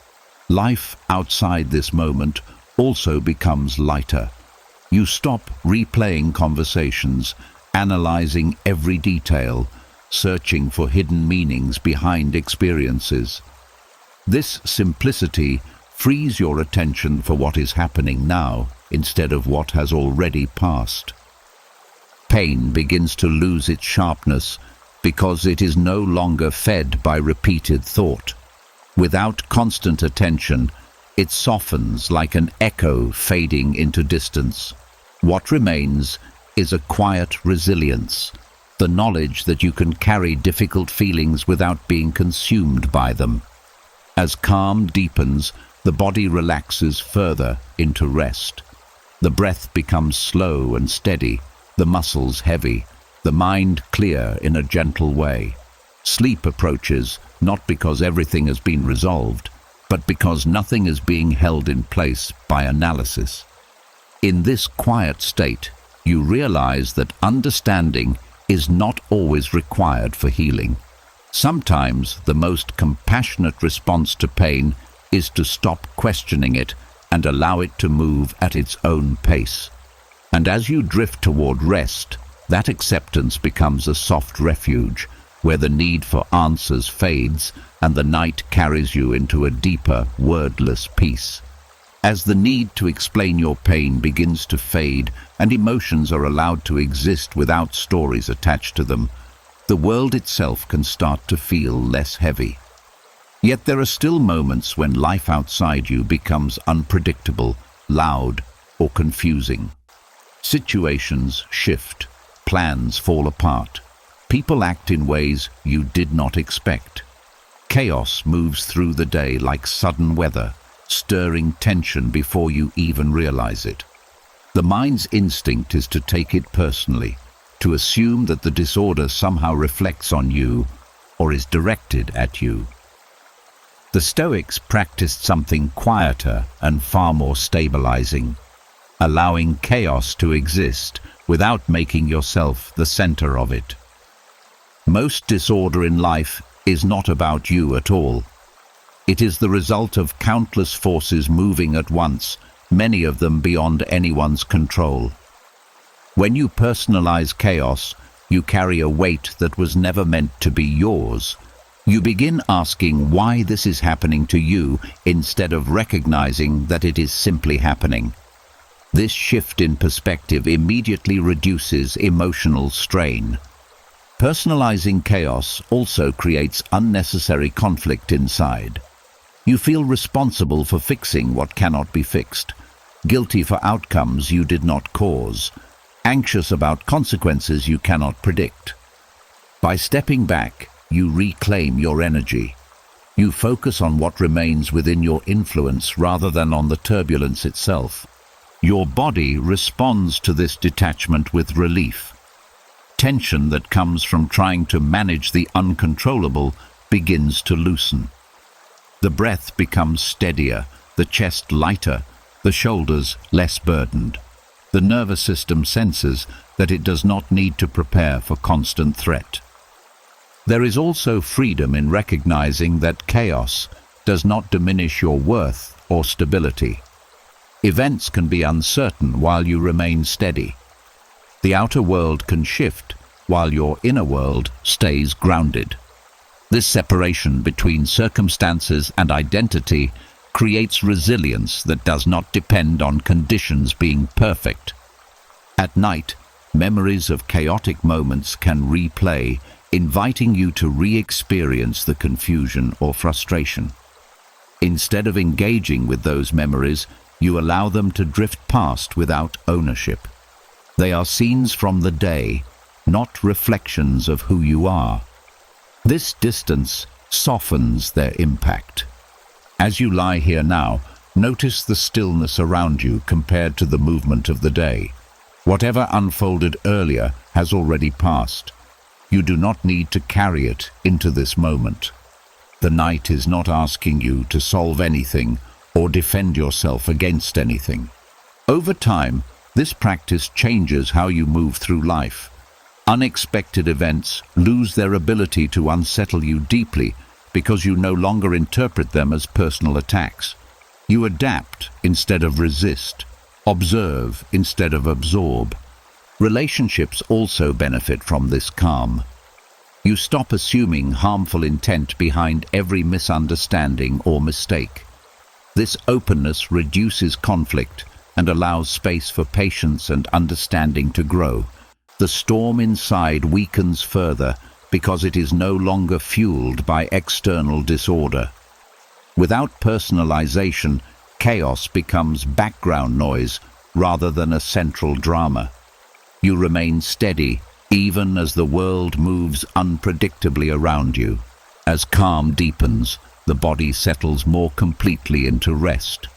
Life outside this moment also becomes lighter. You stop replaying conversations, analyzing every detail, searching for hidden meanings behind experiences. This simplicity frees your attention for what is happening now instead of what has already passed. Pain begins to lose its sharpness because it is no longer fed by repeated thought. Without constant attention, it softens like an echo fading into distance. What remains is a quiet resilience, the knowledge that you can carry difficult feelings without being consumed by them. As calm deepens, the body relaxes further into rest. The breath becomes slow and steady, the muscles heavy, the mind clear in a gentle way. Sleep approaches not because everything has been resolved, but because nothing is being held in place by analysis. In this quiet state, you realize that understanding is not always required for healing. Sometimes the most compassionate response to pain is to stop questioning it and allow it to move at its own pace. And as you drift toward rest, that acceptance becomes a soft refuge, where the need for answers fades and the night carries you into a deeper, wordless peace. As the need to explain your pain begins to fade and emotions are allowed to exist without stories attached to them, the world itself can start to feel less heavy. Yet there are still moments when life outside you becomes unpredictable, loud, or confusing. Situations shift, plans fall apart, people act in ways you did not expect. Chaos moves through the day like sudden weather, stirring tension before you even realize it. The mind's instinct is to take it personally, to assume that the disorder somehow reflects on you or is directed at you. The Stoics practiced something quieter and far more stabilizing, allowing chaos to exist without making yourself the center of it. Most disorder in life is not about you at all. It is the result of countless forces moving at once, many of them beyond anyone's control. When you personalize chaos, you carry a weight that was never meant to be yours. You begin asking why this is happening to you instead of recognizing that it is simply happening. This shift in perspective immediately reduces emotional strain. Personalizing chaos also creates unnecessary conflict inside. You feel responsible for fixing what cannot be fixed, guilty for outcomes you did not cause, anxious about consequences you cannot predict. By stepping back, you reclaim your energy. You focus on what remains within your influence rather than on the turbulence itself. Your body responds to this detachment with relief. Tension that comes from trying to manage the uncontrollable begins to loosen. The breath becomes steadier, the chest lighter, the shoulders less burdened. The nervous system senses that it does not need to prepare for constant threat. There is also freedom in recognizing that chaos does not diminish your worth or stability. Events can be uncertain while you remain steady. The outer world can shift while your inner world stays grounded. This separation between circumstances and identity creates resilience that does not depend on conditions being perfect. At night, memories of chaotic moments can replay, inviting you to re-experience the confusion or frustration. Instead of engaging with those memories, you allow them to drift past without ownership. They are scenes from the day, not reflections of who you are. This distance softens their impact. As you lie here now, notice the stillness around you compared to the movement of the day. Whatever unfolded earlier has already passed. You do not need to carry it into this moment. The night is not asking you to solve anything or defend yourself against anything. Over time, this practice changes how you move through life. Unexpected events lose their ability to unsettle you deeply because you no longer interpret them as personal attacks. You adapt instead of resist, observe instead of absorb. Relationships also benefit from this calm. You stop assuming harmful intent behind every misunderstanding or mistake. This openness reduces conflict and allows space for patience and understanding to grow. The storm inside weakens further because it is no longer fueled by external disorder. Without personalization, chaos becomes background noise rather than a central drama. You remain steady even as the world moves unpredictably around you. As calm deepens, the body settles more completely into rest.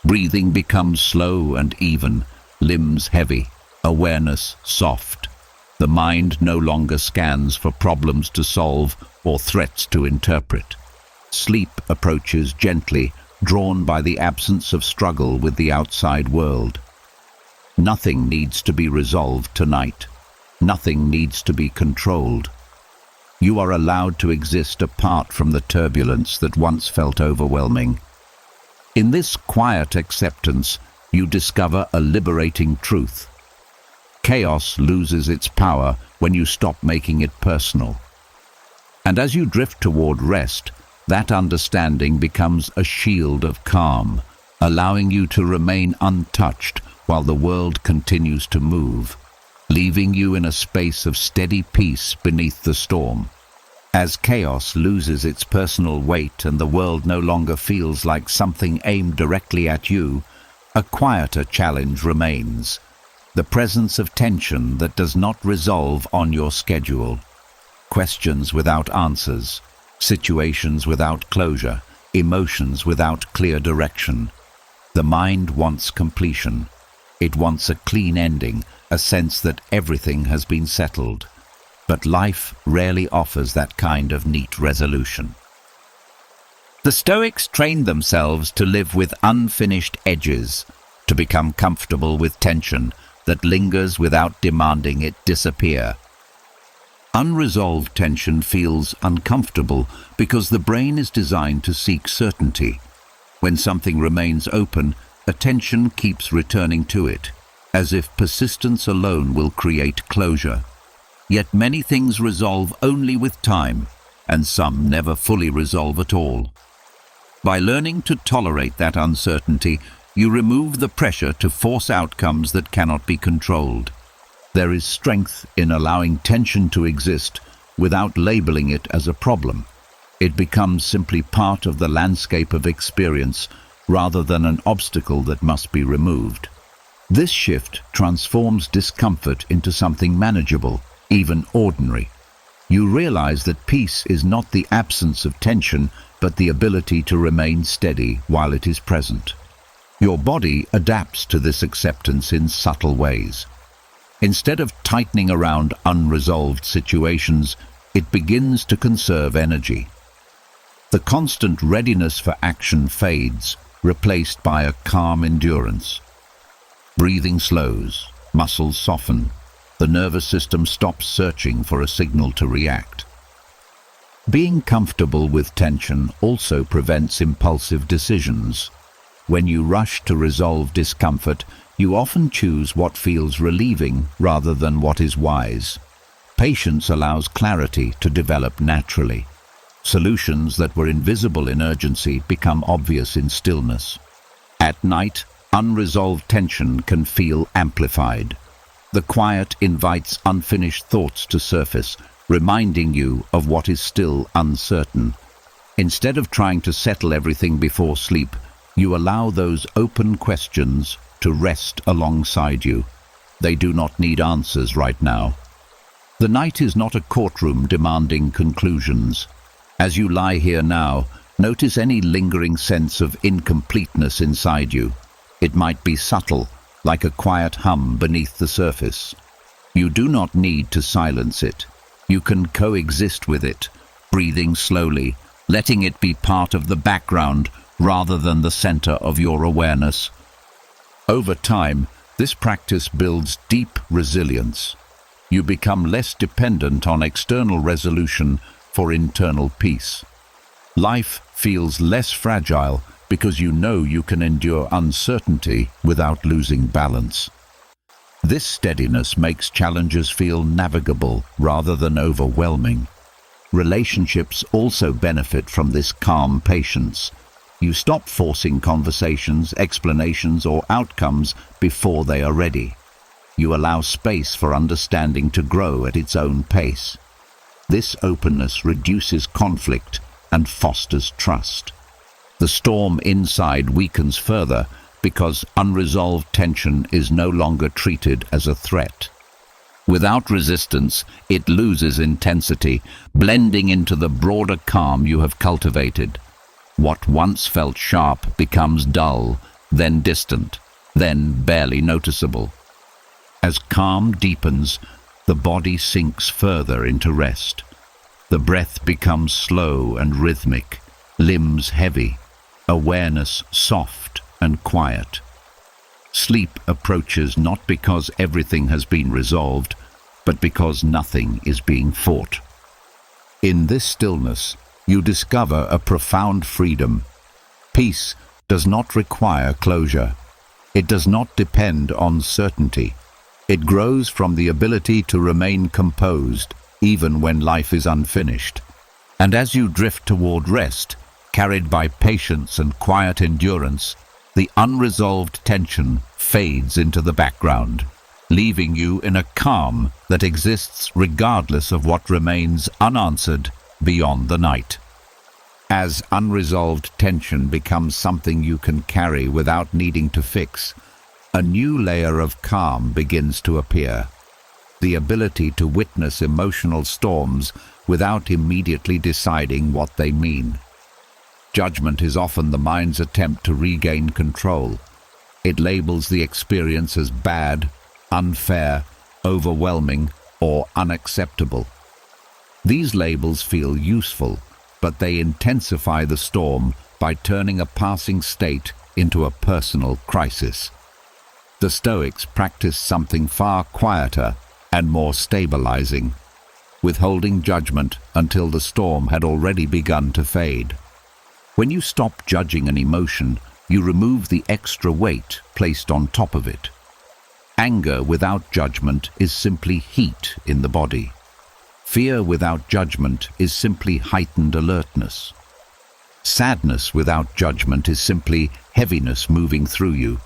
Breathing becomes slow and even, limbs heavy, awareness soft. The mind no longer scans for problems to solve or threats to interpret. Sleep approaches gently, drawn by the absence of struggle with the outside world. Nothing needs to be resolved tonight. Nothing needs to be controlled. You are allowed to exist apart from the turbulence that once felt overwhelming. In this quiet acceptance, you discover a liberating truth. Chaos loses its power when you stop making it personal. And as you drift toward rest, that understanding becomes a shield of calm, allowing you to remain untouched while the world continues to move, leaving you in a space of steady peace beneath the storm. As chaos loses its personal weight and the world no longer feels like something aimed directly at you, a quieter challenge remains: the presence of tension that does not resolve on your schedule. Questions without answers, situations without closure, emotions without clear direction. The mind wants completion. It wants a clean ending, a sense that everything has been settled. But life rarely offers that kind of neat resolution. The Stoics trained themselves to live with unfinished edges, to become comfortable with tension that lingers without demanding it disappear. Unresolved tension feels uncomfortable because the brain is designed to seek certainty. When something remains open, attention keeps returning to it, as if persistence alone will create closure. Yet many things resolve only with time, and some never fully resolve at all. By learning to tolerate that uncertainty, you remove the pressure to force outcomes that cannot be controlled. There is strength in allowing tension to exist without labeling it as a problem. It becomes simply part of the landscape of experience rather than an obstacle that must be removed. This shift transforms discomfort into something manageable, even ordinary. You realize that peace is not the absence of tension, but the ability to remain steady while it is present. Your body adapts to this acceptance in subtle ways. Instead of tightening around unresolved situations, it begins to conserve energy. The constant readiness for action fades, replaced by a calm endurance. Breathing slows, muscles soften, the nervous system stops searching for a signal to react. Being comfortable with tension also prevents impulsive decisions. When you rush to resolve discomfort, you often choose what feels relieving rather than what is wise. Patience allows clarity to develop naturally. Solutions that were invisible in urgency become obvious in stillness. At night, unresolved tension can feel amplified. The quiet invites unfinished thoughts to surface, reminding you of what is still uncertain. Instead of trying to settle everything before sleep, you allow those open questions to rest alongside you. They do not need answers right now. The night is not a courtroom demanding conclusions. As you lie here now, notice any lingering sense of incompleteness inside you. It might be subtle, like a quiet hum beneath the surface. You do not need to silence it. You can coexist with it, breathing slowly, letting it be part of the background rather than the center of your awareness. Over time, this practice builds deep resilience. You become less dependent on external resolution for internal peace. Life feels less fragile because you know you can endure uncertainty without losing balance. This steadiness makes challenges feel navigable rather than overwhelming. Relationships also benefit from this calm patience. You stop forcing conversations, explanations, or outcomes before they are ready. You allow space for understanding to grow at its own pace. This openness reduces conflict and fosters trust. The storm inside weakens further because unresolved tension is no longer treated as a threat. Without resistance, it loses intensity, blending into the broader calm you have cultivated. What once felt sharp becomes dull, then distant, then barely noticeable. As calm deepens, the body sinks further into rest. The breath becomes slow and rhythmic, limbs heavy, awareness soft and quiet. Sleep approaches not because everything has been resolved, but because nothing is being fought. In this stillness, you discover a profound freedom. Peace does not require closure. It does not depend on certainty. It grows from the ability to remain composed even when life is unfinished. And as you drift toward rest, carried by patience and quiet endurance, the unresolved tension fades into the background, leaving you in a calm that exists regardless of what remains unanswered beyond the night. As unresolved tension becomes something you can carry without needing to fix, a new layer of calm begins to appear. The ability to witness emotional storms without immediately deciding what they mean. Judgment is often the mind's attempt to regain control. It labels the experience as bad, unfair, overwhelming, or unacceptable. These labels feel useful, but they intensify the storm by turning a passing state into a personal crisis. The Stoics practiced something far quieter and more stabilizing, withholding judgment until the storm had already begun to fade. When you stop judging an emotion, you remove the extra weight placed on top of it. Anger without judgment is simply heat in the body. Fear without judgment is simply heightened alertness. Sadness without judgment is simply heaviness moving through you.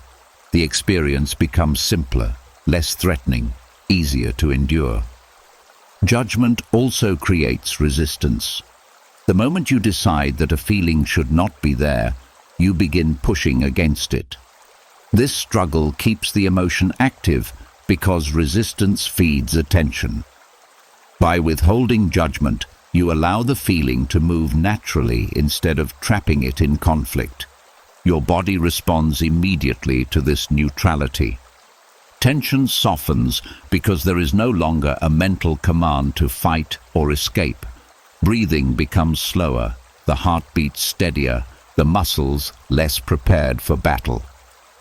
The experience becomes simpler, less threatening, easier to endure. Judgment also creates resistance. The moment you decide that a feeling should not be there, you begin pushing against it. This struggle keeps the emotion active because resistance feeds attention. By withholding judgment, you allow the feeling to move naturally instead of trapping it in conflict. Your body responds immediately to this neutrality. Tension softens because there is no longer a mental command to fight or escape. Breathing becomes slower, the heartbeat steadier, the muscles less prepared for battle.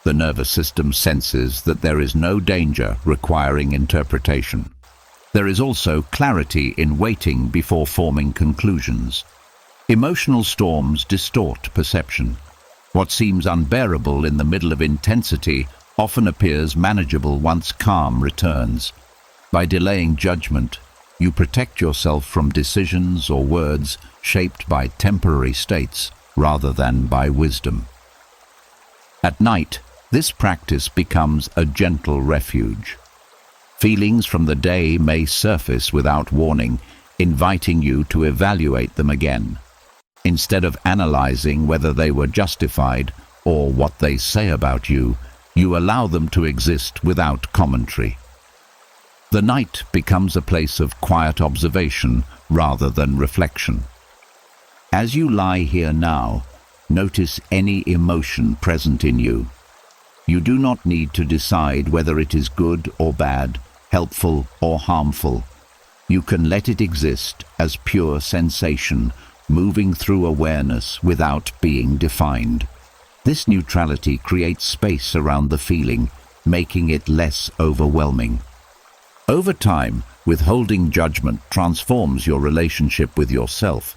The nervous system senses that there is no danger requiring interpretation. There is also clarity in waiting before forming conclusions. Emotional storms distort perception. What seems unbearable in the middle of intensity often appears manageable once calm returns. By delaying judgment, you protect yourself from decisions or words shaped by temporary states rather than by wisdom. At night, this practice becomes a gentle refuge. Feelings from the day may surface without warning, inviting you to evaluate them again. Instead of analyzing whether they were justified or what they say about you, you allow them to exist without commentary. The night becomes a place of quiet observation rather than reflection. As you lie here now, notice any emotion present in you. You do not need to decide whether it is good or bad, helpful or harmful. You can let it exist as pure sensation, moving through awareness without being defined. This neutrality creates space around the feeling, making it less overwhelming. Over time, withholding judgment transforms your relationship with yourself.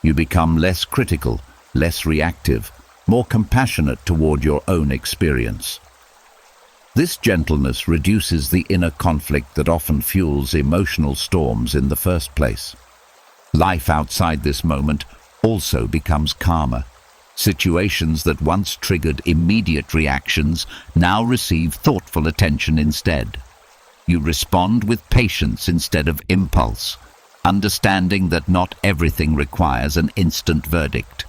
You become less critical, less reactive, more compassionate toward your own experience. This gentleness reduces the inner conflict that often fuels emotional storms in the first place. Life outside this moment also becomes calmer. Situations that once triggered immediate reactions now receive thoughtful attention instead. You respond with patience instead of impulse, understanding that not everything requires an instant verdict.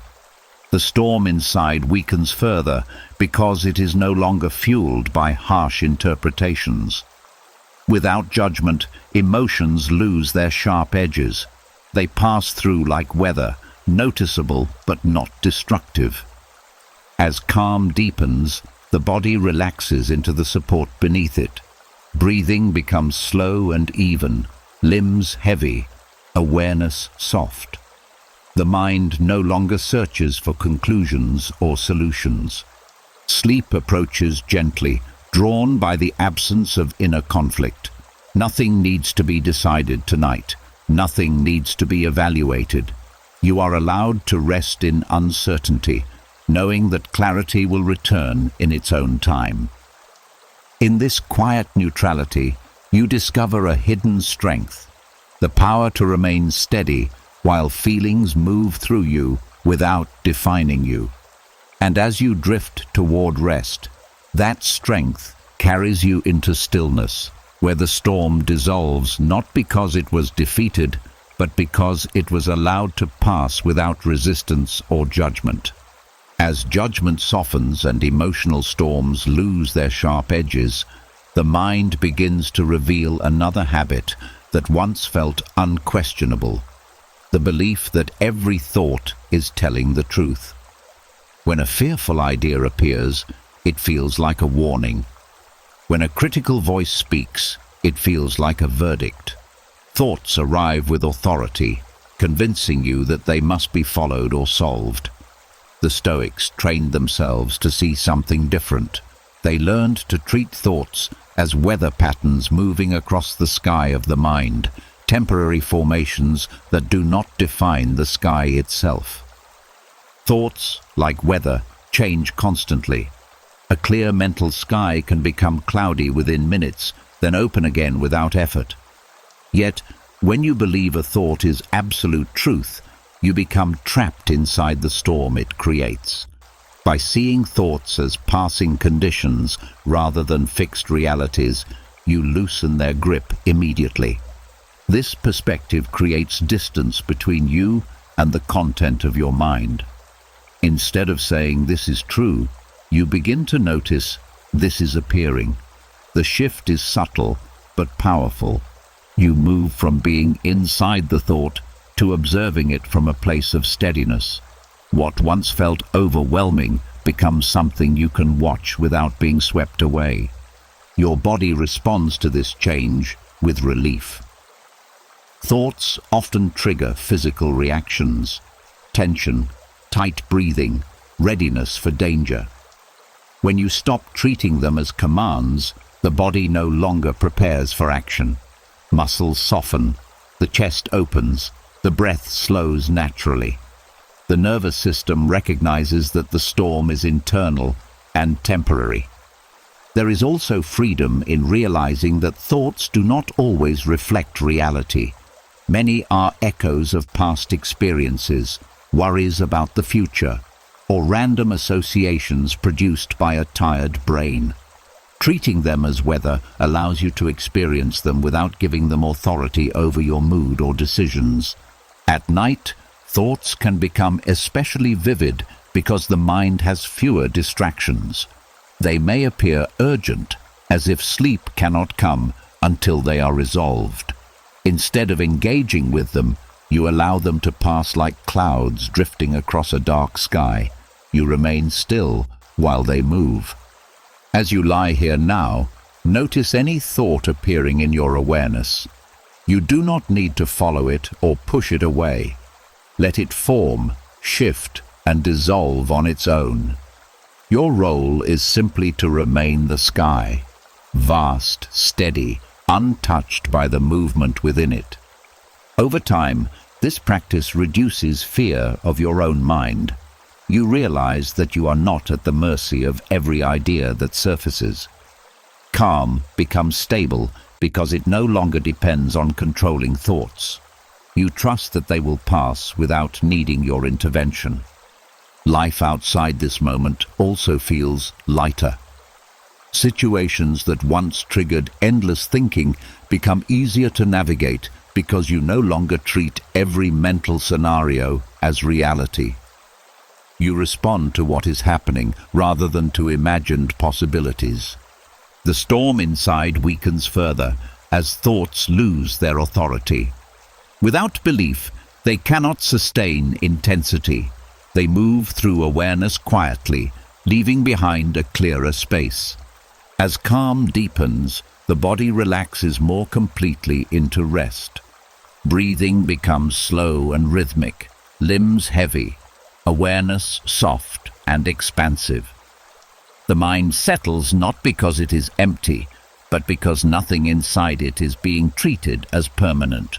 The storm inside weakens further because it is no longer fueled by harsh interpretations. Without judgment, emotions lose their sharp edges. They pass through like weather, noticeable but not destructive. As calm deepens, the body relaxes into the support beneath it. Breathing becomes slow and even, limbs heavy, awareness soft. The mind no longer searches for conclusions or solutions. Sleep approaches gently, drawn by the absence of inner conflict. Nothing needs to be decided tonight. Nothing needs to be evaluated. You are allowed to rest in uncertainty, knowing that clarity will return in its own time. In this quiet neutrality, you discover a hidden strength, the power to remain steady while feelings move through you without defining you. And as you drift toward rest, that strength carries you into stillness, where the storm dissolves not because it was defeated, but because it was allowed to pass without resistance or judgment. As judgment softens and emotional storms lose their sharp edges, the mind begins to reveal another habit that once felt unquestionable, the belief that every thought is telling the truth. When a fearful idea appears, it feels like a warning. When a critical voice speaks, it feels like a verdict. Thoughts arrive with authority, convincing you that they must be followed or solved. The Stoics trained themselves to see something different. They learned to treat thoughts as weather patterns moving across the sky of the mind, temporary formations that do not define the sky itself. Thoughts, like weather, change constantly. A clear mental sky can become cloudy within minutes, then open again without effort. Yet, when you believe a thought is absolute truth, you become trapped inside the storm it creates. By seeing thoughts as passing conditions rather than fixed realities, you loosen their grip immediately. This perspective creates distance between you and the content of your mind. Instead of saying this is true, you begin to notice this is appearing. The shift is subtle but powerful. You move from being inside the thought to observing it from a place of steadiness. What once felt overwhelming becomes something you can watch without being swept away. Your body responds to this change with relief. Thoughts often trigger physical reactions: tension, tight breathing, readiness for danger. When you stop treating them as commands, the body no longer prepares for action. Muscles soften, the chest opens, the breath slows naturally. The nervous system recognizes that the storm is internal and temporary. There is also freedom in realizing that thoughts do not always reflect reality. Many are echoes of past experiences, worries about the future, or random associations produced by a tired brain. Treating them as weather allows you to experience them without giving them authority over your mood or decisions. At night, thoughts can become especially vivid because the mind has fewer distractions. They may appear urgent, as if sleep cannot come until they are resolved. Instead of engaging with them, you allow them to pass like clouds drifting across a dark sky. You remain still while they move. As you lie here now, notice any thought appearing in your awareness. You do not need to follow it or push it away. Let it form, shift, and dissolve on its own. Your role is simply to remain the sky, vast, steady, untouched by the movement within it. Over time, this practice reduces fear of your own mind. You realize that you are not at the mercy of every idea that surfaces. Calm becomes stable because it no longer depends on controlling thoughts. You trust that they will pass without needing your intervention. Life outside this moment also feels lighter. Situations that once triggered endless thinking become easier to navigate because you no longer treat every mental scenario as reality. You respond to what is happening rather than to imagined possibilities. The storm inside weakens further as thoughts lose their authority. Without belief, they cannot sustain intensity. They move through awareness quietly, leaving behind a clearer space. As calm deepens, the body relaxes more completely into rest. Breathing becomes slow and rhythmic, limbs heavy, awareness soft and expansive. The mind settles not because it is empty, but because nothing inside it is being treated as permanent.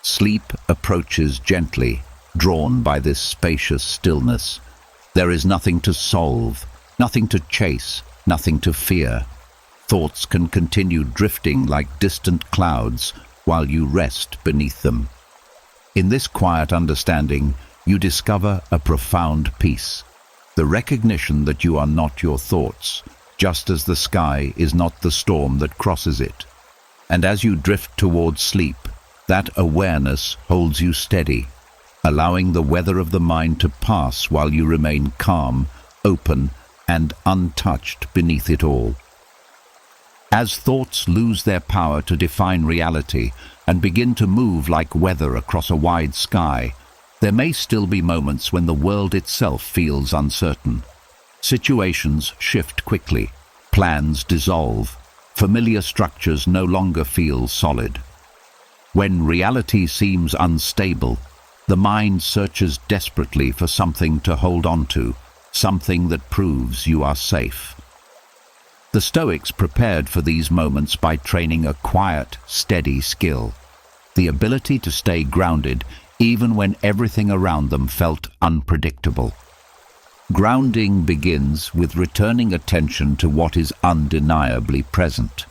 Sleep approaches gently, drawn by this spacious stillness. There is nothing to solve, nothing to chase, nothing to fear. Thoughts can continue drifting like distant clouds while you rest beneath them. In this quiet understanding, you discover a profound peace, the recognition that you are not your thoughts, just as the sky is not the storm that crosses it. And as you drift towards sleep, that awareness holds you steady, allowing the weather of the mind to pass while you remain calm, open, and untouched beneath it all. As thoughts lose their power to define reality and begin to move like weather across a wide sky, there may still be moments when the world itself feels uncertain. Situations shift quickly, plans dissolve, familiar structures no longer feel solid. When reality seems unstable, the mind searches desperately for something to hold on to, something that proves you are safe. The Stoics prepared for these moments by training a quiet, steady skill, the ability to stay grounded even when everything around them felt unpredictable. Grounding begins with returning attention to what is undeniably present.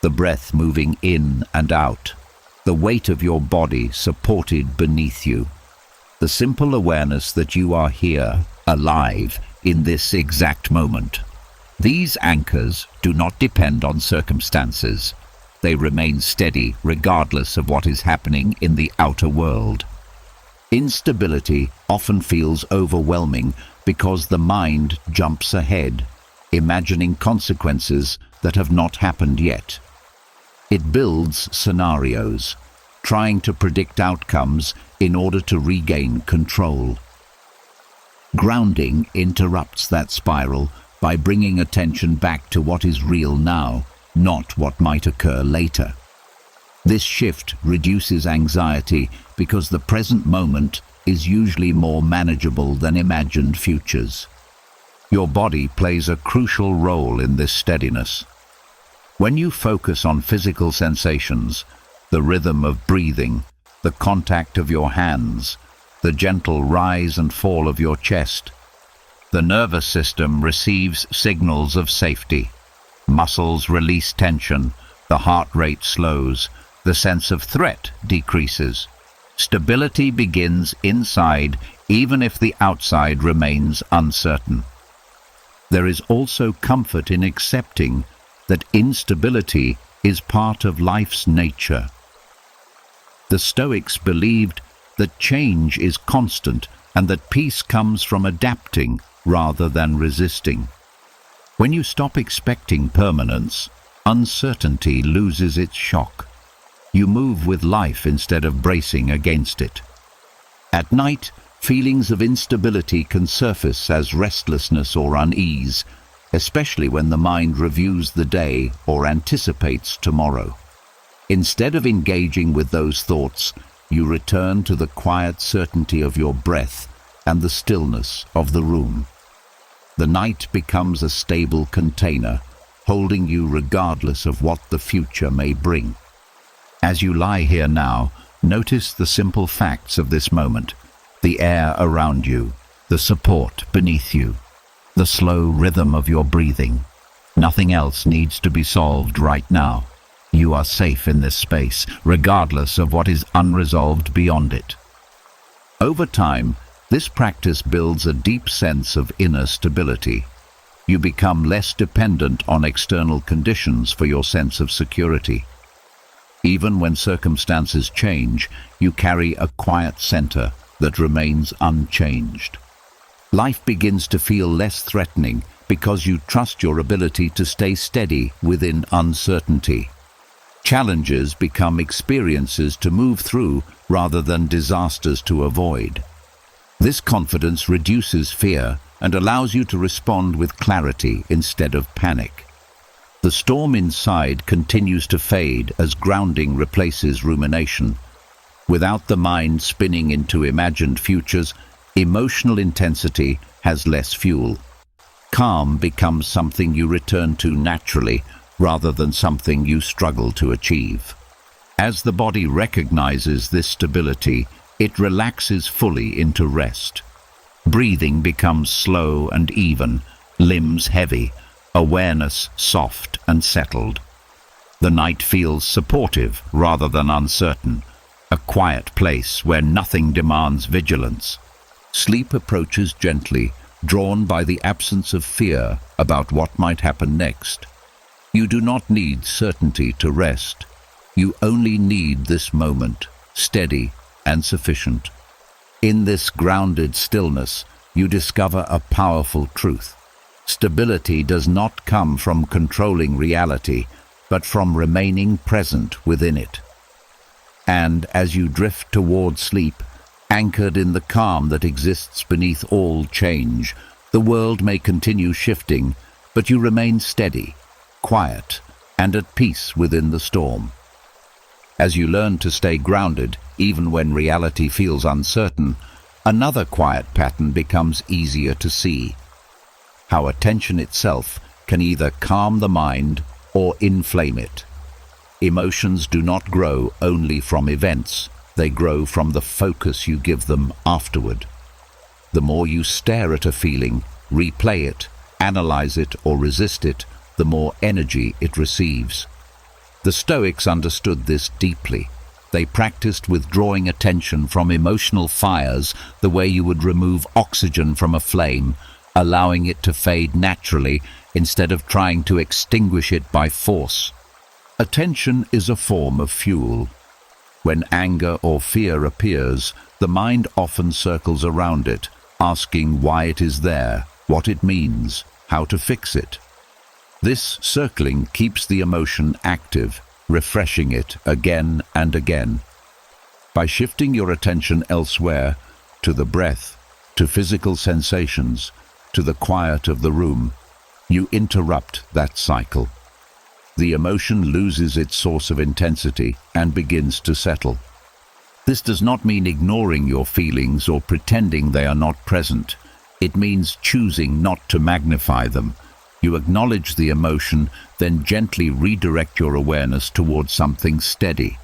The breath moving in and out, the weight of your body supported beneath you, the simple awareness that you are here, alive, in this exact moment. These anchors do not depend on circumstances. They remain steady regardless of what is happening in the outer world. Instability often feels overwhelming because the mind jumps ahead, imagining consequences that have not happened yet. It builds scenarios, trying to predict outcomes in order to regain control. Grounding interrupts that spiral by bringing attention back to what is real now, not what might occur later. This shift reduces anxiety because the present moment is usually more manageable than imagined futures. Your body plays a crucial role in this steadiness. When you focus on physical sensations, the rhythm of breathing, the contact of your hands, the gentle rise and fall of your chest, the nervous system receives signals of safety. Muscles release tension, the heart rate slows, the sense of threat decreases. Stability begins inside, even if the outside remains uncertain. There is also comfort in accepting that instability is part of life's nature. The Stoics believed that change is constant and that peace comes from adapting rather than resisting. When you stop expecting permanence, uncertainty loses its shock. You move with life instead of bracing against it. At night, feelings of instability can surface as restlessness or unease, especially when the mind reviews the day or anticipates tomorrow. Instead of engaging with those thoughts, you return to the quiet certainty of your breath and the stillness of the room. The night becomes a stable container, holding you regardless of what the future may bring. As you lie here now, notice the simple facts of this moment: the air around you, the support beneath you, the slow rhythm of your breathing. Nothing else needs to be solved right now. You are safe in this space, regardless of what is unresolved beyond it. Over time, this practice builds a deep sense of inner stability. You become less dependent on external conditions for your sense of security. Even when circumstances change, you carry a quiet center that remains unchanged. Life begins to feel less threatening because you trust your ability to stay steady within uncertainty. Challenges become experiences to move through rather than disasters to avoid. This confidence reduces fear and allows you to respond with clarity instead of panic. The storm inside continues to fade as grounding replaces rumination. Without the mind spinning into imagined futures, emotional intensity has less fuel. Calm becomes something you return to naturally rather than something you struggle to achieve. As the body recognizes this stability, it relaxes fully into rest. Breathing becomes slow and even, limbs heavy, awareness soft and settled. The night feels supportive rather than uncertain, a quiet place where nothing demands vigilance. Sleep approaches gently, drawn by the absence of fear about what might happen next. You do not need certainty to rest. You only need this moment, steady and sufficient. In this grounded stillness, you discover a powerful truth. Stability does not come from controlling reality, but from remaining present within it. And as you drift toward sleep, anchored in the calm that exists beneath all change, the world may continue shifting, but you remain steady, quiet, and at peace within the storm. As you learn to stay grounded, even when reality feels uncertain, another quiet pattern becomes easier to see. How attention itself can either calm the mind or inflame it. Emotions do not grow only from events, they grow from the focus you give them afterward. The more you stare at a feeling, replay it, analyze it, or resist it, the more energy it receives. The Stoics understood this deeply. They practiced withdrawing attention from emotional fires the way you would remove oxygen from a flame, allowing it to fade naturally instead of trying to extinguish it by force. Attention is a form of fuel. When anger or fear appears, the mind often circles around it, asking why it is there, what it means, how to fix it. This circling keeps the emotion active, refreshing it again and again. By shifting your attention elsewhere, to the breath, to physical sensations, to the quiet of the room, you interrupt that cycle. The emotion loses its source of intensity and begins to settle. This does not mean ignoring your feelings or pretending they are not present. It means choosing not to magnify them. You acknowledge the emotion, then gently redirect your awareness towards something steady.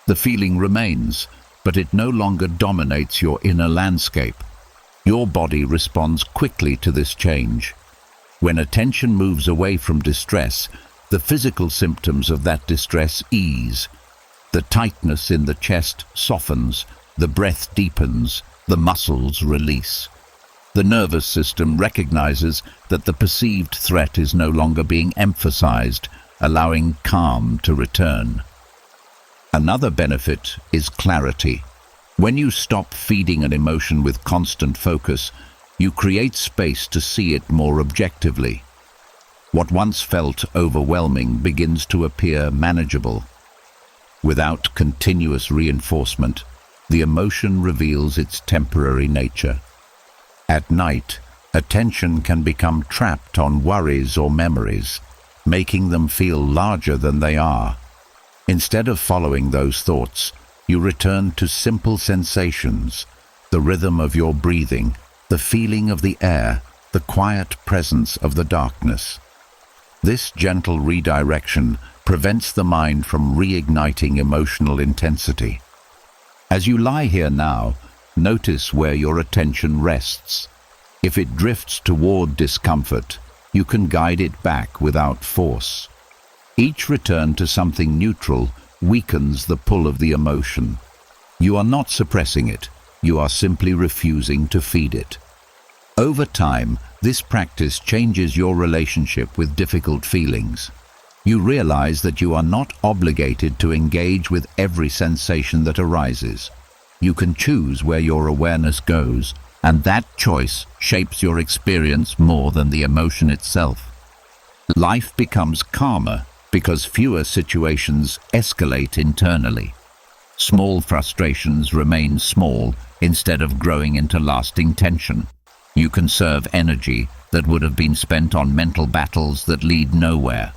The feeling remains, but it no longer dominates your inner landscape. Your body responds quickly to this change. When attention moves away from distress, the physical symptoms of that distress ease. The tightness in the chest softens, the breath deepens, the muscles release. The nervous system recognizes that the perceived threat is no longer being emphasized, allowing calm to return. Another benefit is clarity. When you stop feeding an emotion with constant focus, you create space to see it more objectively. What once felt overwhelming begins to appear manageable. Without continuous reinforcement, the emotion reveals its temporary nature. At night, attention can become trapped on worries or memories, making them feel larger than they are. Instead of following those thoughts, you return to simple sensations, the rhythm of your breathing, the feeling of the air, the quiet presence of the darkness. This gentle redirection prevents the mind from reigniting emotional intensity. As you lie here now, notice where your attention rests. If it drifts toward discomfort, you can guide it back without force. Each return to something neutral weakens the pull of the emotion. You are not suppressing it, you are simply refusing to feed it. Over time, this practice changes your relationship with difficult feelings. You realize that you are not obligated to engage with every sensation that arises. You can choose where your awareness goes, and that choice shapes your experience more than the emotion itself. Life becomes calmer because fewer situations escalate internally. Small frustrations remain small instead of growing into lasting tension. You conserve energy that would have been spent on mental battles that lead nowhere.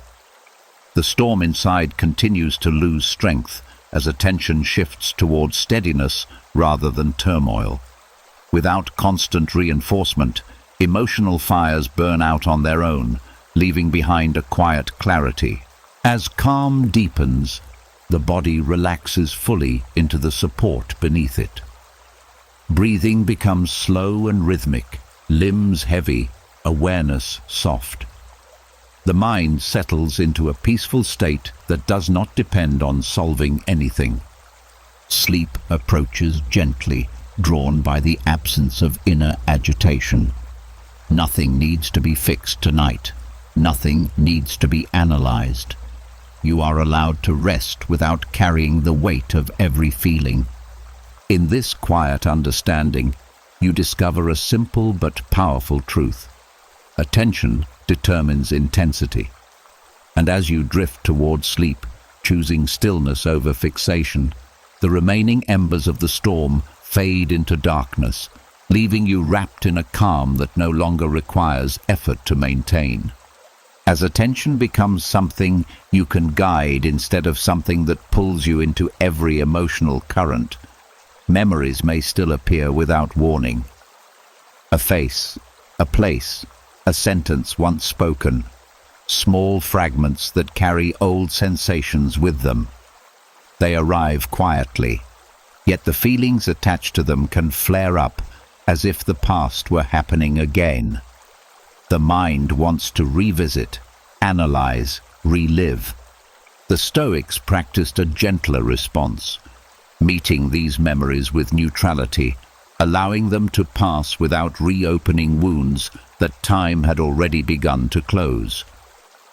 The storm inside continues to lose strength as attention shifts towards steadiness rather than turmoil. Without constant reinforcement, emotional fires burn out on their own, leaving behind a quiet clarity. As calm deepens, the body relaxes fully into the support beneath it. Breathing becomes slow and rhythmic, limbs heavy, awareness soft. The mind settles into a peaceful state that does not depend on solving anything. Sleep approaches gently, drawn by the absence of inner agitation. Nothing needs to be fixed tonight. Nothing needs to be analyzed. You are allowed to rest without carrying the weight of every feeling. In this quiet understanding, you discover a simple but powerful truth. Attention determines intensity. And as you drift toward sleep, choosing stillness over fixation, the remaining embers of the storm fade into darkness, leaving you wrapped in a calm that no longer requires effort to maintain. As attention becomes something you can guide instead of something that pulls you into every emotional current, memories may still appear without warning. A face, a place, a sentence once spoken, small fragments that carry old sensations with them. They arrive quietly, yet the feelings attached to them can flare up as if the past were happening again. The mind wants to revisit, analyze, relive. The Stoics practiced a gentler response, meeting these memories with neutrality, allowing them to pass without reopening wounds that time had already begun to close.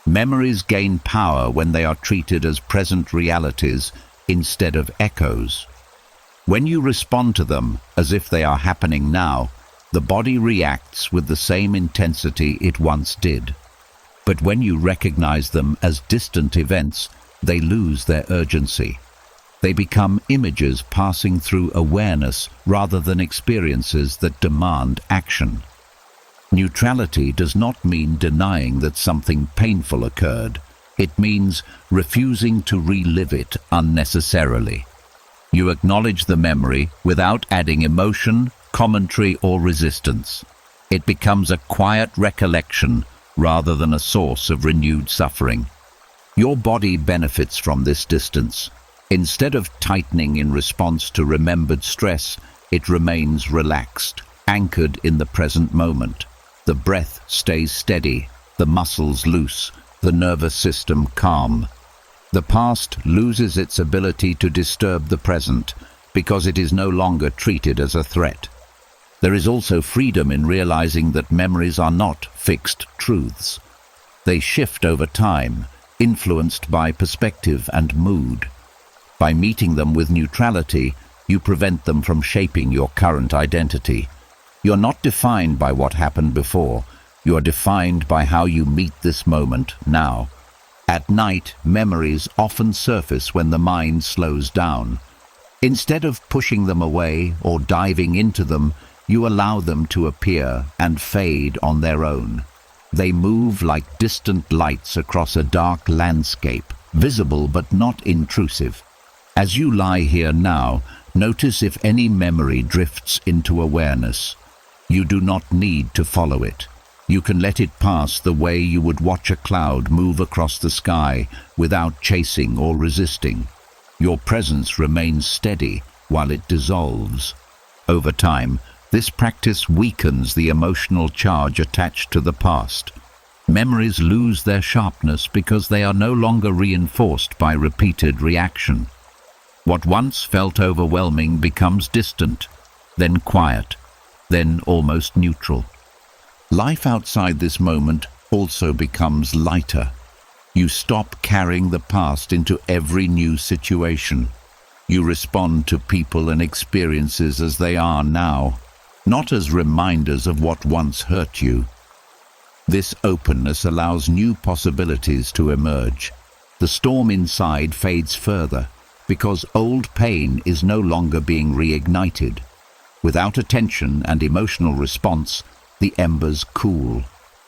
Memories gain power when they are treated as present realities instead of echoes. When you respond to them as if they are happening now, the body reacts with the same intensity it once did. But when you recognize them as distant events, they lose their urgency. They become images passing through awareness rather than experiences that demand action. Neutrality does not mean denying that something painful occurred. It means refusing to relive it unnecessarily. You acknowledge the memory without adding emotion, commentary, or resistance. It becomes a quiet recollection rather than a source of renewed suffering. Your body benefits from this distance. Instead of tightening in response to remembered stress, it remains relaxed, anchored in the present moment. The breath stays steady, the muscles loose, the nervous system calm. The past loses its ability to disturb the present because it is no longer treated as a threat. There is also freedom in realizing that memories are not fixed truths. They shift over time, influenced by perspective and mood. By meeting them with neutrality, you prevent them from shaping your current identity. You're not defined by what happened before. You are defined by how you meet this moment now. At night, memories often surface when the mind slows down. Instead of pushing them away or diving into them, you allow them to appear and fade on their own. They move like distant lights across a dark landscape, visible but not intrusive. As you lie here now, notice if any memory drifts into awareness. You do not need to follow it. You can let it pass the way you would watch a cloud move across the sky without chasing or resisting. Your presence remains steady while it dissolves. Over time, this practice weakens the emotional charge attached to the past. Memories lose their sharpness because they are no longer reinforced by repeated reaction. What once felt overwhelming becomes distant, then quiet, then almost neutral. Life outside this moment also becomes lighter. You stop carrying the past into every new situation. You respond to people and experiences as they are now, not as reminders of what once hurt you. This openness allows new possibilities to emerge. The storm inside fades further because old pain is no longer being reignited. Without attention and emotional response, the embers cool.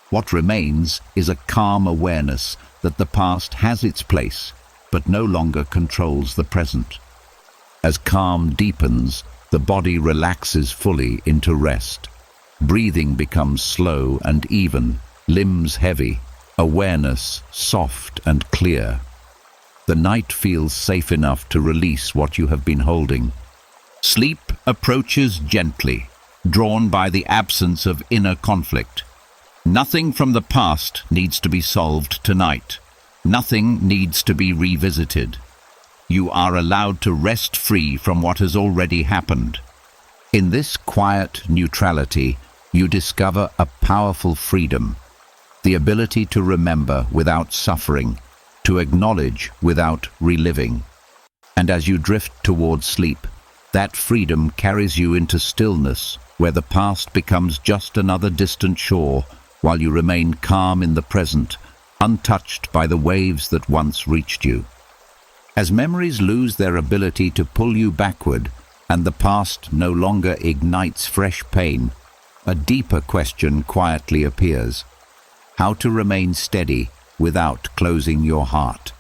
What remains is a calm awareness that the past has its place, but no longer controls the present. As calm deepens, the body relaxes fully into rest. Breathing becomes slow and even, limbs heavy, awareness soft and clear. The night feels safe enough to release what you have been holding. Sleep approaches gently, drawn by the absence of inner conflict. Nothing from the past needs to be solved tonight. Nothing needs to be revisited. You are allowed to rest free from what has already happened. In this quiet neutrality, you discover a powerful freedom, the ability to remember without suffering, to acknowledge without reliving. And as you drift towards sleep, that freedom carries you into stillness, where the past becomes just another distant shore, while you remain calm in the present, untouched by the waves that once reached you. As memories lose their ability to pull you backward, and the past no longer ignites fresh pain, a deeper question quietly appears: how to remain steady without closing your heart.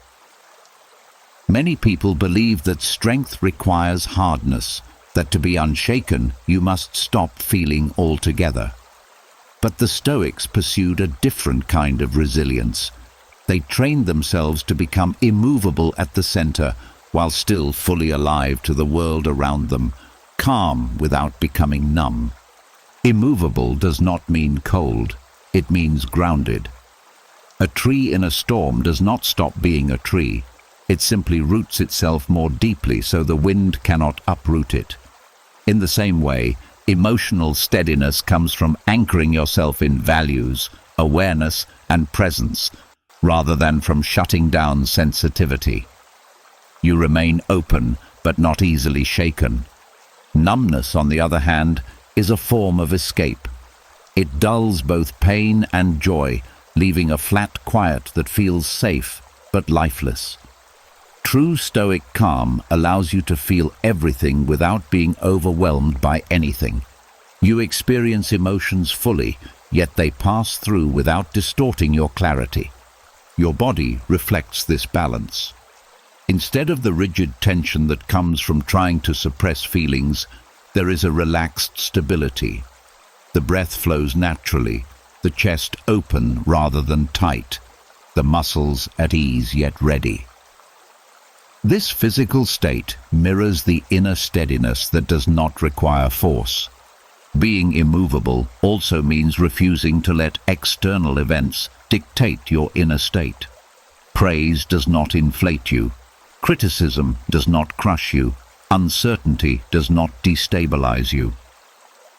Many people believe that strength requires hardness, that to be unshaken, you must stop feeling altogether. But the Stoics pursued a different kind of resilience. They trained themselves to become immovable at the center, while still fully alive to the world around them, calm without becoming numb. Immovable does not mean cold, it means grounded. A tree in a storm does not stop being a tree. It simply roots itself more deeply so the wind cannot uproot it. In the same way, emotional steadiness comes from anchoring yourself in values, awareness, and presence, rather than from shutting down sensitivity. You remain open, but not easily shaken. Numbness, on the other hand, is a form of escape. It dulls both pain and joy, leaving a flat quiet that feels safe, but lifeless. True Stoic calm allows you to feel everything without being overwhelmed by anything. You experience emotions fully, yet they pass through without distorting your clarity. Your body reflects this balance. Instead of the rigid tension that comes from trying to suppress feelings, there is a relaxed stability. The breath flows naturally, the chest open rather than tight, the muscles at ease yet ready. This physical state mirrors the inner steadiness that does not require force. Being immovable also means refusing to let external events dictate your inner state. Praise does not inflate you. Criticism does not crush you. Uncertainty does not destabilize you.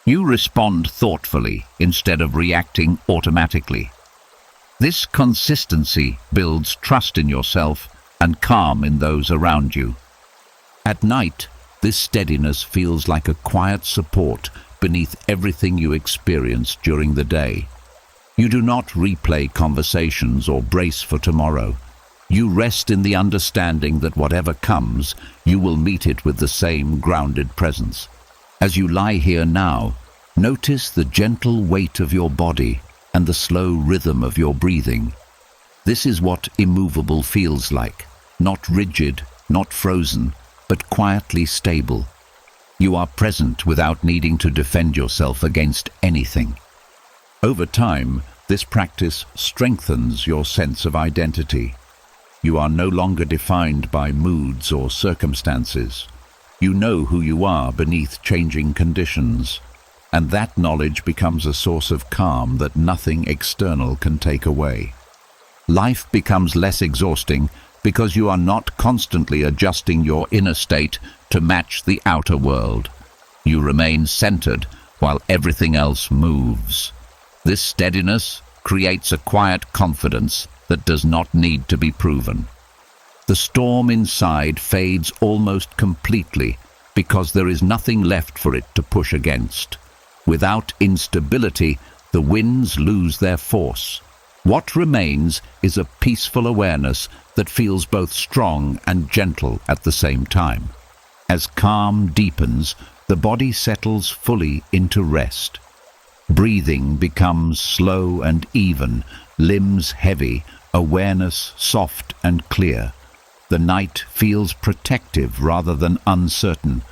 You respond thoughtfully instead of reacting automatically. This consistency builds trust in yourself and calm in those around you. At night, this steadiness feels like a quiet support beneath everything you experience during the day. You do not replay conversations or brace for tomorrow. You rest in the understanding that whatever comes, you will meet it with the same grounded presence. As you lie here now, notice the gentle weight of your body and the slow rhythm of your breathing. This is what immovable feels like. Not rigid, not frozen, but quietly stable. You are present without needing to defend yourself against anything. Over time, this practice strengthens your sense of identity. You are no longer defined by moods or circumstances. You know who you are beneath changing conditions, and that knowledge becomes a source of calm that nothing external can take away. Life becomes less exhausting because you are not constantly adjusting your inner state to match the outer world. You remain centered while everything else moves. This steadiness creates a quiet confidence that does not need to be proven. The storm inside fades almost completely because there is nothing left for it to push against. Without instability, the winds lose their force. What remains is a peaceful awareness that feels both strong and gentle at the same time. As calm deepens, the body settles fully into rest. Breathing becomes slow and even, limbs heavy, awareness soft and clear. The night feels protective rather than uncertain,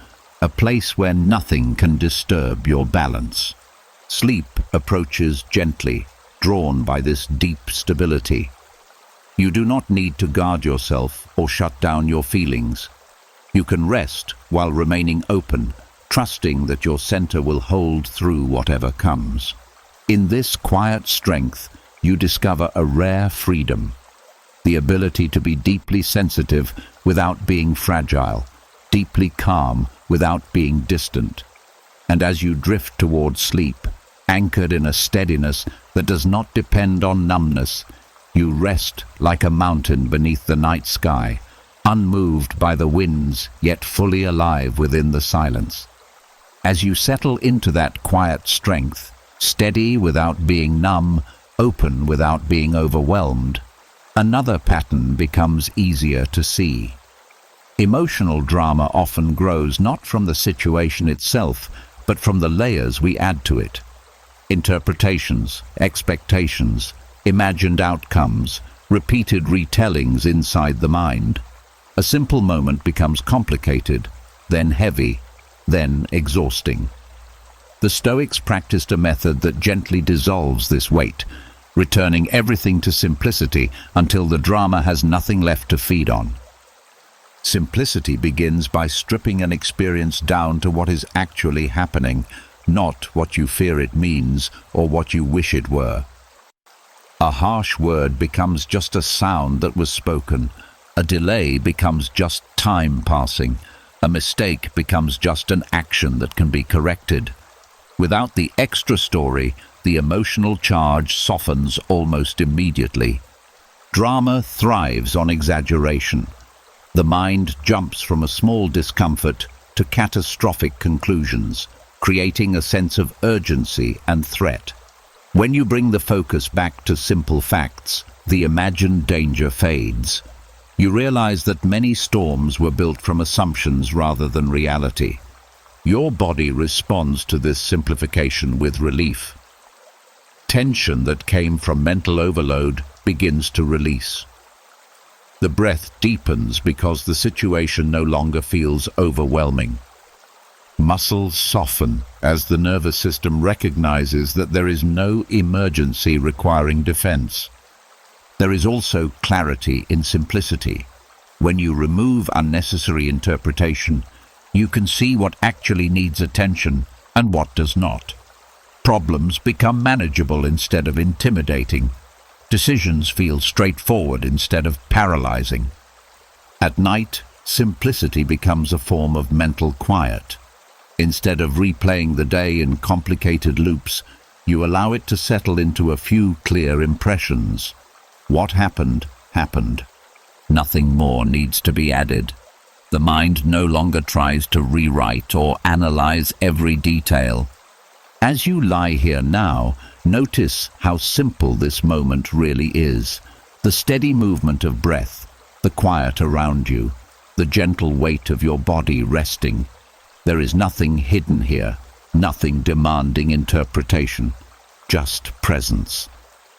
a place where nothing can disturb your balance. Sleep approaches gently, drawn by this deep stability. You do not need to guard yourself or shut down your feelings. You can rest while remaining open, trusting that your center will hold through whatever comes. In this quiet strength, you discover a rare freedom, the ability to be deeply sensitive without being fragile, deeply calm without being distant. And as you drift towards sleep, anchored in a steadiness that does not depend on numbness, you rest like a mountain beneath the night sky, unmoved by the winds, yet fully alive within the silence. As you settle into that quiet strength, steady without being numb, open without being overwhelmed, another pattern becomes easier to see. Emotional drama often grows not from the situation itself, but from the layers we add to it. Interpretations, expectations, imagined outcomes, repeated retellings inside the mind. A simple moment becomes complicated, then heavy, then exhausting. The Stoics practiced a method that gently dissolves this weight, returning everything to simplicity until the drama has nothing left to feed on. Simplicity begins by stripping an experience down to what is actually happening, not what you fear it means or what you wish it were. A harsh word becomes just a sound that was spoken. A delay becomes just time passing. A mistake becomes just an action that can be corrected. Without the extra story, the emotional charge softens almost immediately. Drama thrives on exaggeration. The mind jumps from a small discomfort to catastrophic conclusions, creating a sense of urgency and threat. When you bring the focus back to simple facts, the imagined danger fades. You realize that many storms were built from assumptions rather than reality. Your body responds to this simplification with relief. Tension that came from mental overload begins to release. The breath deepens because the situation no longer feels overwhelming. Muscles soften as the nervous system recognizes that there is no emergency requiring defense. There is also clarity in simplicity. When you remove unnecessary interpretation, you can see what actually needs attention and what does not. Problems become manageable instead of intimidating. Decisions feel straightforward instead of paralyzing. At night, simplicity becomes a form of mental quiet. Instead of replaying the day in complicated loops, you allow it to settle into a few clear impressions. What happened, happened. Nothing more needs to be added. The mind no longer tries to rewrite or analyze every detail. As you lie here now, notice how simple this moment really is. The steady movement of breath, the quiet around you, the gentle weight of your body resting. There is nothing hidden here, nothing demanding interpretation, just presence.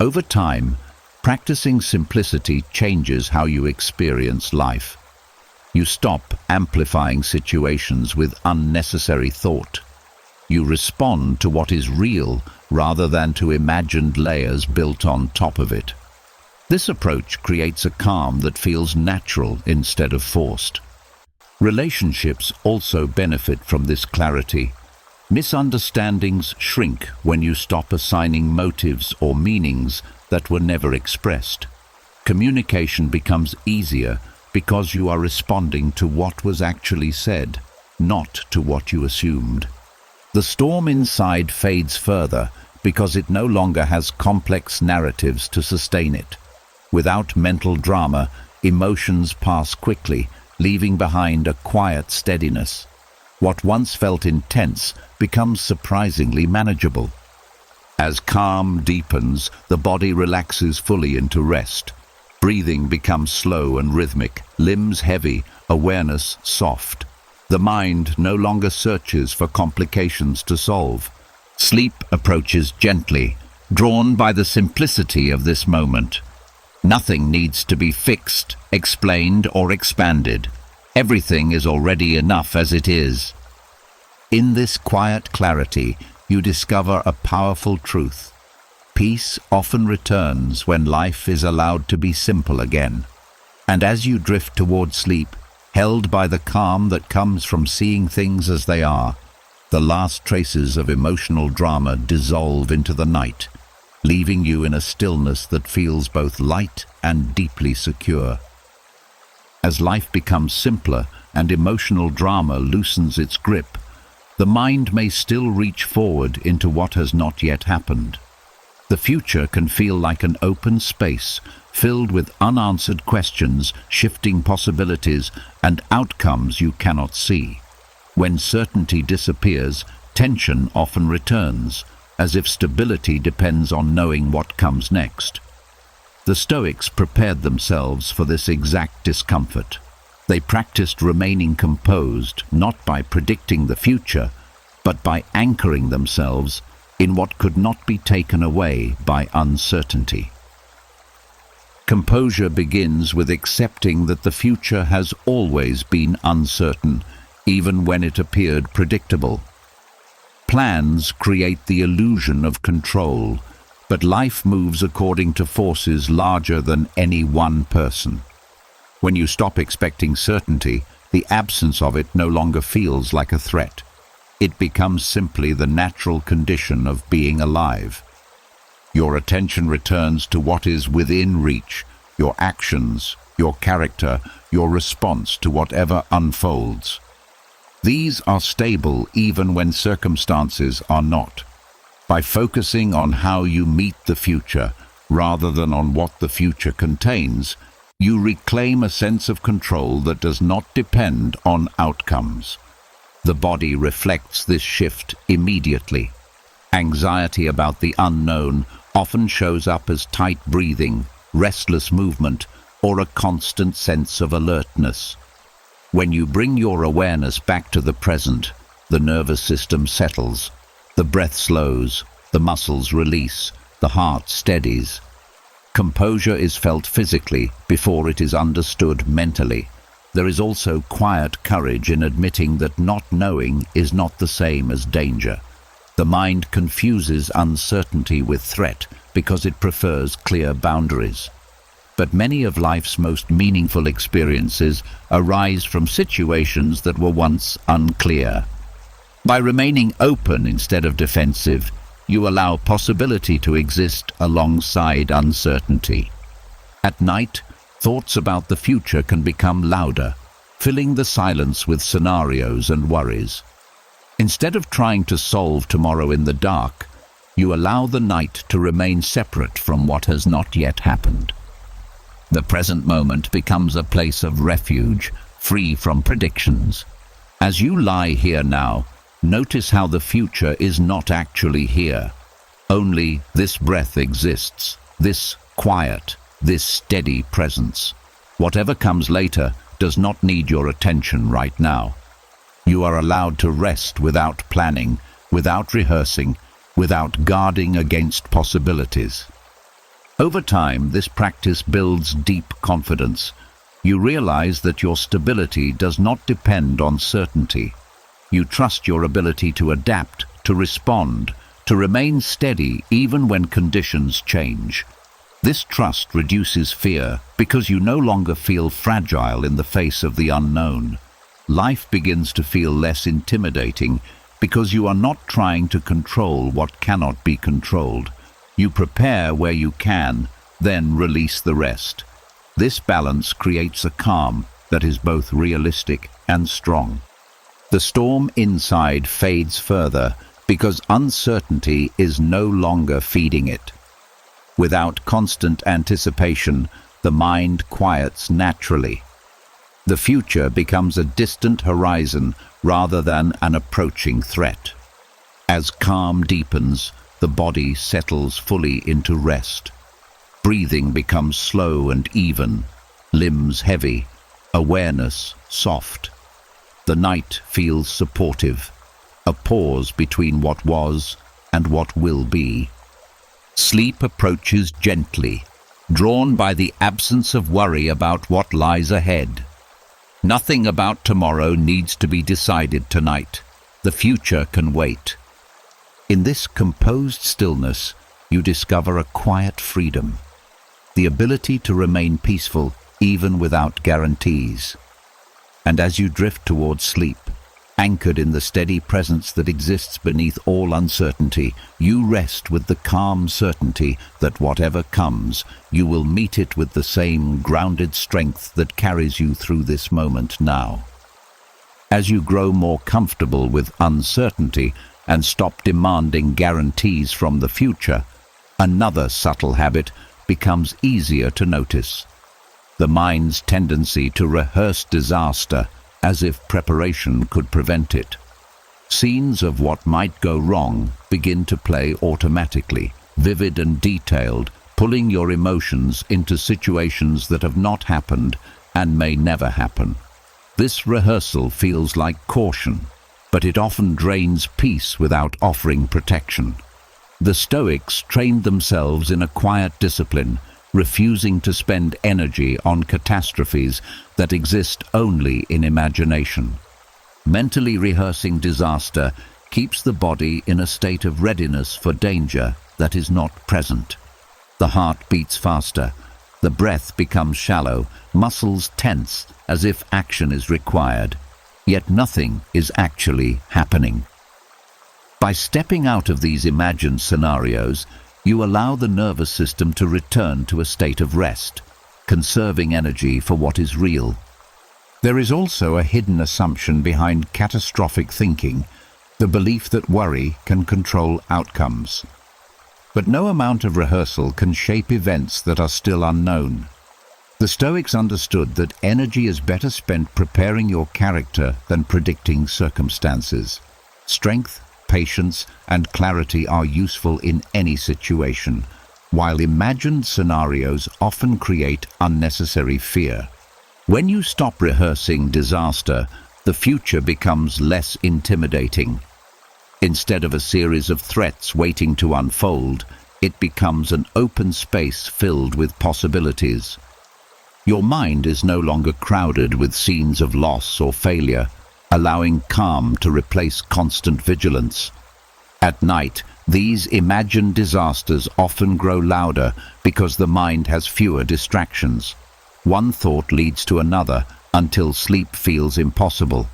Over time, practicing simplicity changes how you experience life. You stop amplifying situations with unnecessary thought. You respond to what is real rather than to imagined layers built on top of it. This approach creates a calm that feels natural instead of forced. Relationships also benefit from this clarity. Misunderstandings shrink when you stop assigning motives or meanings that were never expressed. Communication becomes easier because you are responding to what was actually said, not to what you assumed. The storm inside fades further because it no longer has complex narratives to sustain it. Without mental drama, emotions pass quickly, leaving behind a quiet steadiness. What once felt intense becomes surprisingly manageable. As calm deepens, the body relaxes fully into rest. Breathing becomes slow and rhythmic, limbs heavy, awareness soft. The mind no longer searches for complications to solve. Sleep approaches gently, drawn by the simplicity of this moment. Nothing needs to be fixed, explained, or expanded. Everything is already enough as it is. In this quiet clarity, you discover a powerful truth. Peace often returns when life is allowed to be simple again. And as you drift toward sleep, held by the calm that comes from seeing things as they are. The last traces of emotional drama dissolve into the night, leaving you in a stillness that feels both light and deeply secure. As life becomes simpler and emotional drama loosens its grip, the mind may still reach forward into what has not yet happened. The future can feel like an open space, filled with unanswered questions, shifting possibilities, and outcomes you cannot see. When certainty disappears, tension often returns, as if stability depends on knowing what comes next. The Stoics prepared themselves for this exact discomfort. They practiced remaining composed, not by predicting the future, but by anchoring themselves in what could not be taken away by uncertainty. Composure begins with accepting that the future has always been uncertain, even when it appeared predictable. Plans create the illusion of control, but life moves according to forces larger than any one person. When you stop expecting certainty, the absence of it no longer feels like a threat. It becomes simply the natural condition of being alive. Your attention returns to what is within reach, your actions, your character, your response to whatever unfolds. These are stable even when circumstances are not. By focusing on how you meet the future, rather than on what the future contains, you reclaim a sense of control that does not depend on outcomes. The body reflects this shift immediately. Anxiety about the unknown often shows up as tight breathing, restless movement, or a constant sense of alertness. When you bring your awareness back to the present, the nervous system settles, the breath slows, the muscles release, the heart steadies. Composure is felt physically before it is understood mentally. There is also quiet courage in admitting that not knowing is not the same as danger. The mind confuses uncertainty with threat because it prefers clear boundaries. But many of life's most meaningful experiences arise from situations that were once unclear. By remaining open instead of defensive, you allow possibility to exist alongside uncertainty. At night, thoughts about the future can become louder, filling the silence with scenarios and worries. Instead of trying to solve tomorrow in the dark, you allow the night to remain separate from what has not yet happened. The present moment becomes a place of refuge, free from predictions. As you lie here now, notice how the future is not actually here. Only this breath exists, this quiet, this steady presence. Whatever comes later does not need your attention right now. You are allowed to rest without planning, without rehearsing, without guarding against possibilities. Over time, this practice builds deep confidence. You realize that your stability does not depend on certainty. You trust your ability to adapt, to respond, to remain steady even when conditions change. This trust reduces fear because you no longer feel fragile in the face of the unknown. Life begins to feel less intimidating because you are not trying to control what cannot be controlled. You prepare where you can, then release the rest. This balance creates a calm that is both realistic and strong. The storm inside fades further because uncertainty is no longer feeding it. Without constant anticipation, the mind quiets naturally. The future becomes a distant horizon rather than an approaching threat. As calm deepens, the body settles fully into rest. Breathing becomes slow and even, limbs heavy, awareness soft. The night feels supportive, a pause between what was and what will be. Sleep approaches gently, drawn by the absence of worry about what lies ahead. Nothing about tomorrow needs to be decided tonight. The future can wait. In this composed stillness, you discover a quiet freedom, the ability to remain peaceful even without guarantees. And as you drift towards sleep, anchored in the steady presence that exists beneath all uncertainty, you rest with the calm certainty that whatever comes, you will meet it with the same grounded strength that carries you through this moment now. As you grow more comfortable with uncertainty and stop demanding guarantees from the future, another subtle habit becomes easier to notice: the mind's tendency to rehearse disaster as if preparation could prevent it. Scenes of what might go wrong begin to play automatically, vivid and detailed, pulling your emotions into situations that have not happened and may never happen. This rehearsal feels like caution, but it often drains peace without offering protection. The Stoics trained themselves in a quiet discipline, refusing to spend energy on catastrophes that exist only in imagination. Mentally rehearsing disaster keeps the body in a state of readiness for danger that is not present. The heart beats faster, the breath becomes shallow, muscles tense as if action is required, yet nothing is actually happening. By stepping out of these imagined scenarios, you allow the nervous system to return to a state of rest, conserving energy for what is real. There is also a hidden assumption behind catastrophic thinking, the belief that worry can control outcomes. But no amount of rehearsal can shape events that are still unknown. The Stoics understood that energy is better spent preparing your character than predicting circumstances. Strength, patience, and clarity are useful in any situation, while imagined scenarios often create unnecessary fear. When you stop rehearsing disaster, the future becomes less intimidating. Instead of a series of threats waiting to unfold, it becomes an open space filled with possibilities. Your mind is no longer crowded with scenes of loss or failure, allowing calm to replace constant vigilance. At night, these imagined disasters often grow louder because the mind has fewer distractions. One thought leads to another until sleep feels impossible.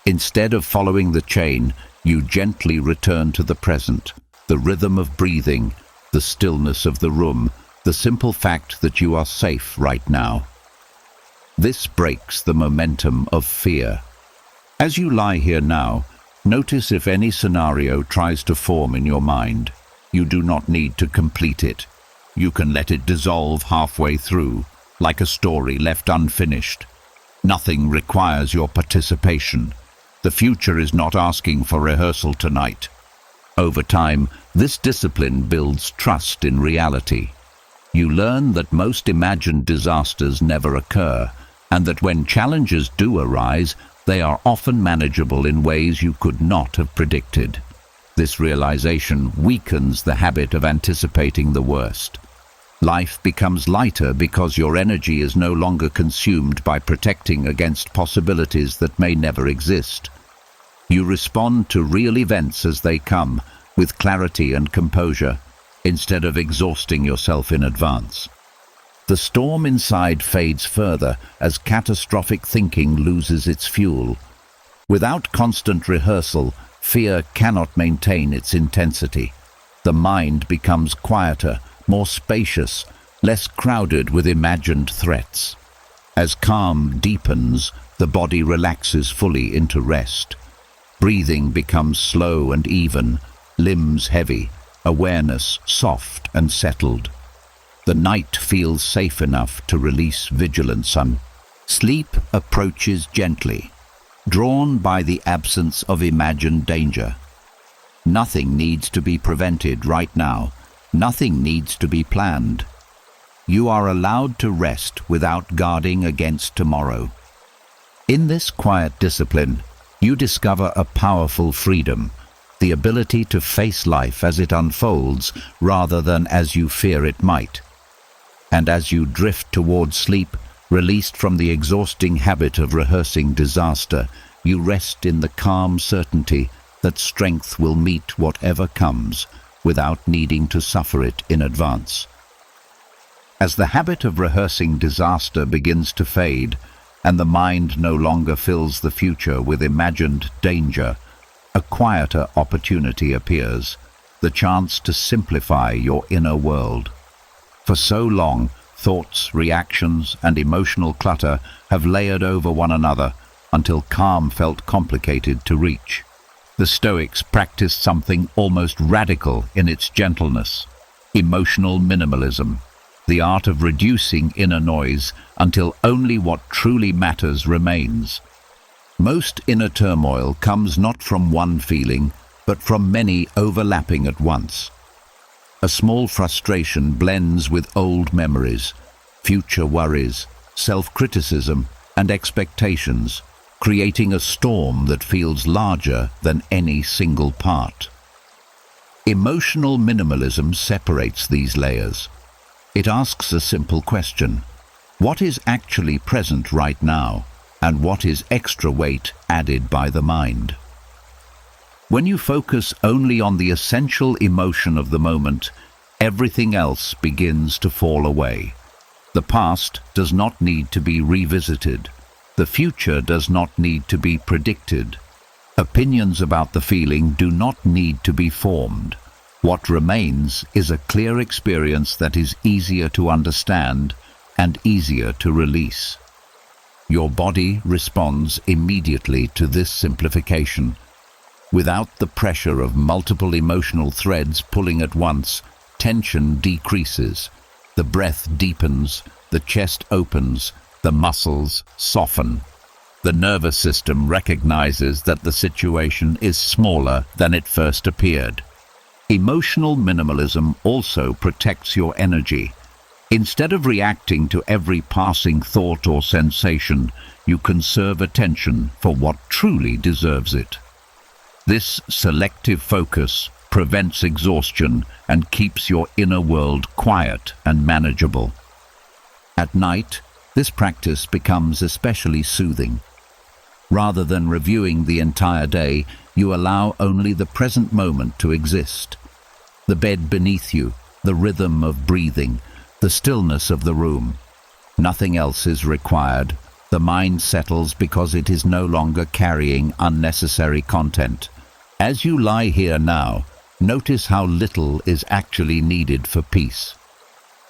Instead of following the chain, you gently return to the present, the rhythm of breathing, the stillness of the room, the simple fact that you are safe right now. This breaks the momentum of fear. As you lie here now, notice if any scenario tries to form in your mind. You do not need to complete it. You can let it dissolve halfway through, like a story left unfinished. Nothing requires your participation. The future is not asking for rehearsal tonight. Over time, this discipline builds trust in reality. You learn that most imagined disasters never occur, and that when challenges do arise, they are often manageable in ways you could not have predicted. This realization weakens the habit of anticipating the worst. Life becomes lighter because your energy is no longer consumed by protecting against possibilities that may never exist. You respond to real events as they come, with clarity and composure, instead of exhausting yourself in advance. The storm inside fades further as catastrophic thinking loses its fuel. Without constant rehearsal, fear cannot maintain its intensity. The mind becomes quieter, more spacious, less crowded with imagined threats. As calm deepens, the body relaxes fully into rest. Breathing becomes slow and even, limbs heavy, awareness soft and settled. The night feels safe enough to release vigilance. Sleep approaches gently, drawn by the absence of imagined danger. Nothing needs to be prevented right now. Nothing needs to be planned. You are allowed to rest without guarding against tomorrow. In this quiet discipline, you discover a powerful freedom, the ability to face life as it unfolds rather than as you fear it might. And as you drift towards sleep, released from the exhausting habit of rehearsing disaster, you rest in the calm certainty that strength will meet whatever comes, without needing to suffer it in advance. As the habit of rehearsing disaster begins to fade, and the mind no longer fills the future with imagined danger, a quieter opportunity appears, the chance to simplify your inner world. For so long, thoughts, reactions, and emotional clutter have layered over one another until calm felt complicated to reach. The Stoics practiced something almost radical in its gentleness: emotional minimalism, the art of reducing inner noise until only what truly matters remains. Most inner turmoil comes not from one feeling, but from many overlapping at once. A small frustration blends with old memories, future worries, self-criticism, and expectations, creating a storm that feels larger than any single part. Emotional minimalism separates these layers. It asks a simple question: what is actually present right now, and what is extra weight added by the mind? When you focus only on the essential emotion of the moment, everything else begins to fall away. The past does not need to be revisited. The future does not need to be predicted. Opinions about the feeling do not need to be formed. What remains is a clear experience that is easier to understand and easier to release. Your body responds immediately to this simplification. Without the pressure of multiple emotional threads pulling at once, tension decreases, the breath deepens, the chest opens, the muscles soften. The nervous system recognizes that the situation is smaller than it first appeared. Emotional minimalism also protects your energy. Instead of reacting to every passing thought or sensation, you conserve attention for what truly deserves it. This selective focus prevents exhaustion and keeps your inner world quiet and manageable. At night, this practice becomes especially soothing. Rather than reviewing the entire day, you allow only the present moment to exist. The bed beneath you, the rhythm of breathing, the stillness of the room. Nothing else is required. The mind settles because it is no longer carrying unnecessary content. As you lie here now, notice how little is actually needed for peace.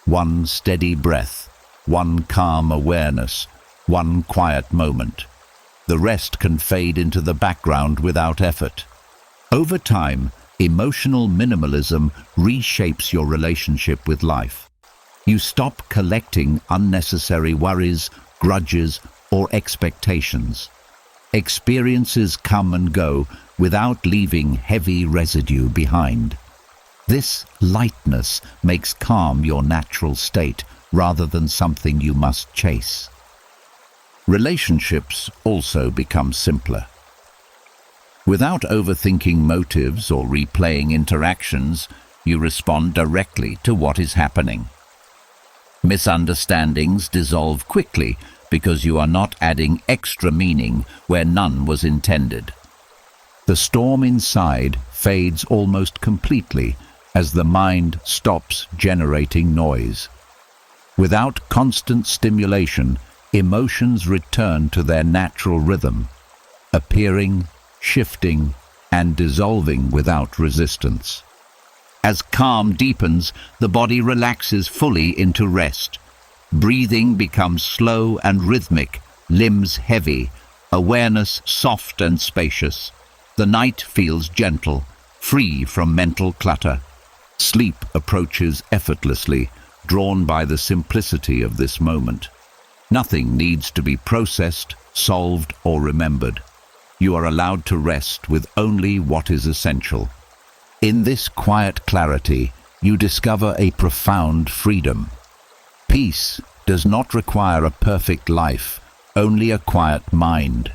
One steady breath, one calm awareness, one quiet moment. The rest can fade into the background without effort. Over time, emotional minimalism reshapes your relationship with life. You stop collecting unnecessary worries, grudges, or expectations. Experiences come and go without leaving heavy residue behind. This lightness makes calm your natural state rather than something you must chase. Relationships also become simpler. Without overthinking motives or replaying interactions, you respond directly to what is happening. Misunderstandings dissolve quickly because you are not adding extra meaning where none was intended. The storm inside fades almost completely as the mind stops generating noise. Without constant stimulation, emotions return to their natural rhythm, appearing, shifting, and dissolving without resistance. As calm deepens, the body relaxes fully into rest. Breathing becomes slow and rhythmic, limbs heavy, awareness soft and spacious. The night feels gentle, free from mental clutter. Sleep approaches effortlessly, drawn by the simplicity of this moment. Nothing needs to be processed, solved, or remembered. You are allowed to rest with only what is essential. In this quiet clarity, you discover a profound freedom. Peace does not require a perfect life, only a quiet mind.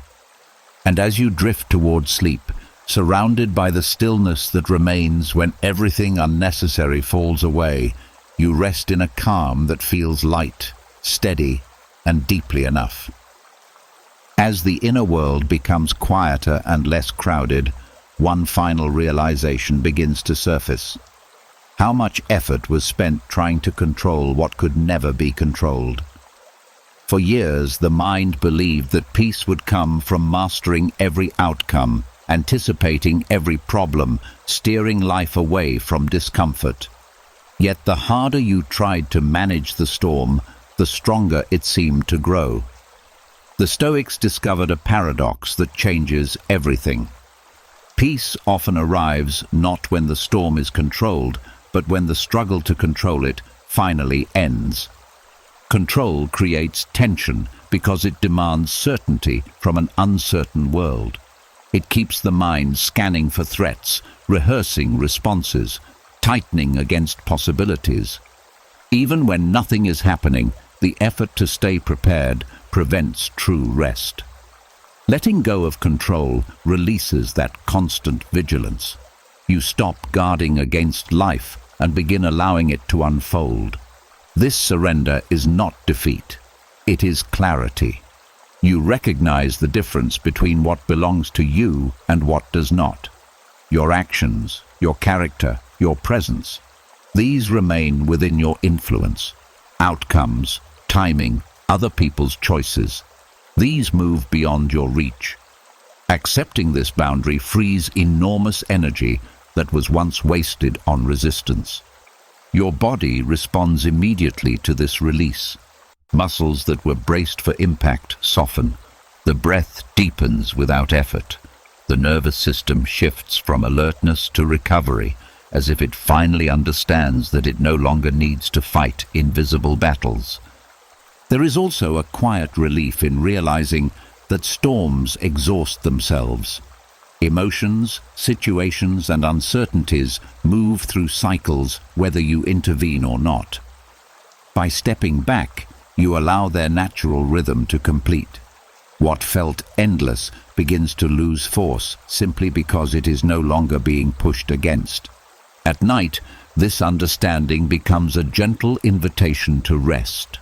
And as you drift toward sleep, surrounded by the stillness that remains when everything unnecessary falls away, you rest in a calm that feels light, steady, and deeply enough. As the inner world becomes quieter and less crowded, one final realization begins to surface. How much effort was spent trying to control what could never be controlled? For years, the mind believed that peace would come from mastering every outcome, anticipating every problem, steering life away from discomfort. Yet the harder you tried to manage the storm, the stronger it seemed to grow. The Stoics discovered a paradox that changes everything. Peace often arrives not when the storm is controlled, but when the struggle to control it finally ends. Control creates tension because it demands certainty from an uncertain world. It keeps the mind scanning for threats, rehearsing responses, tightening against possibilities. Even when nothing is happening, the effort to stay prepared prevents true rest. Letting go of control releases that constant vigilance. You stop guarding against life and begin allowing it to unfold. This surrender is not defeat. It is clarity. You recognize the difference between what belongs to you and what does not. Your actions, your character, your presence. These remain within your influence. Outcomes, timing, other people's choices. These move beyond your reach. Accepting this boundary frees enormous energy that was once wasted on resistance. Your body responds immediately to this release. Muscles that were braced for impact soften. The breath deepens without effort. The nervous system shifts from alertness to recovery, as if it finally understands that it no longer needs to fight invisible battles. There is also a quiet relief in realizing that storms exhaust themselves. Emotions, situations, and uncertainties move through cycles whether you intervene or not. By stepping back, you allow their natural rhythm to complete. What felt endless begins to lose force simply because it is no longer being pushed against. At night, this understanding becomes a gentle invitation to rest.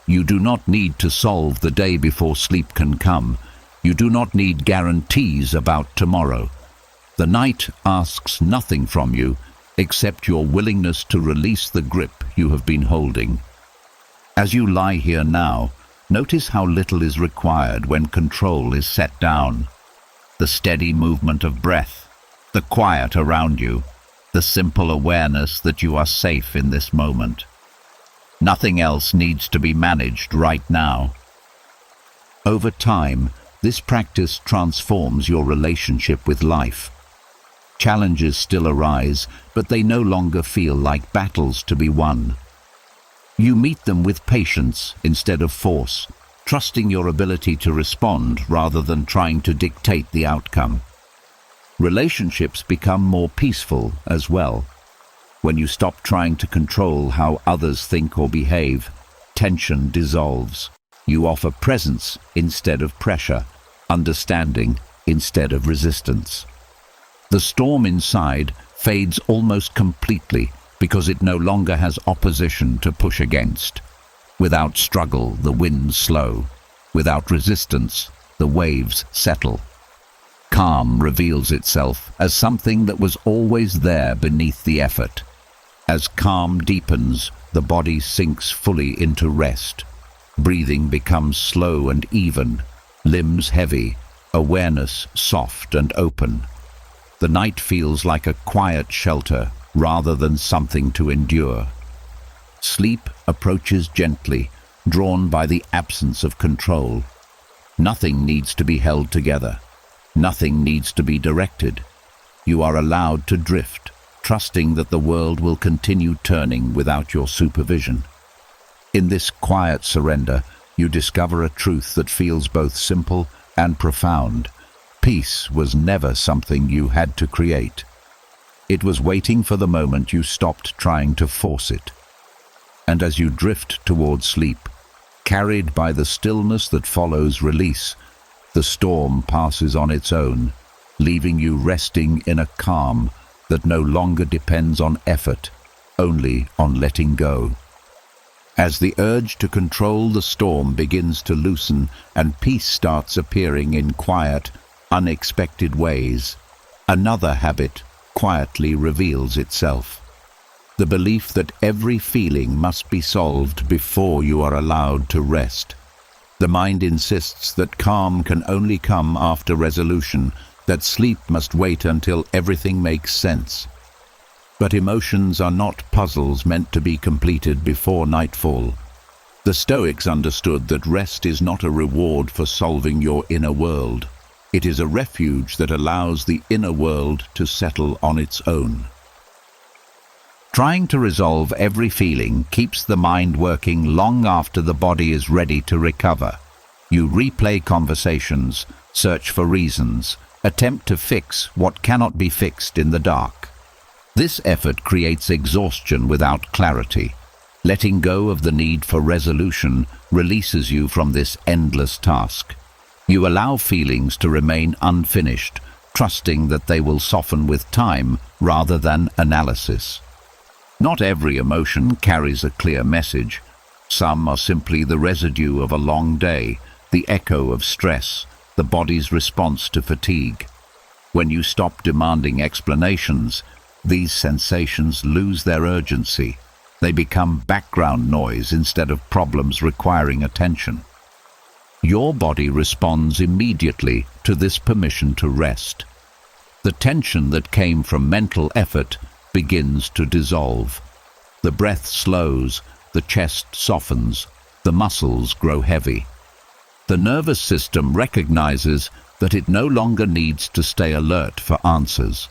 You do not need to solve the day before sleep can come. You do not need guarantees about tomorrow. The night asks nothing from you except your willingness to release the grip you have been holding. As you lie here now, notice how little is required when control is set down. The steady movement of breath, the quiet around you, the simple awareness that you are safe in this moment. Nothing else needs to be managed right now. Over time, this practice transforms your relationship with life. Challenges still arise, but they no longer feel like battles to be won. You meet them with patience instead of force, trusting your ability to respond rather than trying to dictate the outcome. Relationships become more peaceful as well. When you stop trying to control how others think or behave, tension dissolves. You offer presence instead of pressure, understanding instead of resistance. The storm inside fades almost completely because it no longer has opposition to push against. Without struggle, the winds slow. Without resistance, the waves settle. Calm reveals itself as something that was always there beneath the effort. As calm deepens, the body sinks fully into rest. Breathing becomes slow and even, limbs heavy, awareness soft and open. The night feels like a quiet shelter rather than something to endure. Sleep approaches gently, drawn by the absence of control. Nothing needs to be held together. Nothing needs to be directed. You are allowed to drift, trusting that the world will continue turning without your supervision. In this quiet surrender, you discover a truth that feels both simple and profound. Peace was never something you had to create. It was waiting for the moment you stopped trying to force it. And as you drift toward sleep, carried by the stillness that follows release, the storm passes on its own, leaving you resting in a calm that no longer depends on effort, only on letting go. As the urge to control the storm begins to loosen and peace starts appearing in quiet, unexpected ways, another habit quietly reveals itself. The belief that every feeling must be solved before you are allowed to rest. The mind insists that calm can only come after resolution, that sleep must wait until everything makes sense. But emotions are not puzzles meant to be completed before nightfall. The Stoics understood that rest is not a reward for solving your inner world. It is a refuge that allows the inner world to settle on its own. Trying to resolve every feeling keeps the mind working long after the body is ready to recover. You replay conversations, search for reasons, attempt to fix what cannot be fixed in the dark. This effort creates exhaustion without clarity. Letting go of the need for resolution releases you from this endless task. You allow feelings to remain unfinished, trusting that they will soften with time rather than analysis. Not every emotion carries a clear message. Some are simply the residue of a long day, the echo of stress, the body's response to fatigue. When you stop demanding explanations, these sensations lose their urgency. They become background noise instead of problems requiring attention. Your body responds immediately to this permission to rest. The tension that came from mental effort begins to dissolve. The breath slows, the chest softens, the muscles grow heavy. The nervous system recognizes that it no longer needs to stay alert for answers.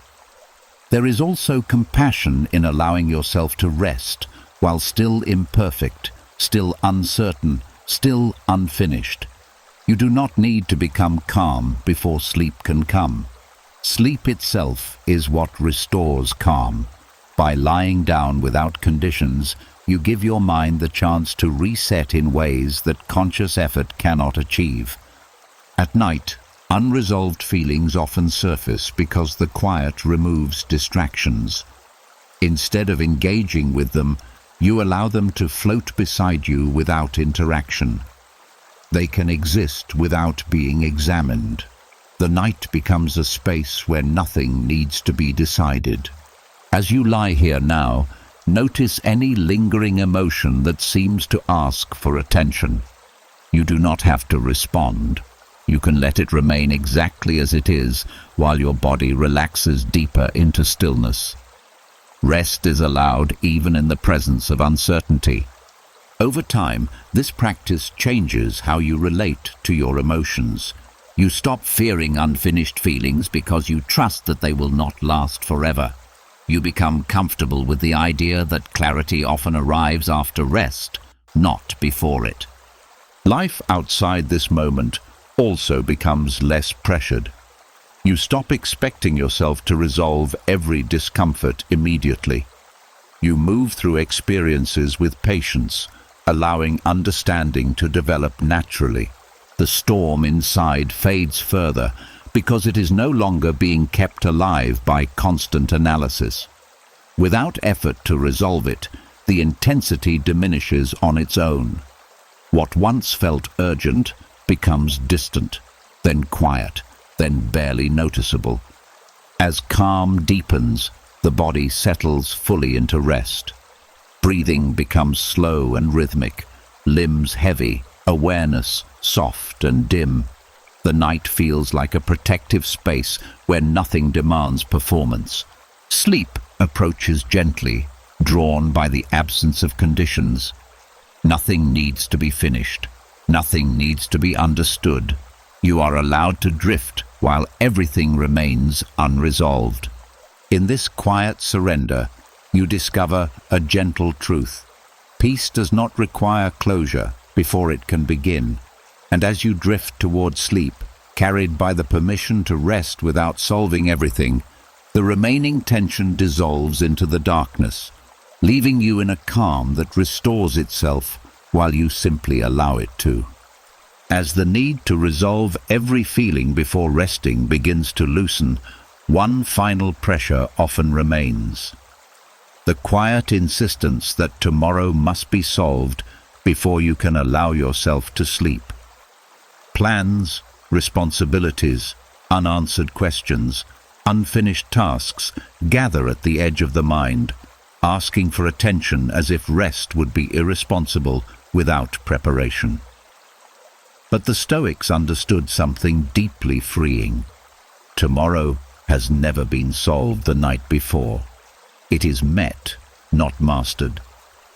There is also compassion in allowing yourself to rest while still imperfect, still uncertain, still unfinished. You do not need to become calm before sleep can come. Sleep itself is what restores calm. By lying down without conditions, you give your mind the chance to reset in ways that conscious effort cannot achieve. At night, unresolved feelings often surface because the quiet removes distractions. Instead of engaging with them, you allow them to float beside you without interaction. They can exist without being examined. The night becomes a space where nothing needs to be decided. As you lie here now, notice any lingering emotion that seems to ask for attention. You do not have to respond. You can let it remain exactly as it is while your body relaxes deeper into stillness. Rest is allowed even in the presence of uncertainty. Over time, this practice changes how you relate to your emotions. You stop fearing unfinished feelings because you trust that they will not last forever. You become comfortable with the idea that clarity often arrives after rest, not before it. Life outside this moment also becomes less pressured. You stop expecting yourself to resolve every discomfort immediately. You move through experiences with patience, allowing understanding to develop naturally. The storm inside fades further because it is no longer being kept alive by constant analysis. Without effort to resolve it, the intensity diminishes on its own. What once felt urgent becomes distant, then quiet, then barely noticeable. As calm deepens, the body settles fully into rest. Breathing becomes slow and rhythmic, limbs heavy, awareness soft and dim. The night feels like a protective space where nothing demands performance. Sleep approaches gently, drawn by the absence of conditions. Nothing needs to be finished. Nothing needs to be understood. You are allowed to drift while everything remains unresolved. In this quiet surrender, you discover a gentle truth. Peace does not require closure before it can begin, and as you drift toward sleep, carried by the permission to rest without solving everything, the remaining tension dissolves into the darkness, leaving you in a calm that restores itself while you simply allow it to. As the need to resolve every feeling before resting begins to loosen, one final pressure often remains. The quiet insistence that tomorrow must be solved before you can allow yourself to sleep. Plans, responsibilities, unanswered questions, unfinished tasks gather at the edge of the mind, asking for attention as if rest would be irresponsible without preparation. But the Stoics understood something deeply freeing. Tomorrow has never been solved the night before. It is met, not mastered,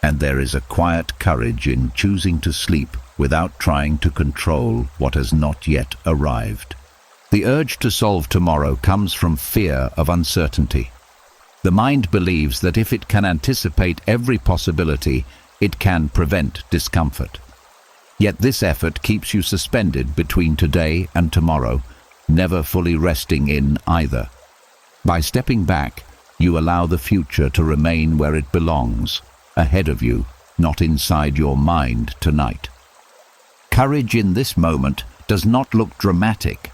and there is a quiet courage in choosing to sleep without trying to control what has not yet arrived. The urge to solve tomorrow comes from fear of uncertainty. The mind believes that if it can anticipate every possibility, it can prevent discomfort. Yet this effort keeps you suspended between today and tomorrow, never fully resting in either. By stepping back, you allow the future to remain where it belongs, ahead of you, not inside your mind tonight. Courage in this moment does not look dramatic.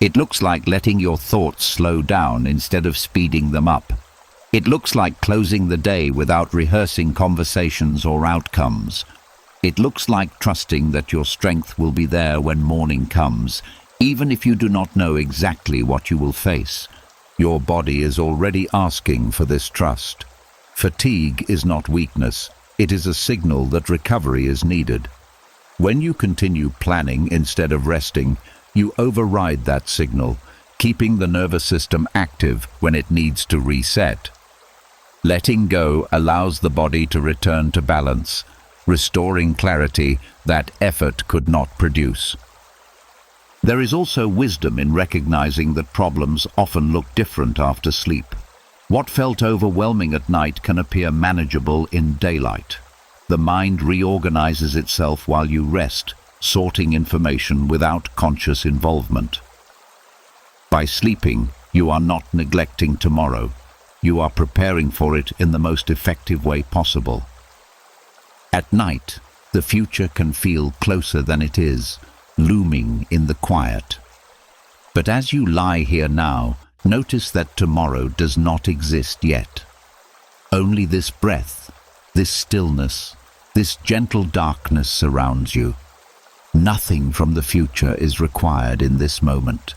It looks like letting your thoughts slow down instead of speeding them up. It looks like closing the day without rehearsing conversations or outcomes. It looks like trusting that your strength will be there when morning comes, even if you do not know exactly what you will face. Your body is already asking for this trust. Fatigue is not weakness. It is a signal that recovery is needed. When you continue planning instead of resting, you override that signal, keeping the nervous system active when it needs to reset. Letting go allows the body to return to balance, restoring clarity that effort could not produce. There is also wisdom in recognizing that problems often look different after sleep. What felt overwhelming at night can appear manageable in daylight. The mind reorganizes itself while you rest, sorting information without conscious involvement. By sleeping, you are not neglecting tomorrow. You are preparing for it in the most effective way possible. At night, the future can feel closer than it is, looming in the quiet. But as you lie here now, notice that tomorrow does not exist yet. Only this breath, this stillness, this gentle darkness surrounds you. Nothing from the future is required in this moment.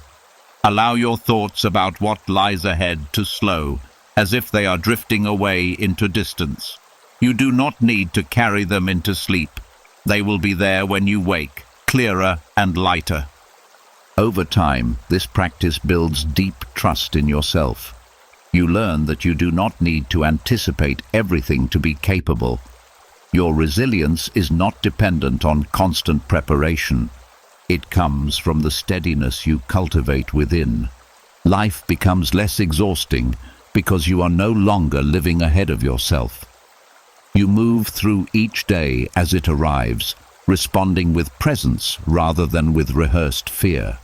Allow your thoughts about what lies ahead to slow, as if they are drifting away into distance. You do not need to carry them into sleep. They will be there when you wake, clearer and lighter. Over time, this practice builds deep trust in yourself. You learn that you do not need to anticipate everything to be capable. Your resilience is not dependent on constant preparation. It comes from the steadiness you cultivate within. Life becomes less exhausting because you are no longer living ahead of yourself. You move through each day as it arrives, responding with presence rather than with rehearsed fear.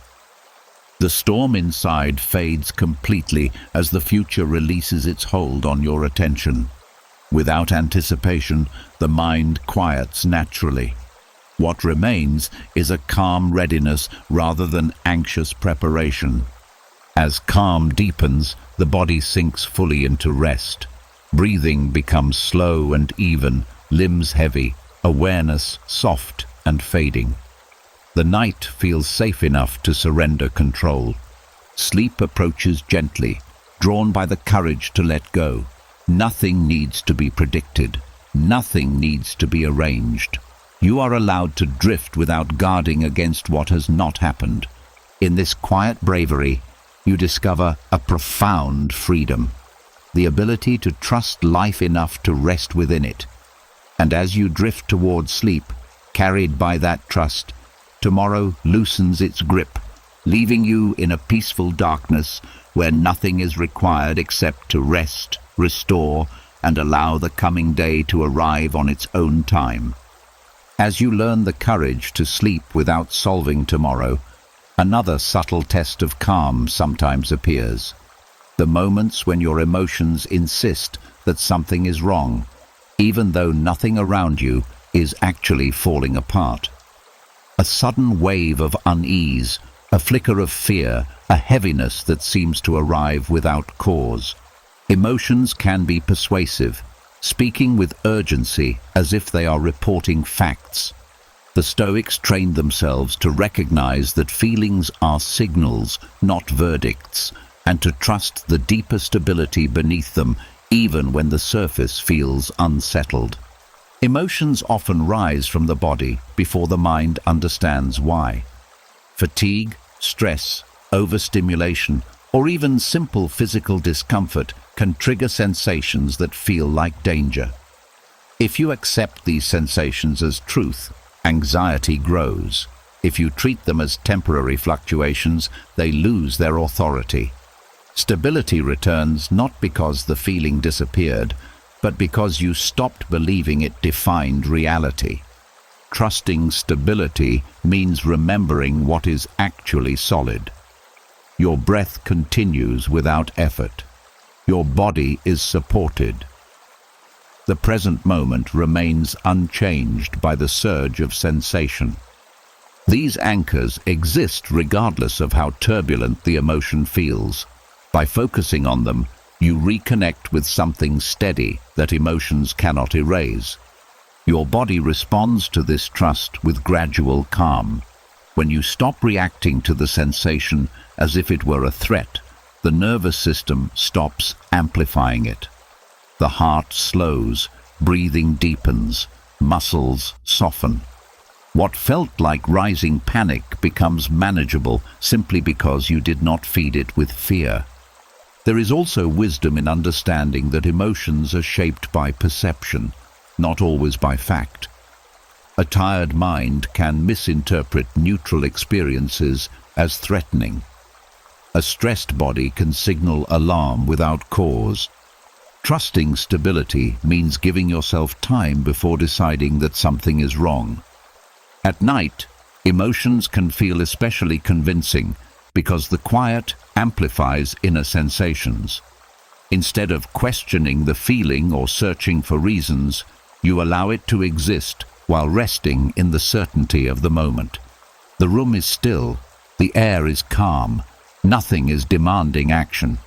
The storm inside fades completely as the future releases its hold on your attention. Without anticipation, the mind quiets naturally. What remains is a calm readiness rather than anxious preparation. As calm deepens, the body sinks fully into rest. Breathing becomes slow and even, limbs heavy, awareness soft and fading. The night feels safe enough to surrender control. Sleep approaches gently, drawn by the courage to let go. Nothing needs to be predicted. Nothing needs to be arranged. You are allowed to drift without guarding against what has not happened. In this quiet bravery, you discover a profound freedom, the ability to trust life enough to rest within it. And as you drift towards sleep, carried by that trust, tomorrow loosens its grip, leaving you in a peaceful darkness where nothing is required except to rest, restore, and allow the coming day to arrive on its own time. As you learn the courage to sleep without solving tomorrow, another subtle test of calm sometimes appears. The moments when your emotions insist that something is wrong, even though nothing around you is actually falling apart. A sudden wave of unease, a flicker of fear, a heaviness that seems to arrive without cause. Emotions can be persuasive, speaking with urgency as if they are reporting facts. The Stoics trained themselves to recognize that feelings are signals, not verdicts, and to trust the deeper stability beneath them, even when the surface feels unsettled. Emotions often rise from the body before the mind understands why. Fatigue, stress, overstimulation, or even simple physical discomfort can trigger sensations that feel like danger. If you accept these sensations as truth, anxiety grows. If you treat them as temporary fluctuations, they lose their authority. Stability returns not because the feeling disappeared, but because you stopped believing it defined reality. Trusting stability means remembering what is actually solid. Your breath continues without effort. Your body is supported. The present moment remains unchanged by the surge of sensation. These anchors exist regardless of how turbulent the emotion feels. By focusing on them, you reconnect with something steady that emotions cannot erase. Your body responds to this trust with gradual calm. When you stop reacting to the sensation as if it were a threat, the nervous system stops amplifying it. The heart slows, breathing deepens, muscles soften. What felt like rising panic becomes manageable simply because you did not feed it with fear. There is also wisdom in understanding that emotions are shaped by perception, not always by fact. A tired mind can misinterpret neutral experiences as threatening. A stressed body can signal alarm without cause. Trusting stability means giving yourself time before deciding that something is wrong. At night, emotions can feel especially convincing because the quiet amplifies inner sensations. Instead of questioning the feeling or searching for reasons, you allow it to exist while resting in the certainty of the moment. The room is still, the air is calm, nothing is demanding action.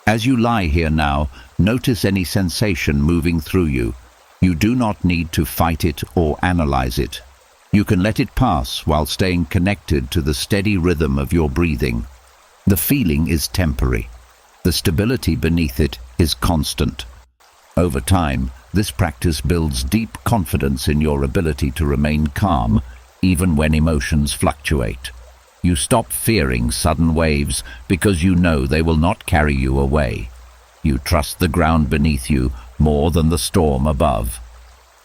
As you lie here now, notice any sensation moving through you. You do not need to fight it or analyze it. You can let it pass while staying connected to the steady rhythm of your breathing. The feeling is temporary. The stability beneath it is constant. Over time, this practice builds deep confidence in your ability to remain calm, even when emotions fluctuate. You stop fearing sudden waves because you know they will not carry you away. You trust the ground beneath you more than the storm above.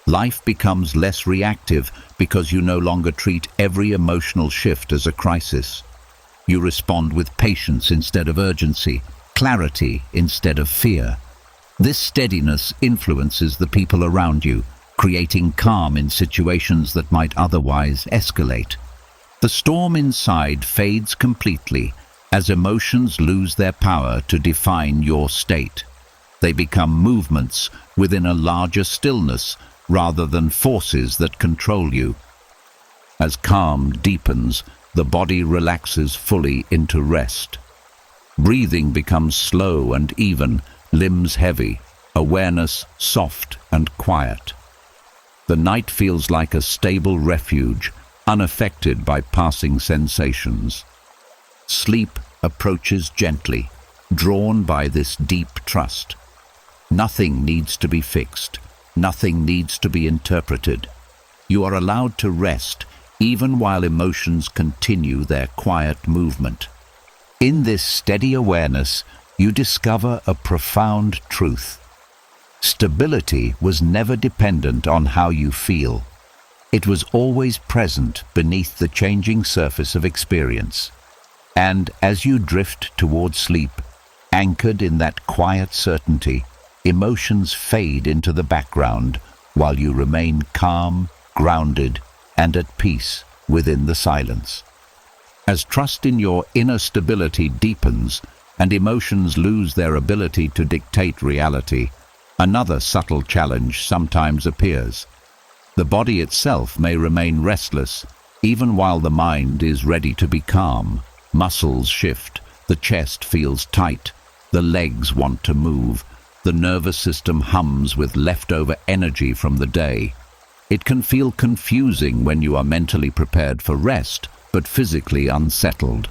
Life becomes less reactive because you no longer treat every emotional shift as a crisis. You respond with patience instead of urgency, clarity instead of fear. This steadiness influences the people around you, creating calm in situations that might otherwise escalate. The storm inside fades completely as emotions lose their power to define your state. They become movements within a larger stillness rather than forces that control you. As calm deepens, the body relaxes fully into rest. Breathing becomes slow and even, limbs heavy, awareness soft and quiet. The night feels like a stable refuge, unaffected by passing sensations. Sleep approaches gently, drawn by this deep trust. Nothing needs to be fixed. Nothing needs to be interpreted. You are allowed to rest even while emotions continue their quiet movement. In this steady awareness, you discover a profound truth. Stability was never dependent on how you feel. It was always present beneath the changing surface of experience. And as you drift toward sleep, anchored in that quiet certainty, emotions fade into the background while you remain calm, grounded, and at peace within the silence. As trust in your inner stability deepens and emotions lose their ability to dictate reality, another subtle challenge sometimes appears. The body itself may remain restless, even while the mind is ready to be calm. Muscles shift, the chest feels tight, the legs want to move, the nervous system hums with leftover energy from the day. It can feel confusing when you are mentally prepared for rest, but physically unsettled.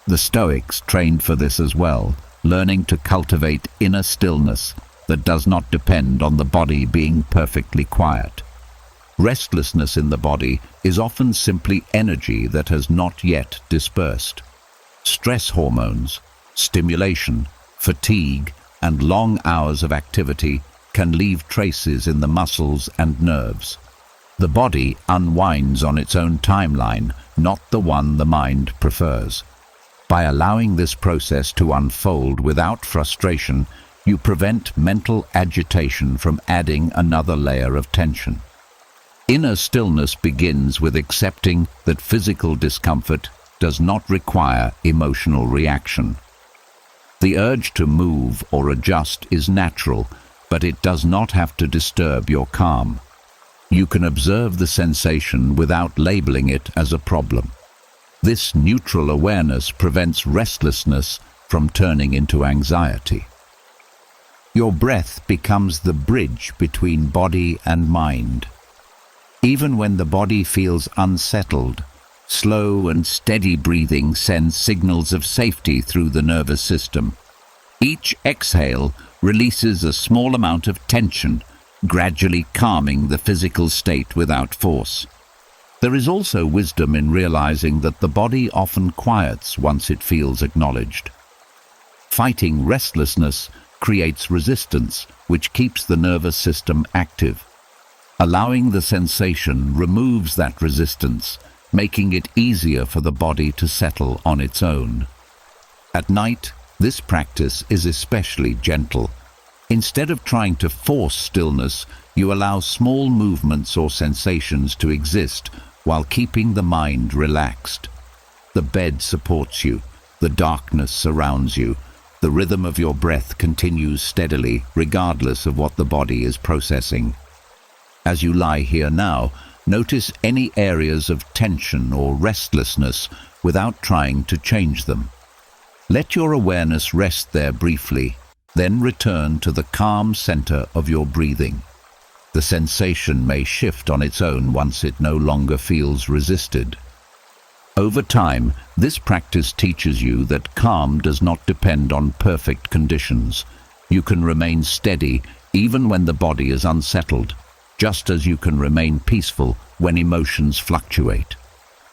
The Stoics trained for this as well, learning to cultivate inner stillness that does not depend on the body being perfectly quiet. Restlessness in the body is often simply energy that has not yet dispersed. Stress hormones, stimulation, fatigue, and long hours of activity can leave traces in the muscles and nerves. The body unwinds on its own timeline, not the one the mind prefers. By allowing this process to unfold without frustration, you prevent mental agitation from adding another layer of tension. Inner stillness begins with accepting that physical discomfort does not require emotional reaction. The urge to move or adjust is natural, but it does not have to disturb your calm. You can observe the sensation without labeling it as a problem. This neutral awareness prevents restlessness from turning into anxiety. Your breath becomes the bridge between body and mind. Even when the body feels unsettled, slow and steady breathing sends signals of safety through the nervous system. Each exhale releases a small amount of tension, gradually calming the physical state without force. There is also wisdom in realizing that the body often quiets once it feels acknowledged. Fighting restlessness creates resistance, which keeps the nervous system active. Allowing the sensation removes that resistance, making it easier for the body to settle on its own. At night, this practice is especially gentle. Instead of trying to force stillness, you allow small movements or sensations to exist while keeping the mind relaxed. The bed supports you, the darkness surrounds you, the rhythm of your breath continues steadily regardless of what the body is processing. As you lie here now, notice any areas of tension or restlessness without trying to change them. Let your awareness rest there briefly, then return to the calm center of your breathing. The sensation may shift on its own once it no longer feels resisted. Over time, this practice teaches you that calm does not depend on perfect conditions. You can remain steady even when the body is unsettled, just as you can remain peaceful when emotions fluctuate.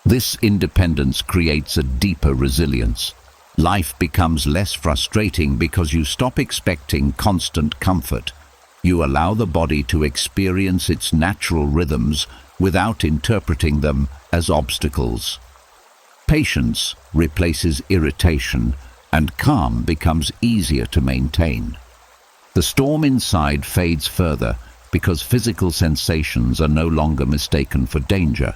This independence creates a deeper resilience. Life becomes less frustrating because you stop expecting constant comfort. You allow the body to experience its natural rhythms without interpreting them as obstacles. Patience replaces irritation, and calm becomes easier to maintain. The storm inside fades further because physical sensations are no longer mistaken for danger.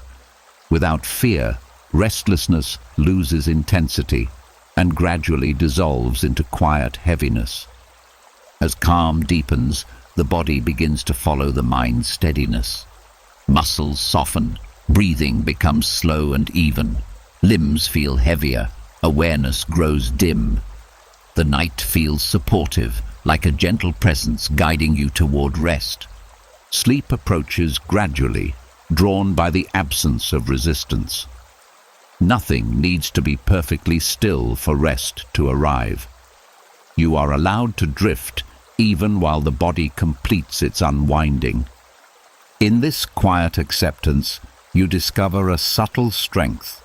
Without fear, restlessness loses intensity and gradually dissolves into quiet heaviness. As calm deepens, the body begins to follow the mind's steadiness. Muscles soften, breathing becomes slow and even, limbs feel heavier, awareness grows dim. The night feels supportive, like a gentle presence guiding you toward rest. Sleep approaches gradually, drawn by the absence of resistance. Nothing needs to be perfectly still for rest to arrive. You are allowed to drift even while the body completes its unwinding. In this quiet acceptance, you discover a subtle strength,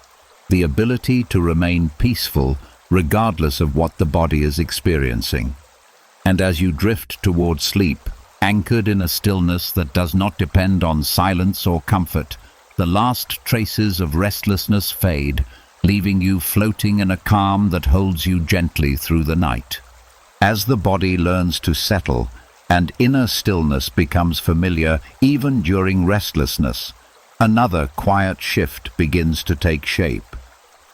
the ability to remain peaceful regardless of what the body is experiencing. And as you drift toward sleep, anchored in a stillness that does not depend on silence or comfort, the last traces of restlessness fade, leaving you floating in a calm that holds you gently through the night. As the body learns to settle and inner stillness becomes familiar even during restlessness, another quiet shift begins to take shape.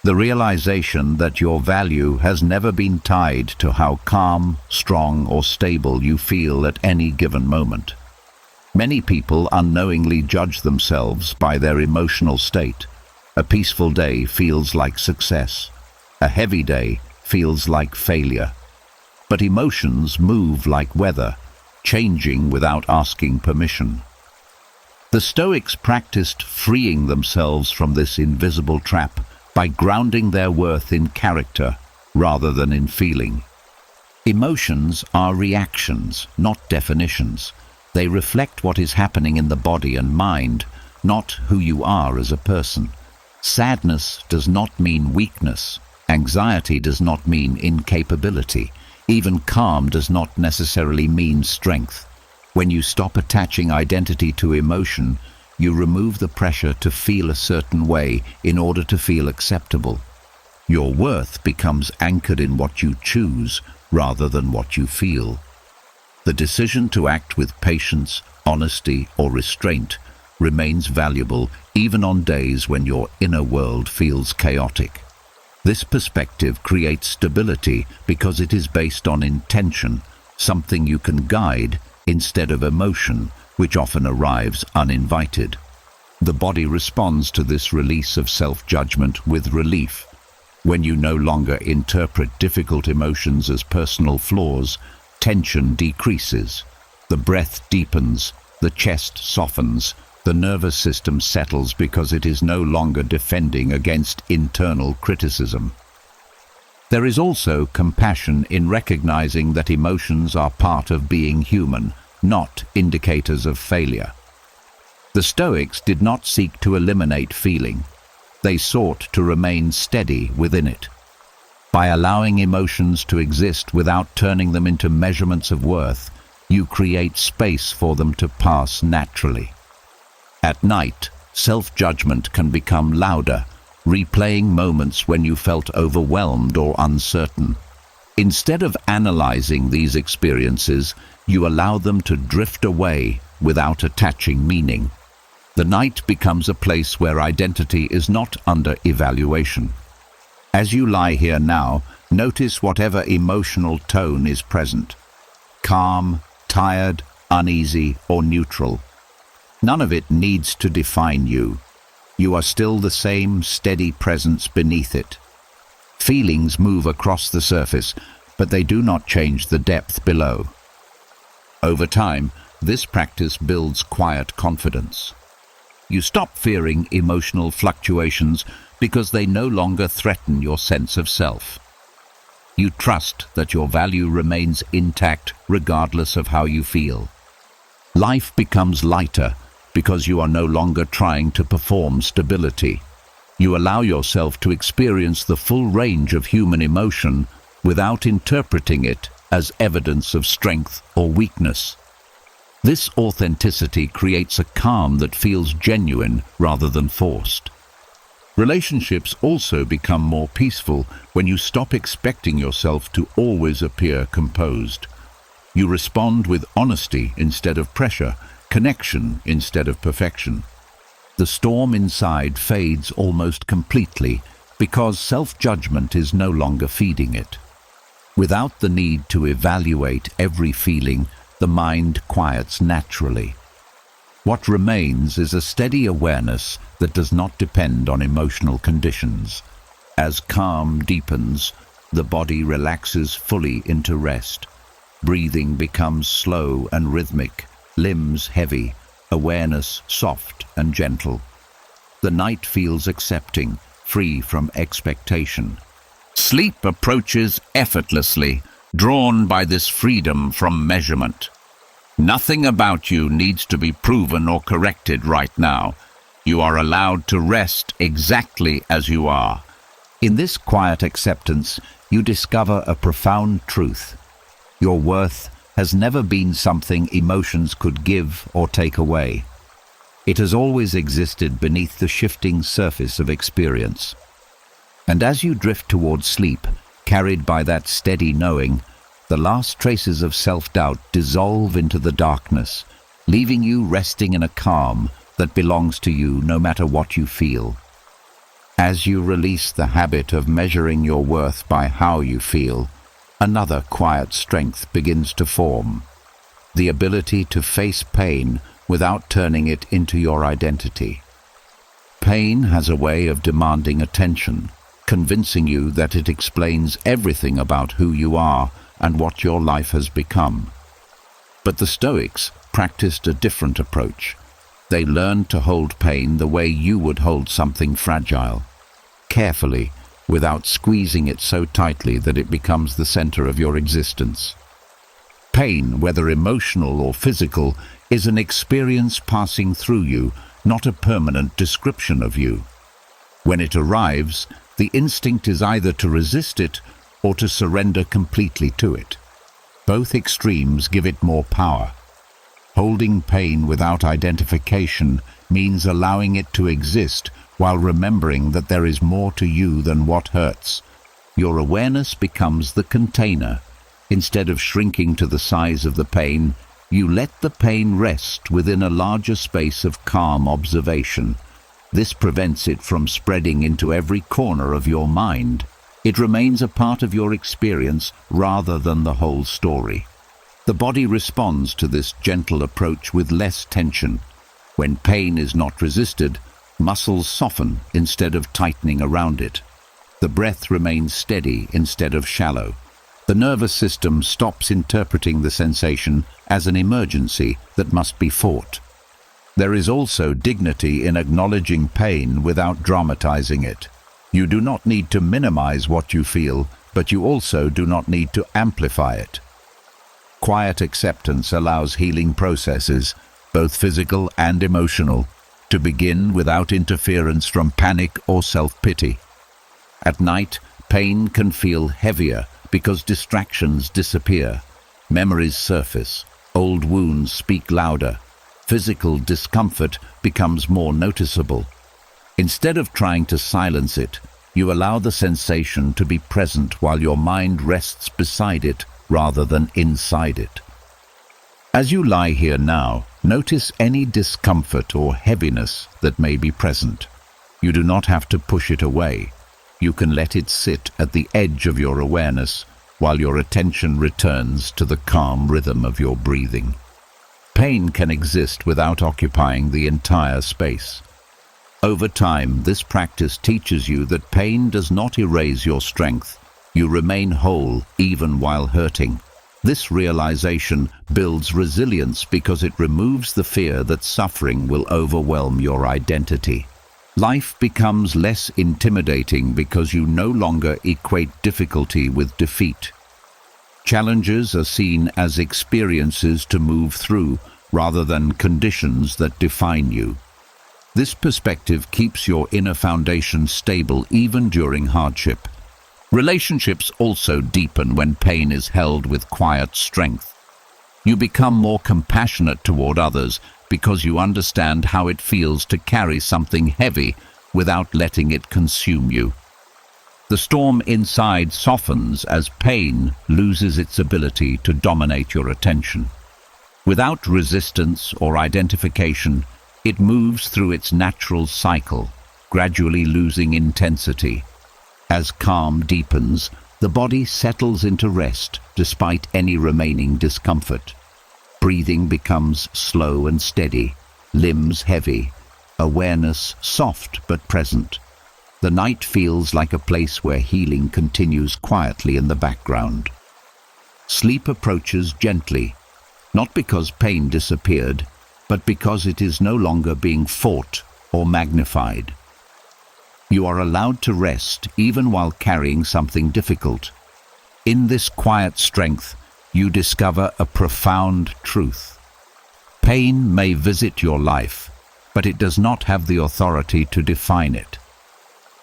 The realization that your value has never been tied to how calm, strong, or stable you feel at any given moment. Many people unknowingly judge themselves by their emotional state. A peaceful day feels like success. A heavy day feels like failure. But emotions move like weather, changing without asking permission. The Stoics practiced freeing themselves from this invisible trap by grounding their worth in character rather than in feeling. Emotions are reactions, not definitions. They reflect what is happening in the body and mind, not who you are as a person. Sadness does not mean weakness. Anxiety does not mean incapability. Even calm does not necessarily mean strength. When you stop attaching identity to emotion, you remove the pressure to feel a certain way in order to feel acceptable. Your worth becomes anchored in what you choose rather than what you feel. The decision to act with patience, honesty, or restraint remains valuable even on days when your inner world feels chaotic. This perspective creates stability because it is based on intention, something you can guide, instead of emotion, which often arrives uninvited. The body responds to this release of self-judgment with relief. When you no longer interpret difficult emotions as personal flaws, tension decreases. The breath deepens, the chest softens, the nervous system settles because it is no longer defending against internal criticism. There is also compassion in recognizing that emotions are part of being human, not indicators of failure. The Stoics did not seek to eliminate feeling. They sought to remain steady within it. By allowing emotions to exist without turning them into measurements of worth, you create space for them to pass naturally. At night, self-judgment can become louder, replaying moments when you felt overwhelmed or uncertain. Instead of analyzing these experiences, you allow them to drift away without attaching meaning. The night becomes a place where identity is not under evaluation. As you lie here now, notice whatever emotional tone is present. Calm, tired, uneasy, or neutral. None of it needs to define you. You are still the same steady presence beneath it. Feelings move across the surface, but they do not change the depth below. Over time, this practice builds quiet confidence. You stop fearing emotional fluctuations because they no longer threaten your sense of self. You trust that your value remains intact regardless of how you feel. Life becomes lighter because you are no longer trying to perform stability. You allow yourself to experience the full range of human emotion without interpreting it as evidence of strength or weakness. This authenticity creates a calm that feels genuine rather than forced. Relationships also become more peaceful when you stop expecting yourself to always appear composed. You respond with honesty instead of pressure, connection instead of perfection. The storm inside fades almost completely because self-judgment is no longer feeding it. Without the need to evaluate every feeling, the mind quiets naturally. What remains is a steady awareness that does not depend on emotional conditions. As calm deepens, the body relaxes fully into rest. Breathing becomes slow and rhythmic, limbs heavy, awareness soft and gentle. The night feels accepting, free from expectation. Sleep approaches effortlessly, drawn by this freedom from measurement. Nothing about you needs to be proven or corrected right now. You are allowed to rest exactly as you are. In this quiet acceptance, you discover a profound truth. Your worth has never been something emotions could give or take away. It has always existed beneath the shifting surface of experience. And as you drift towards sleep, carried by that steady knowing, the last traces of self-doubt dissolve into the darkness, leaving you resting in a calm that belongs to you no matter what you feel. As you release the habit of measuring your worth by how you feel, another quiet strength begins to form. The ability to face pain without turning it into your identity. Pain has a way of demanding attention, convincing you that it explains everything about who you are and what your life has become. But the Stoics practiced a different approach. They learned to hold pain the way you would hold something fragile, carefully, without squeezing it so tightly that it becomes the center of your existence. Pain, whether emotional or physical, is an experience passing through you, not a permanent description of you. When it arrives, the instinct is either to resist it or to surrender completely to it. Both extremes give it more power. Holding pain without identification means allowing it to exist while remembering that there is more to you than what hurts. Your awareness becomes the container. Instead of shrinking to the size of the pain, you let the pain rest within a larger space of calm observation. This prevents it from spreading into every corner of your mind. It remains a part of your experience rather than the whole story. The body responds to this gentle approach with less tension. When pain is not resisted, muscles soften instead of tightening around it. The breath remains steady instead of shallow. The nervous system stops interpreting the sensation as an emergency that must be fought. There is also dignity in acknowledging pain without dramatizing it. You do not need to minimize what you feel, but you also do not need to amplify it. Quiet acceptance allows healing processes, both physical and emotional, to begin without interference from panic or self-pity. At night, pain can feel heavier because distractions disappear. Memories surface, old wounds speak louder. Physical discomfort becomes more noticeable. Instead of trying to silence it, you allow the sensation to be present while your mind rests beside it rather than inside it. As you lie here now, notice any discomfort or heaviness that may be present. You do not have to push it away. You can let it sit at the edge of your awareness while your attention returns to the calm rhythm of your breathing. Pain can exist without occupying the entire space. Over time, this practice teaches you that pain does not erase your strength. You remain whole even while hurting. This realization builds resilience because it removes the fear that suffering will overwhelm your identity. Life becomes less intimidating because you no longer equate difficulty with defeat. Challenges are seen as experiences to move through rather than conditions that define you. This perspective keeps your inner foundation stable even during hardship. Relationships also deepen when pain is held with quiet strength. You become more compassionate toward others because you understand how it feels to carry something heavy without letting it consume you. The storm inside softens as pain loses its ability to dominate your attention. Without resistance or identification, it moves through its natural cycle, gradually losing intensity. As calm deepens, the body settles into rest despite any remaining discomfort. Breathing becomes slow and steady, limbs heavy, awareness soft but present. The night feels like a place where healing continues quietly in the background. Sleep approaches gently, not because pain disappeared, but because it is no longer being fought or magnified. You are allowed to rest even while carrying something difficult. In this quiet strength, you discover a profound truth. Pain may visit your life, but it does not have the authority to define it.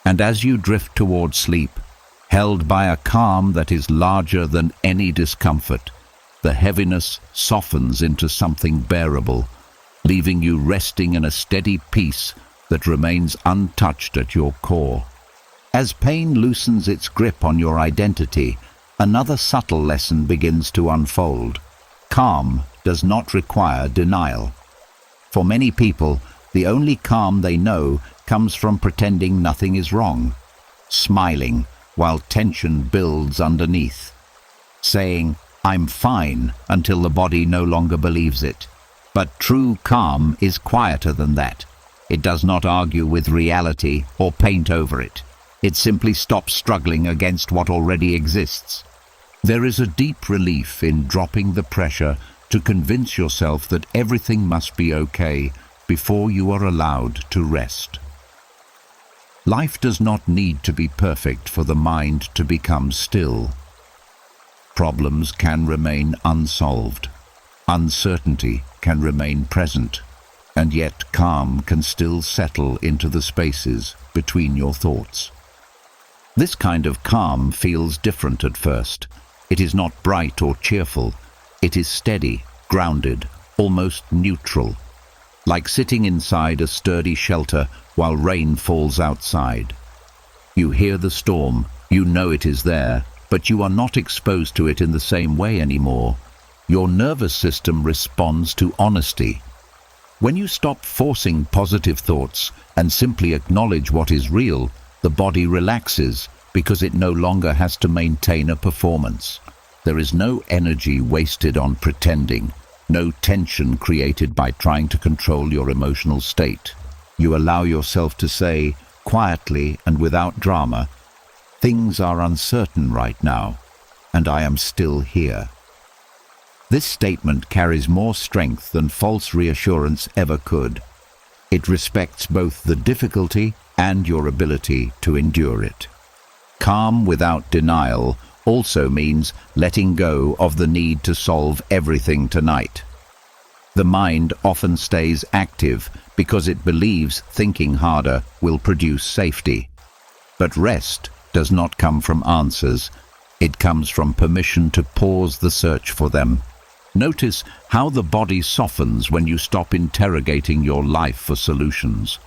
And as you drift toward sleep, held by a calm that is larger than any discomfort, the heaviness softens into something bearable, leaving you resting in a steady peace that remains untouched at your core. As pain loosens its grip on your identity, another subtle lesson begins to unfold. Calm does not require denial. For many people, the only calm they know comes from pretending nothing is wrong, smiling while tension builds underneath, saying, "I'm fine," until the body no longer believes it. But true calm is quieter than that. It does not argue with reality or paint over it. It simply stops struggling against what already exists. There is a deep relief in dropping the pressure to convince yourself that everything must be okay before you are allowed to rest. Life does not need to be perfect for the mind to become still. Problems can remain unsolved. Uncertainty can remain present. and yet calm can still settle into the spaces between your thoughts. This kind of calm feels different at first. It is not bright or cheerful. It is steady, grounded, almost neutral, like sitting inside a sturdy shelter while rain falls outside. You hear the storm, you know it is there, but you are not exposed to it in the same way anymore. Your nervous system responds to honesty. When you stop forcing positive thoughts and simply acknowledge what is real, the body relaxes because it no longer has to maintain a performance. There is no energy wasted on pretending, no tension created by trying to control your emotional state. You allow yourself to say, quietly and without drama, "Things are uncertain right now, and I am still here." This statement carries more strength than false reassurance ever could. It respects both the difficulty and your ability to endure it. Calm without denial also means letting go of the need to solve everything tonight. The mind often stays active because it believes thinking harder will produce safety. But rest does not come from answers. It comes from permission to pause the search for them. Notice how the body softens when you stop interrogating your life for solutions.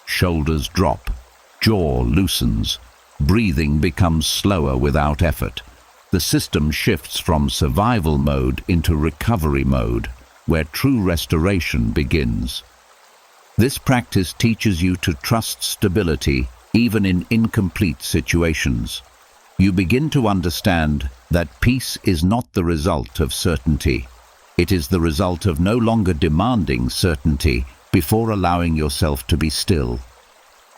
Shoulders drop, jaw loosens, breathing becomes slower without effort. The system shifts from survival mode into recovery mode, where true restoration begins. This practice teaches you to trust stability even in incomplete situations. You begin to understand that peace is not the result of certainty. It is the result of no longer demanding certainty before allowing yourself to be still.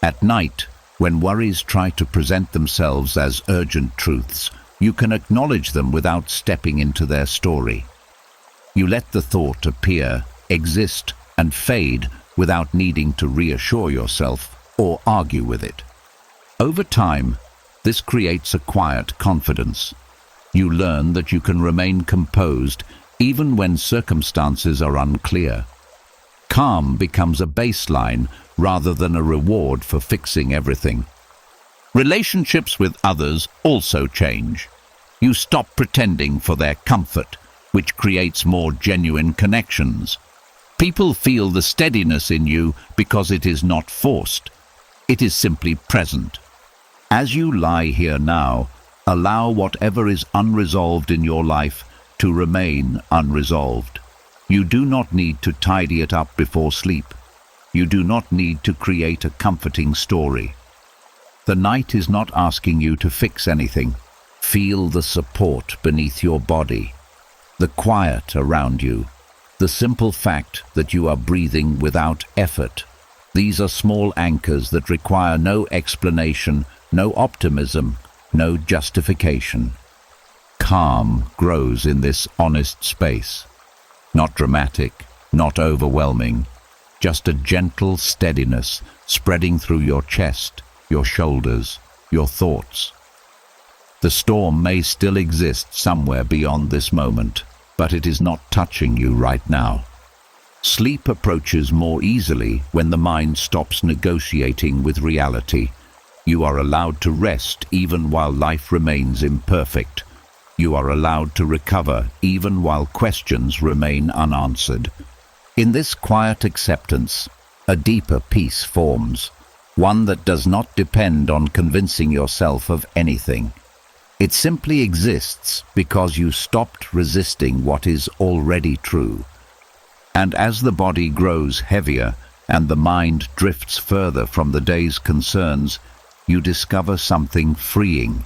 At night, when worries try to present themselves as urgent truths, you can acknowledge them without stepping into their story. You let the thought appear, exist, and fade without needing to reassure yourself or argue with it. Over time, this creates a quiet confidence. You learn that you can remain composed even when circumstances are unclear. Calm becomes a baseline rather than a reward for fixing everything. Relationships with others also change. You stop pretending for their comfort, which creates more genuine connections. People feel the steadiness in you because it is not forced. It is simply present. As you lie here now, allow whatever is unresolved in your life to remain unresolved. You do not need to tidy it up before sleep. You do not need to create a comforting story. The night is not asking you to fix anything. Feel the support beneath your body, the quiet around you, the simple fact that you are breathing without effort. These are small anchors that require no explanation, no optimism, no justification. Calm grows in this honest space. Not dramatic, not overwhelming, just a gentle steadiness spreading through your chest, your shoulders, your thoughts. The storm may still exist somewhere beyond this moment, but it is not touching you right now. Sleep approaches more easily when the mind stops negotiating with reality. You are allowed to rest even while life remains imperfect. You are allowed to recover even while questions remain unanswered. In this quiet acceptance, a deeper peace forms, one that does not depend on convincing yourself of anything. It simply exists because you stopped resisting what is already true. And as the body grows heavier and the mind drifts further from the day's concerns, you discover something freeing.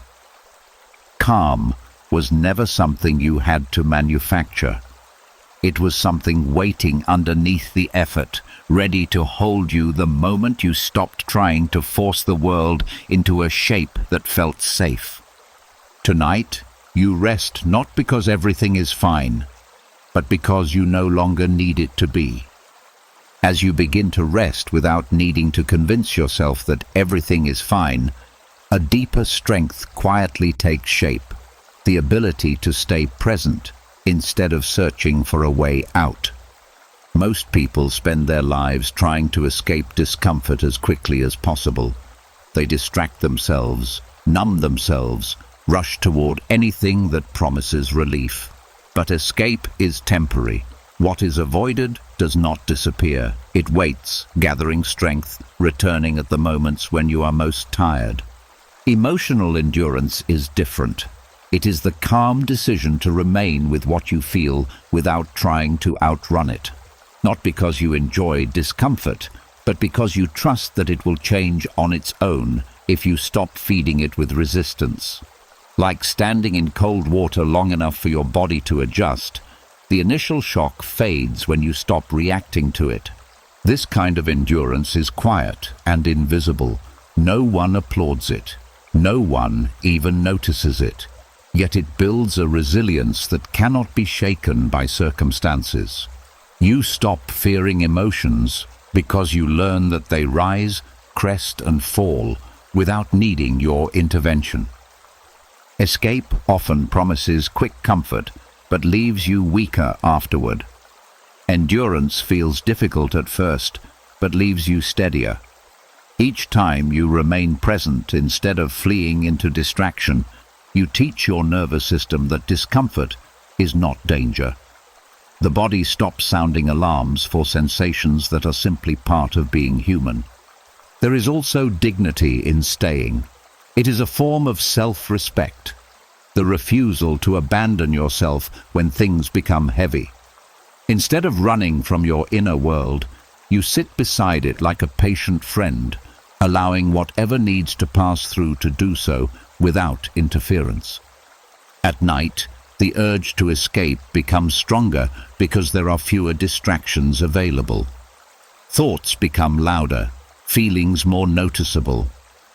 Calm was never something you had to manufacture. It was something waiting underneath the effort, ready to hold you the moment you stopped trying to force the world into a shape that felt safe. Tonight, you rest not because everything is fine, but because you no longer need it to be. As you begin to rest without needing to convince yourself that everything is fine, a deeper strength quietly takes shape, the ability to stay present instead of searching for a way out. Most people spend their lives trying to escape discomfort as quickly as possible. They distract themselves, numb themselves, rush toward anything that promises relief. But escape is temporary. What is avoided does not disappear. It waits, gathering strength, returning at the moments when you are most tired. Emotional endurance is different. It is the calm decision to remain with what you feel without trying to outrun it. Not because you enjoy discomfort, but because you trust that it will change on its own if you stop feeding it with resistance. Like standing in cold water long enough for your body to adjust, the initial shock fades when you stop reacting to it. This kind of endurance is quiet and invisible. No one applauds it. No one even notices it. Yet it builds a resilience that cannot be shaken by circumstances. You stop fearing emotions because you learn that they rise, crest, and fall without needing your intervention. Escape often promises quick comfort, but leaves you weaker afterward. Endurance feels difficult at first, but leaves you steadier. Each time you remain present instead of fleeing into distraction, you teach your nervous system that discomfort is not danger. The body stops sounding alarms for sensations that are simply part of being human. There is also dignity in staying. It is a form of self-respect, the refusal to abandon yourself when things become heavy. Instead of running from your inner world, you sit beside it like a patient friend, allowing whatever needs to pass through to do so without interference. At night, the urge to escape becomes stronger because there are fewer distractions available. Thoughts become louder, feelings more noticeable.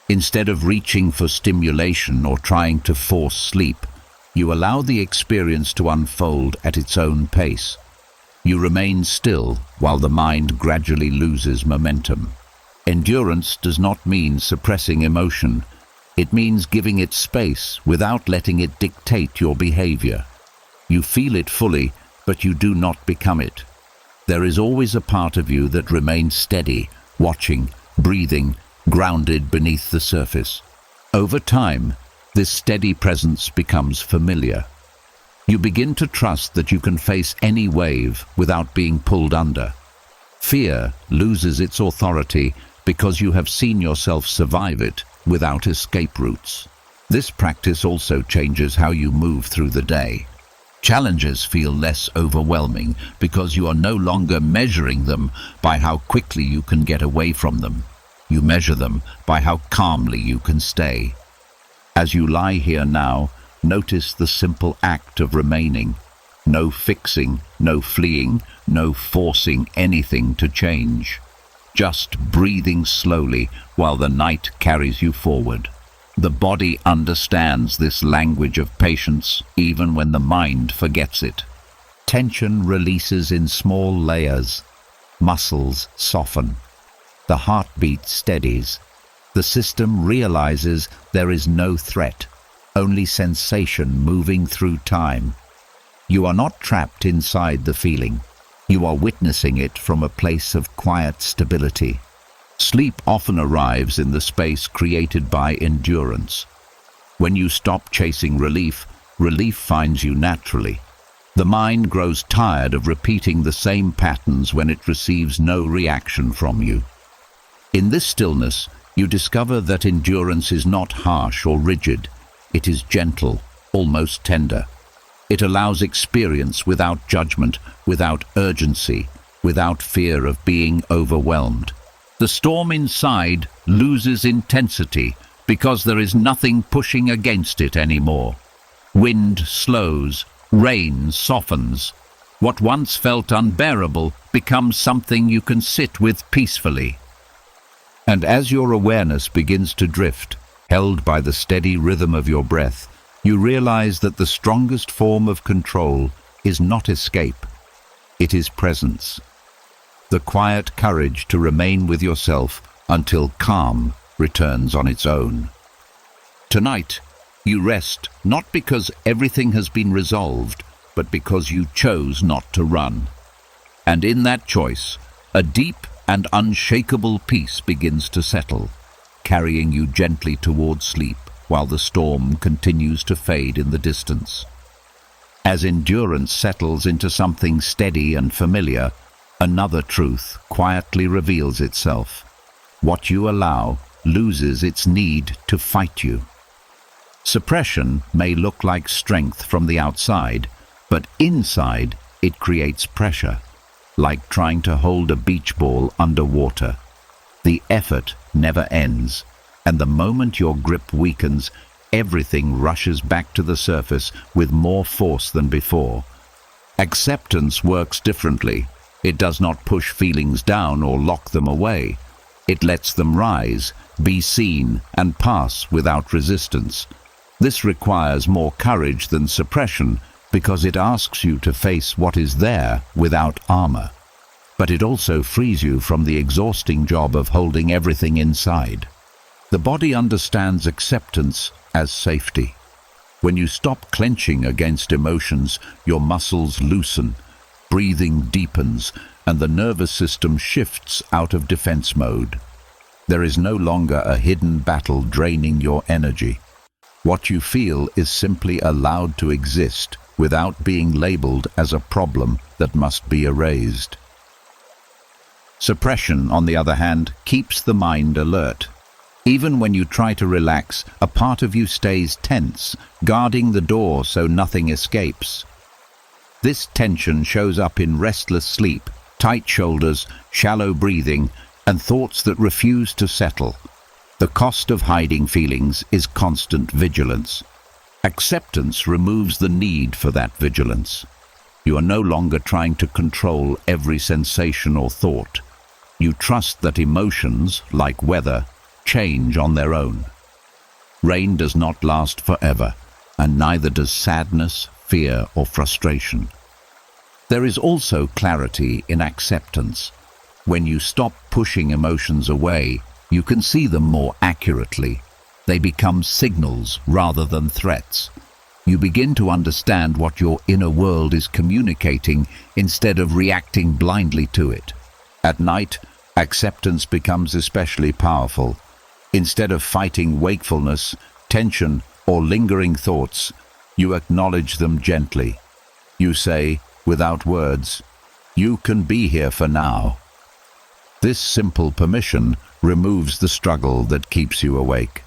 Instead of reaching for stimulation or trying to force sleep, you allow the experience to unfold at its own pace. You remain still while the mind gradually loses momentum. Endurance does not mean suppressing emotion. It means giving it space without letting it dictate your behavior. You feel it fully, but you do not become it. There is always a part of you that remains steady, watching, breathing, grounded beneath the surface. Over time, this steady presence becomes familiar. You begin to trust that you can face any wave without being pulled under. Fear loses its authority because you have seen yourself survive it without escape routes. This practice also changes how you move through the day. Challenges feel less overwhelming because you are no longer measuring them by how quickly you can get away from them. You measure them by how calmly you can stay. As you lie here now, notice the simple act of remaining. No fixing, no fleeing, no forcing anything to change. Just breathing slowly while the night carries you forward. The body understands this language of patience even when the mind forgets it. Tension releases in small layers. Muscles soften. The heartbeat steadies. The system realizes there is no threat, only sensation moving through time. You are not trapped inside the feeling. You are witnessing it from a place of quiet stability. Sleep often arrives in the space created by endurance. When you stop chasing relief, relief finds you naturally. The mind grows tired of repeating the same patterns when it receives no reaction from you. In this stillness, you discover that endurance is not harsh or rigid. It is gentle, almost tender. It allows experience without judgment, without urgency, without fear of being overwhelmed. The storm inside loses intensity because there is nothing pushing against it anymore. Wind slows, rain softens. What once felt unbearable becomes something you can sit with peacefully. And as your awareness begins to drift, held by the steady rhythm of your breath, you realize that the strongest form of control is not escape. It is presence. The quiet courage to remain with yourself until calm returns on its own. Tonight, you rest not because everything has been resolved, but because you chose not to run. And in that choice, a deep and unshakable peace begins to settle, carrying you gently towards sleep while the storm continues to fade in the distance. As endurance settles into something steady and familiar, another truth quietly reveals itself. What you allow loses its need to fight you. Suppression may look like strength from the outside, but inside it creates pressure, like trying to hold a beach ball underwater. The effort never ends, and the moment your grip weakens, everything rushes back to the surface with more force than before. Acceptance works differently. It does not push feelings down or lock them away. It lets them rise, be seen, and pass without resistance. This requires more courage than suppression because it asks you to face what is there without armor. But it also frees you from the exhausting job of holding everything inside. The body understands acceptance as safety. When you stop clenching against emotions, your muscles loosen, breathing deepens, and the nervous system shifts out of defense mode. There is no longer a hidden battle draining your energy. What you feel is simply allowed to exist without being labeled as a problem that must be erased. Suppression, on the other hand, keeps the mind alert. Even when you try to relax, a part of you stays tense, guarding the door so nothing escapes. This tension shows up in restless sleep, tight shoulders, shallow breathing, and thoughts that refuse to settle. The cost of hiding feelings is constant vigilance. Acceptance removes the need for that vigilance. You are no longer trying to control every sensation or thought. You trust that emotions, like weather, change on their own. Rain does not last forever, and neither does sadness, fear, or frustration. There is also clarity in acceptance. When you stop pushing emotions away, you can see them more accurately. They become signals rather than threats. You begin to understand what your inner world is communicating instead of reacting blindly to it. At night, acceptance becomes especially powerful. Instead of fighting wakefulness, tension, or lingering thoughts, you acknowledge them gently. You say, without words, "You can be here for now." This simple permission removes the struggle that keeps you awake.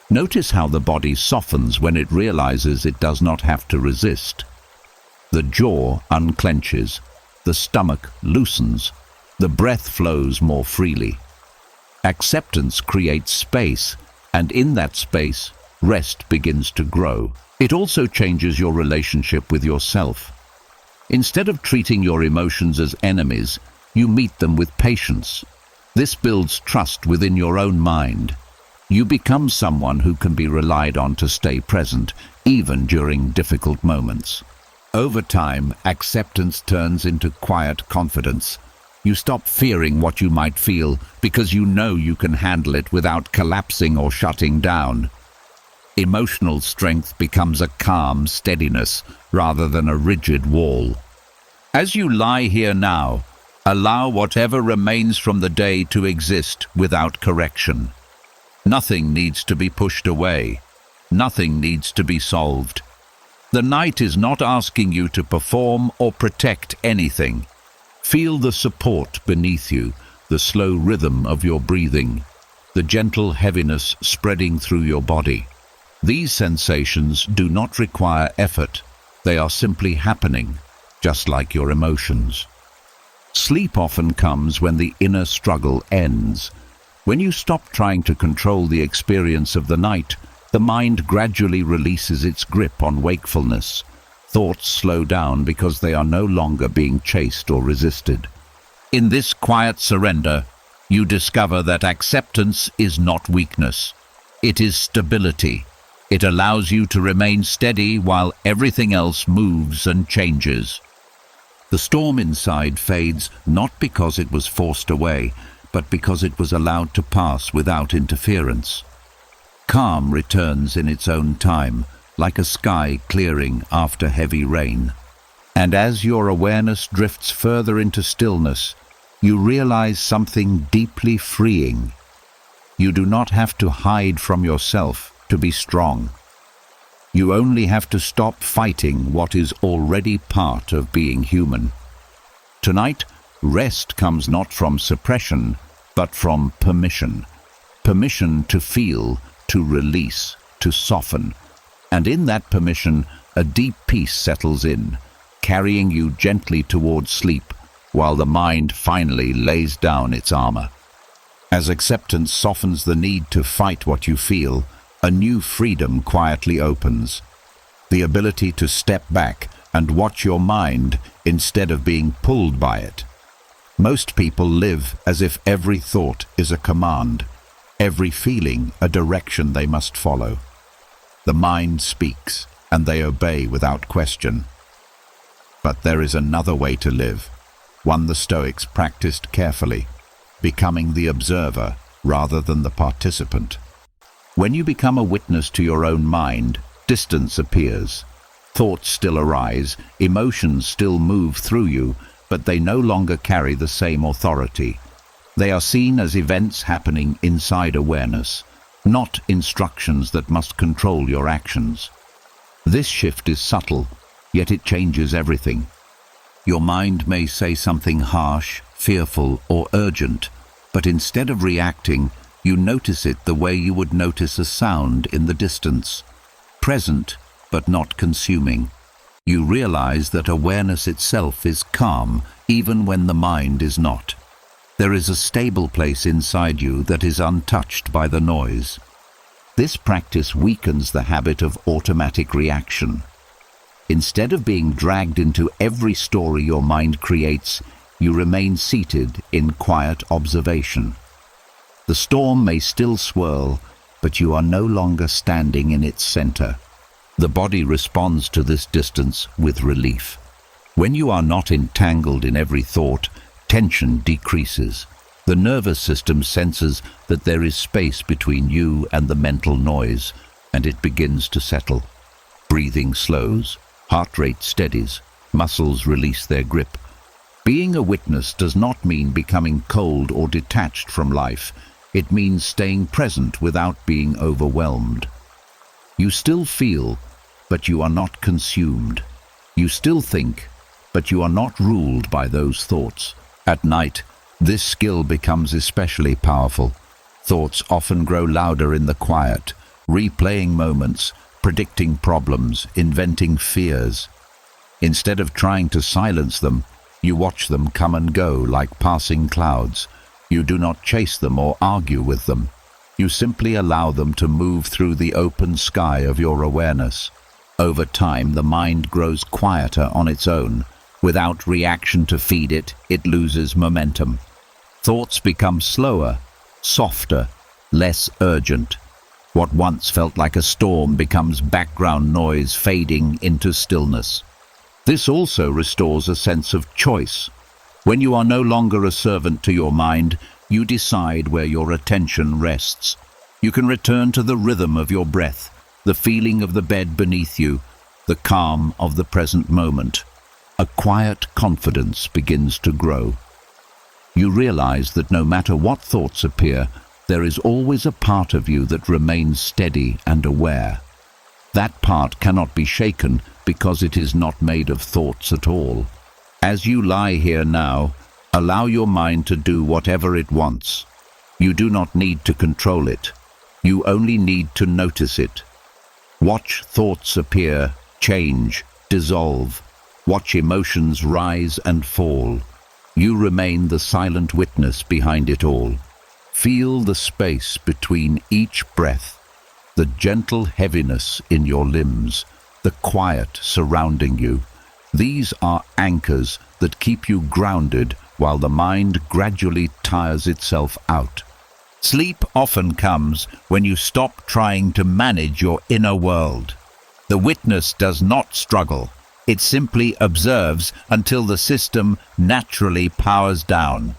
Notice how the body softens when it realizes it does not have to resist. The jaw unclenches, the stomach loosens, the breath flows more freely. Acceptance creates space, and in that space, rest begins to grow. It also changes your relationship with yourself. Instead of treating your emotions as enemies, you meet them with patience. This builds trust within your own mind. You become someone who can be relied on to stay present, even during difficult moments. Over time, acceptance turns into quiet confidence. You stop fearing what you might feel because you know you can handle it without collapsing or shutting down. Emotional strength becomes a calm steadiness rather than a rigid wall. As you lie here now, allow whatever remains from the day to exist without correction. Nothing needs to be pushed away. Nothing needs to be solved. The night is not asking you to perform or protect anything. Feel the support beneath you, the slow rhythm of your breathing, the gentle heaviness spreading through your body. These sensations do not require effort. They are simply happening, just like your emotions. Sleep often comes when the inner struggle ends. When you stop trying to control the experience of the night, the mind gradually releases its grip on wakefulness. Thoughts slow down because they are no longer being chased or resisted. In this quiet surrender, you discover that acceptance is not weakness. It is stability. It allows you to remain steady while everything else moves and changes. The storm inside fades not because it was forced away, but because it was allowed to pass without interference. Calm returns in its own time, like a sky clearing after heavy rain. And as your awareness drifts further into stillness, you realize something deeply freeing. You do not have to hide from yourself to be strong. You only have to stop fighting what is already part of being human. Tonight, rest comes not from suppression, but from permission. Permission to feel, to release, to soften. And in that permission, a deep peace settles in, carrying you gently towards sleep, while the mind finally lays down its armor. As acceptance softens the need to fight what you feel, a new freedom quietly opens. The ability to step back and watch your mind instead of being pulled by it. Most people live as if every thought is a command, every feeling a direction they must follow. The mind speaks, and they obey without question. But there is another way to live, one the Stoics practiced carefully, becoming the observer rather than the participant. When you become a witness to your own mind, distance appears. Thoughts still arise, emotions still move through you, but they no longer carry the same authority. They are seen as events happening inside awareness, not instructions that must control your actions. This shift is subtle, yet it changes everything. Your mind may say something harsh, fearful, or urgent, but instead of reacting, you notice it the way you would notice a sound in the distance, present but not consuming. You realize that awareness itself is calm, even when the mind is not. There is a stable place inside you that is untouched by the noise. This practice weakens the habit of automatic reaction. Instead of being dragged into every story your mind creates, you remain seated in quiet observation. The storm may still swirl, but you are no longer standing in its center. The body responds to this distance with relief. When you are not entangled in every thought, tension decreases. The nervous system senses that there is space between you and the mental noise, and it begins to settle. Breathing slows, heart rate steadies, muscles release their grip. Being a witness does not mean becoming cold or detached from life. It means staying present without being overwhelmed. You still feel, but you are not consumed. You still think, but you are not ruled by those thoughts. At night, this skill becomes especially powerful. Thoughts often grow louder in the quiet, replaying moments, predicting problems, inventing fears. Instead of trying to silence them, you watch them come and go like passing clouds. You do not chase them or argue with them. You simply allow them to move through the open sky of your awareness. Over time, the mind grows quieter on its own. Without reaction to feed it, it loses momentum. Thoughts become slower, softer, less urgent. What once felt like a storm becomes background noise fading into stillness. This also restores a sense of choice. When you are no longer a servant to your mind, you decide where your attention rests. You can return to the rhythm of your breath, the feeling of the bed beneath you, the calm of the present moment. A quiet confidence begins to grow. You realize that no matter what thoughts appear, there is always a part of you that remains steady and aware. That part cannot be shaken because it is not made of thoughts at all. As you lie here now, allow your mind to do whatever it wants. You do not need to control it. You only need to notice it. Watch thoughts appear, change, dissolve. Watch emotions rise and fall. You remain the silent witness behind it all. Feel the space between each breath, the gentle heaviness in your limbs, the quiet surrounding you. These are anchors that keep you grounded while the mind gradually tires itself out. Sleep often comes when you stop trying to manage your inner world. The witness does not struggle. It simply observes until the system naturally powers down.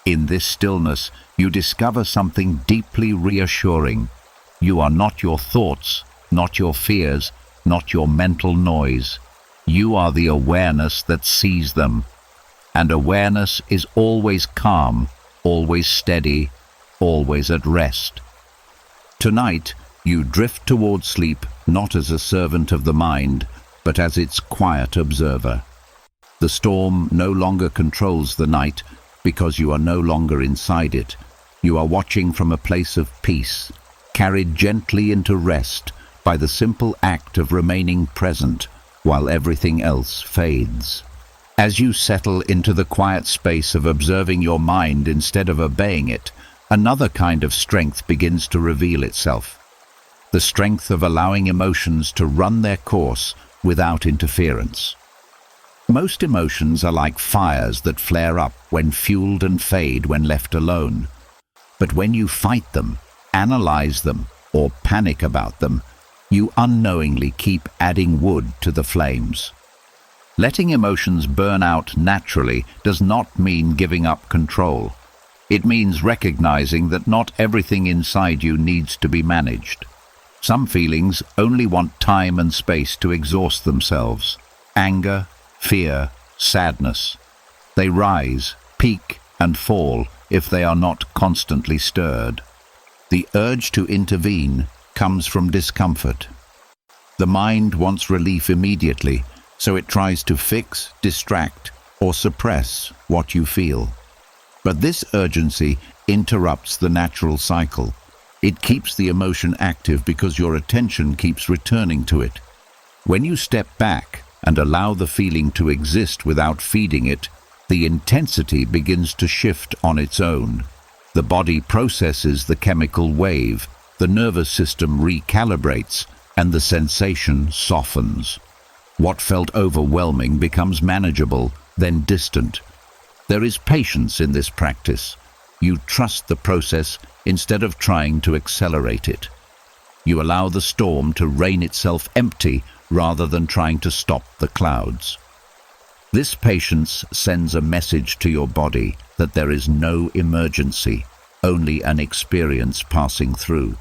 In this stillness, you discover something deeply reassuring. You are not your thoughts, not your fears, not your mental noise. You are the awareness that sees them. And awareness is always calm, always steady, always at rest. Tonight, you drift toward sleep not as a servant of the mind, but as its quiet observer. The storm no longer controls the night because you are no longer inside it. You are watching from a place of peace, carried gently into rest by the simple act of remaining present while everything else fades. As you settle into the quiet space of observing your mind instead of obeying it, another kind of strength begins to reveal itself. The strength of allowing emotions to run their course without interference. Most emotions are like fires that flare up when fueled and fade when left alone. But when you fight them, analyze them, or panic about them, you unknowingly keep adding wood to the flames. Letting emotions burn out naturally does not mean giving up control. It means recognizing that not everything inside you needs to be managed. Some feelings only want time and space to exhaust themselves. Anger, fear, sadness. They rise, peak, and fall if they are not constantly stirred. The urge to intervene comes from discomfort. The mind wants relief immediately, so it tries to fix, distract, or suppress what you feel. But this urgency interrupts the natural cycle. It keeps the emotion active because your attention keeps returning to it. When you step back and allow the feeling to exist without feeding it, the intensity begins to shift on its own. The body processes the chemical wave, the nervous system recalibrates, and the sensation softens. What felt overwhelming becomes manageable, then distant. There is patience in this practice. You trust the process instead of trying to accelerate it. You allow the storm to rain itself empty rather than trying to stop the clouds. This patience sends a message to your body that there is no emergency, only an experience passing through.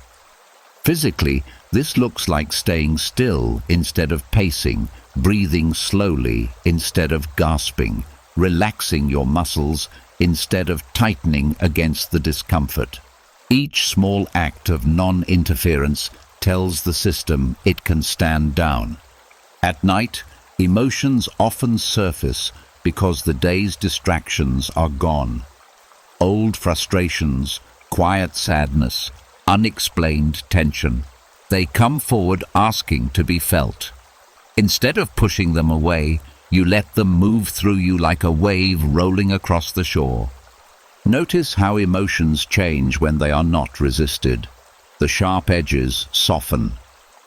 Physically, this looks like staying still instead of pacing, breathing slowly instead of gasping, relaxing your muscles instead of tightening against the discomfort. Each small act of non-interference tells the system it can stand down. At night, emotions often surface because the day's distractions are gone. Old frustrations, quiet sadness, unexplained tension. They come forward asking to be felt. Instead of pushing them away, you let them move through you like a wave rolling across the shore. Notice how emotions change when they are not resisted. The sharp edges soften.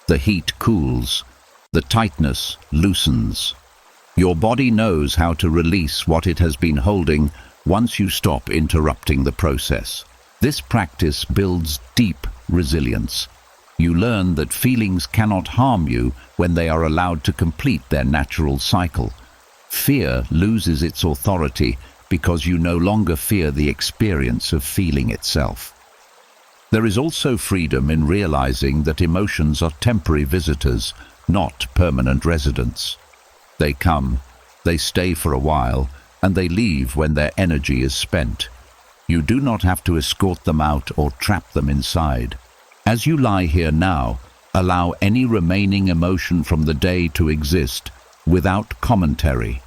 The heat cools. The tightness loosens. Your body knows how to release what it has been holding once you stop interrupting the process. This practice builds deep resilience. You learn that feelings cannot harm you when they are allowed to complete their natural cycle. Fear loses its authority because you no longer fear the experience of feeling itself. There is also freedom in realizing that emotions are temporary visitors, not permanent residents. They come, they stay for a while, and they leave when their energy is spent. You do not have to escort them out or trap them inside. As you lie here now, allow any remaining emotion from the day to exist without commentary.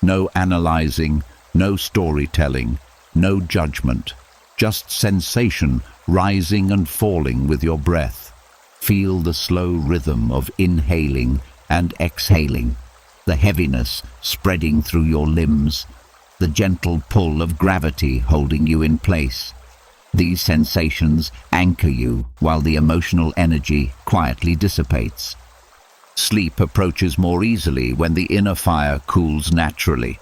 No analyzing, no storytelling, no judgment, just sensation rising and falling with your breath. Feel the slow rhythm of inhaling and exhaling, the heaviness spreading through your limbs, the gentle pull of gravity holding you in place. These sensations anchor you while the emotional energy quietly dissipates. Sleep approaches more easily when the inner fire cools naturally.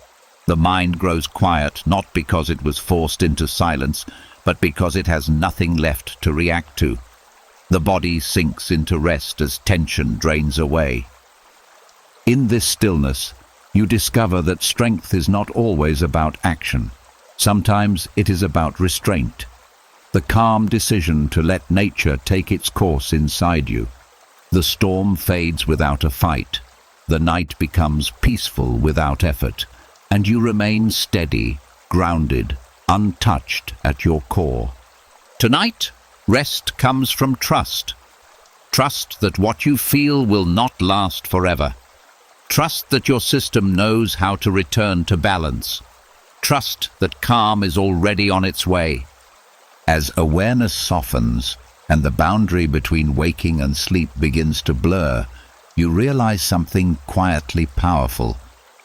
The mind grows quiet not because it was forced into silence, but because it has nothing left to react to. The body sinks into rest as tension drains away. In this stillness, you discover that strength is not always about action. Sometimes it is about restraint. The calm decision to let nature take its course inside you. The storm fades without a fight. The night becomes peaceful without effort, and you remain steady, grounded, untouched at your core. Tonight, rest comes from trust. Trust that what you feel will not last forever. Trust that your system knows how to return to balance. Trust that calm is already on its way. As awareness softens and the boundary between waking and sleep begins to blur, you realize something quietly powerful.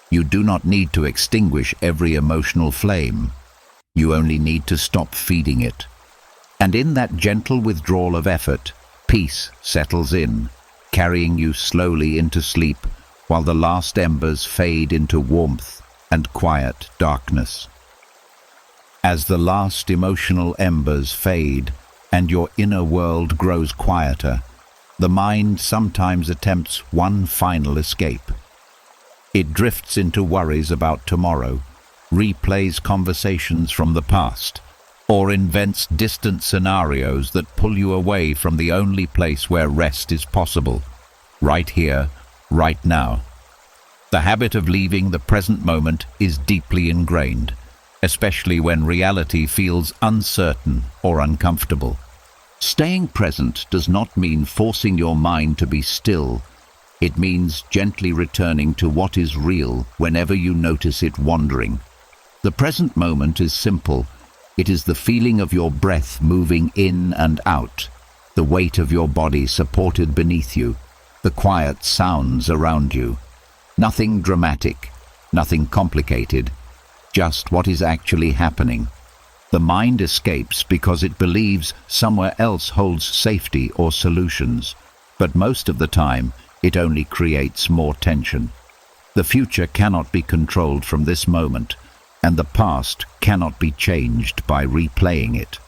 You do not need to extinguish every emotional flame. You only need to stop feeding it. And in that gentle withdrawal of effort, peace settles in, carrying you slowly into sleep while the last embers fade into warmth and quiet darkness. As the last emotional embers fade and your inner world grows quieter, the mind sometimes attempts one final escape. It drifts into worries about tomorrow, replays conversations from the past, or invents distant scenarios that pull you away from the only place where rest is possible, right here, right now. The habit of leaving the present moment is deeply ingrained, especially when reality feels uncertain or uncomfortable. Staying present does not mean forcing your mind to be still. It means gently returning to what is real whenever you notice it wandering. The present moment is simple. It is the feeling of your breath moving in and out, the weight of your body supported beneath you, the quiet sounds around you. Nothing dramatic, nothing complicated, just what is actually happening. The mind escapes because it believes somewhere else holds safety or solutions, but most of the time it only creates more tension. The future cannot be controlled from this moment, and the past cannot be changed by replaying it.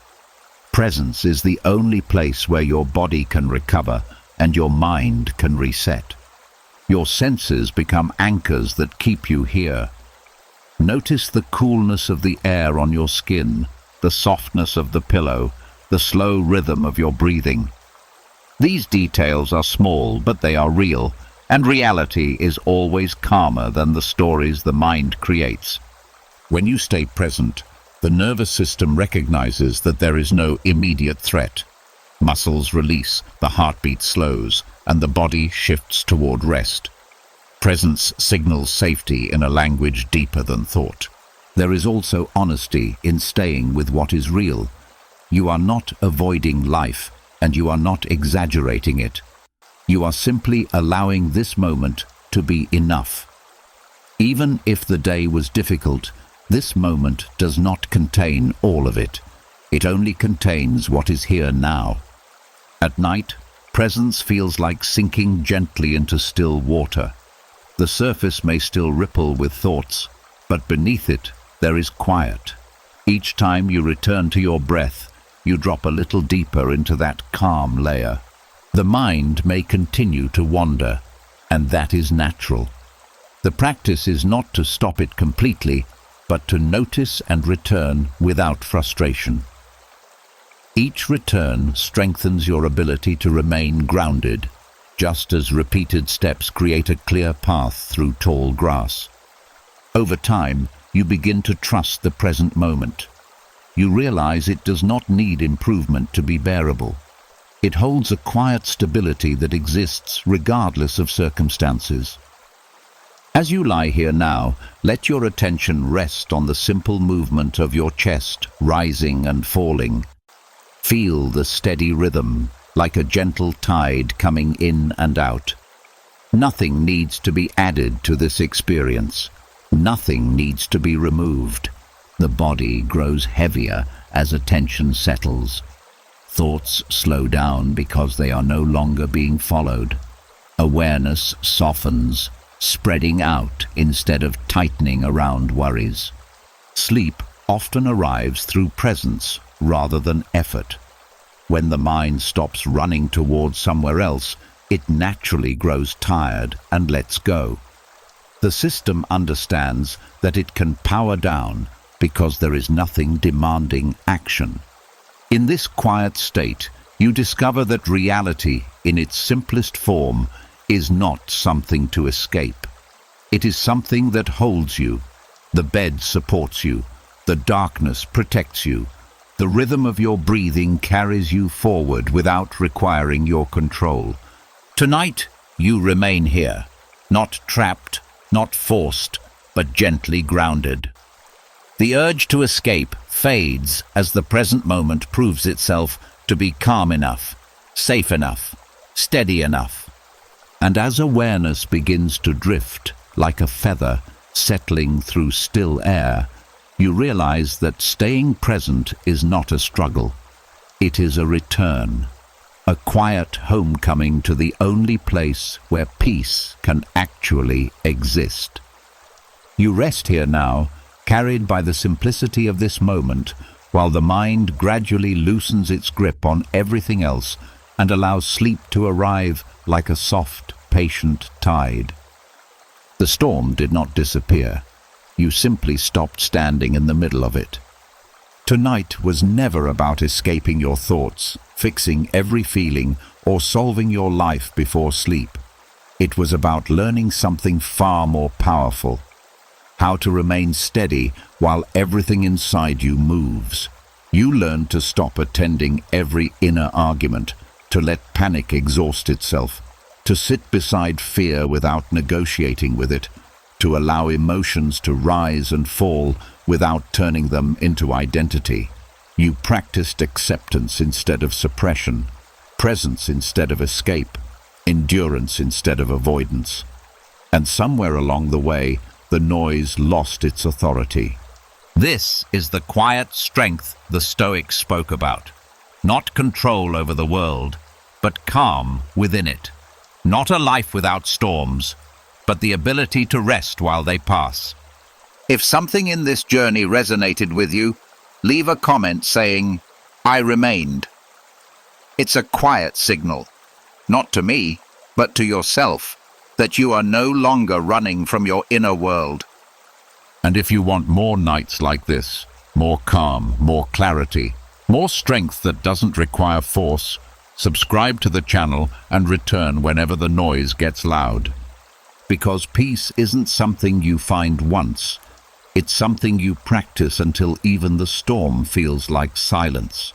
Presence is the only place where your body can recover and your mind can reset. Your senses become anchors that keep you here. Notice the coolness of the air on your skin, the softness of the pillow, the slow rhythm of your breathing. These details are small, but they are real, and reality is always calmer than the stories the mind creates. When you stay present, the nervous system recognizes that there is no immediate threat. Muscles release, the heartbeat slows, and the body shifts toward rest. Presence signals safety in a language deeper than thought. There is also honesty in staying with what is real. You are not avoiding life, and you are not exaggerating it. You are simply allowing this moment to be enough. Even if the day was difficult, this moment does not contain all of it. It only contains what is here now. At night, presence feels like sinking gently into still water. The surface may still ripple with thoughts, but beneath it there is quiet. Each time you return to your breath, you drop a little deeper into that calm layer. The mind may continue to wander, and that is natural. The practice is not to stop it completely, but to notice and return without frustration. Each return strengthens your ability to remain grounded, just as repeated steps create a clear path through tall grass. Over time, you begin to trust the present moment. You realize it does not need improvement to be bearable. It holds a quiet stability that exists regardless of circumstances. As you lie here now, let your attention rest on the simple movement of your chest, rising and falling. Feel the steady rhythm, like a gentle tide coming in and out. Nothing needs to be added to this experience. Nothing needs to be removed. The body grows heavier as attention settles. Thoughts slow down because they are no longer being followed. Awareness softens, spreading out instead of tightening around worries. Sleep often arrives through presence rather than effort. When the mind stops running towards somewhere else, it naturally grows tired and lets go. The system understands that it can power down because there is nothing demanding action. In this quiet state, you discover that reality, in its simplest form, is not something to escape. It is something that holds you. The bed supports you. The darkness protects you. The rhythm of your breathing carries you forward without requiring your control. Tonight, you remain here, not trapped, not forced, but gently grounded. The urge to escape fades as the present moment proves itself to be calm enough, safe enough, steady enough. And as awareness begins to drift like a feather settling through still air, you realize that staying present is not a struggle. It is a return, a quiet homecoming to the only place where peace can actually exist. You rest here now, carried by the simplicity of this moment, while the mind gradually loosens its grip on everything else and allows sleep to arrive like a soft, patient tide. The storm did not disappear. You simply stopped standing in the middle of it. Tonight was never about escaping your thoughts, fixing every feeling, or solving your life before sleep. It was about learning something far more powerful: how to remain steady while everything inside you moves. You learned to stop attending every inner argument, to let panic exhaust itself, to sit beside fear without negotiating with it, to allow emotions to rise and fall without turning them into identity. You practiced acceptance instead of suppression, presence instead of escape, endurance instead of avoidance. And somewhere along the way, the noise lost its authority. This is the quiet strength the Stoics spoke about. Not control over the world, but calm within it. Not a life without storms, but the ability to rest while they pass. If something in this journey resonated with you, leave a comment saying, "I remained." It's a quiet signal, not to me, but to yourself, that you are no longer running from your inner world. And if you want more nights like this, more calm, more clarity, more strength that doesn't require force, subscribe to the channel and return whenever the noise gets loud. Because peace isn't something you find once, it's something you practice until even the storm feels like silence.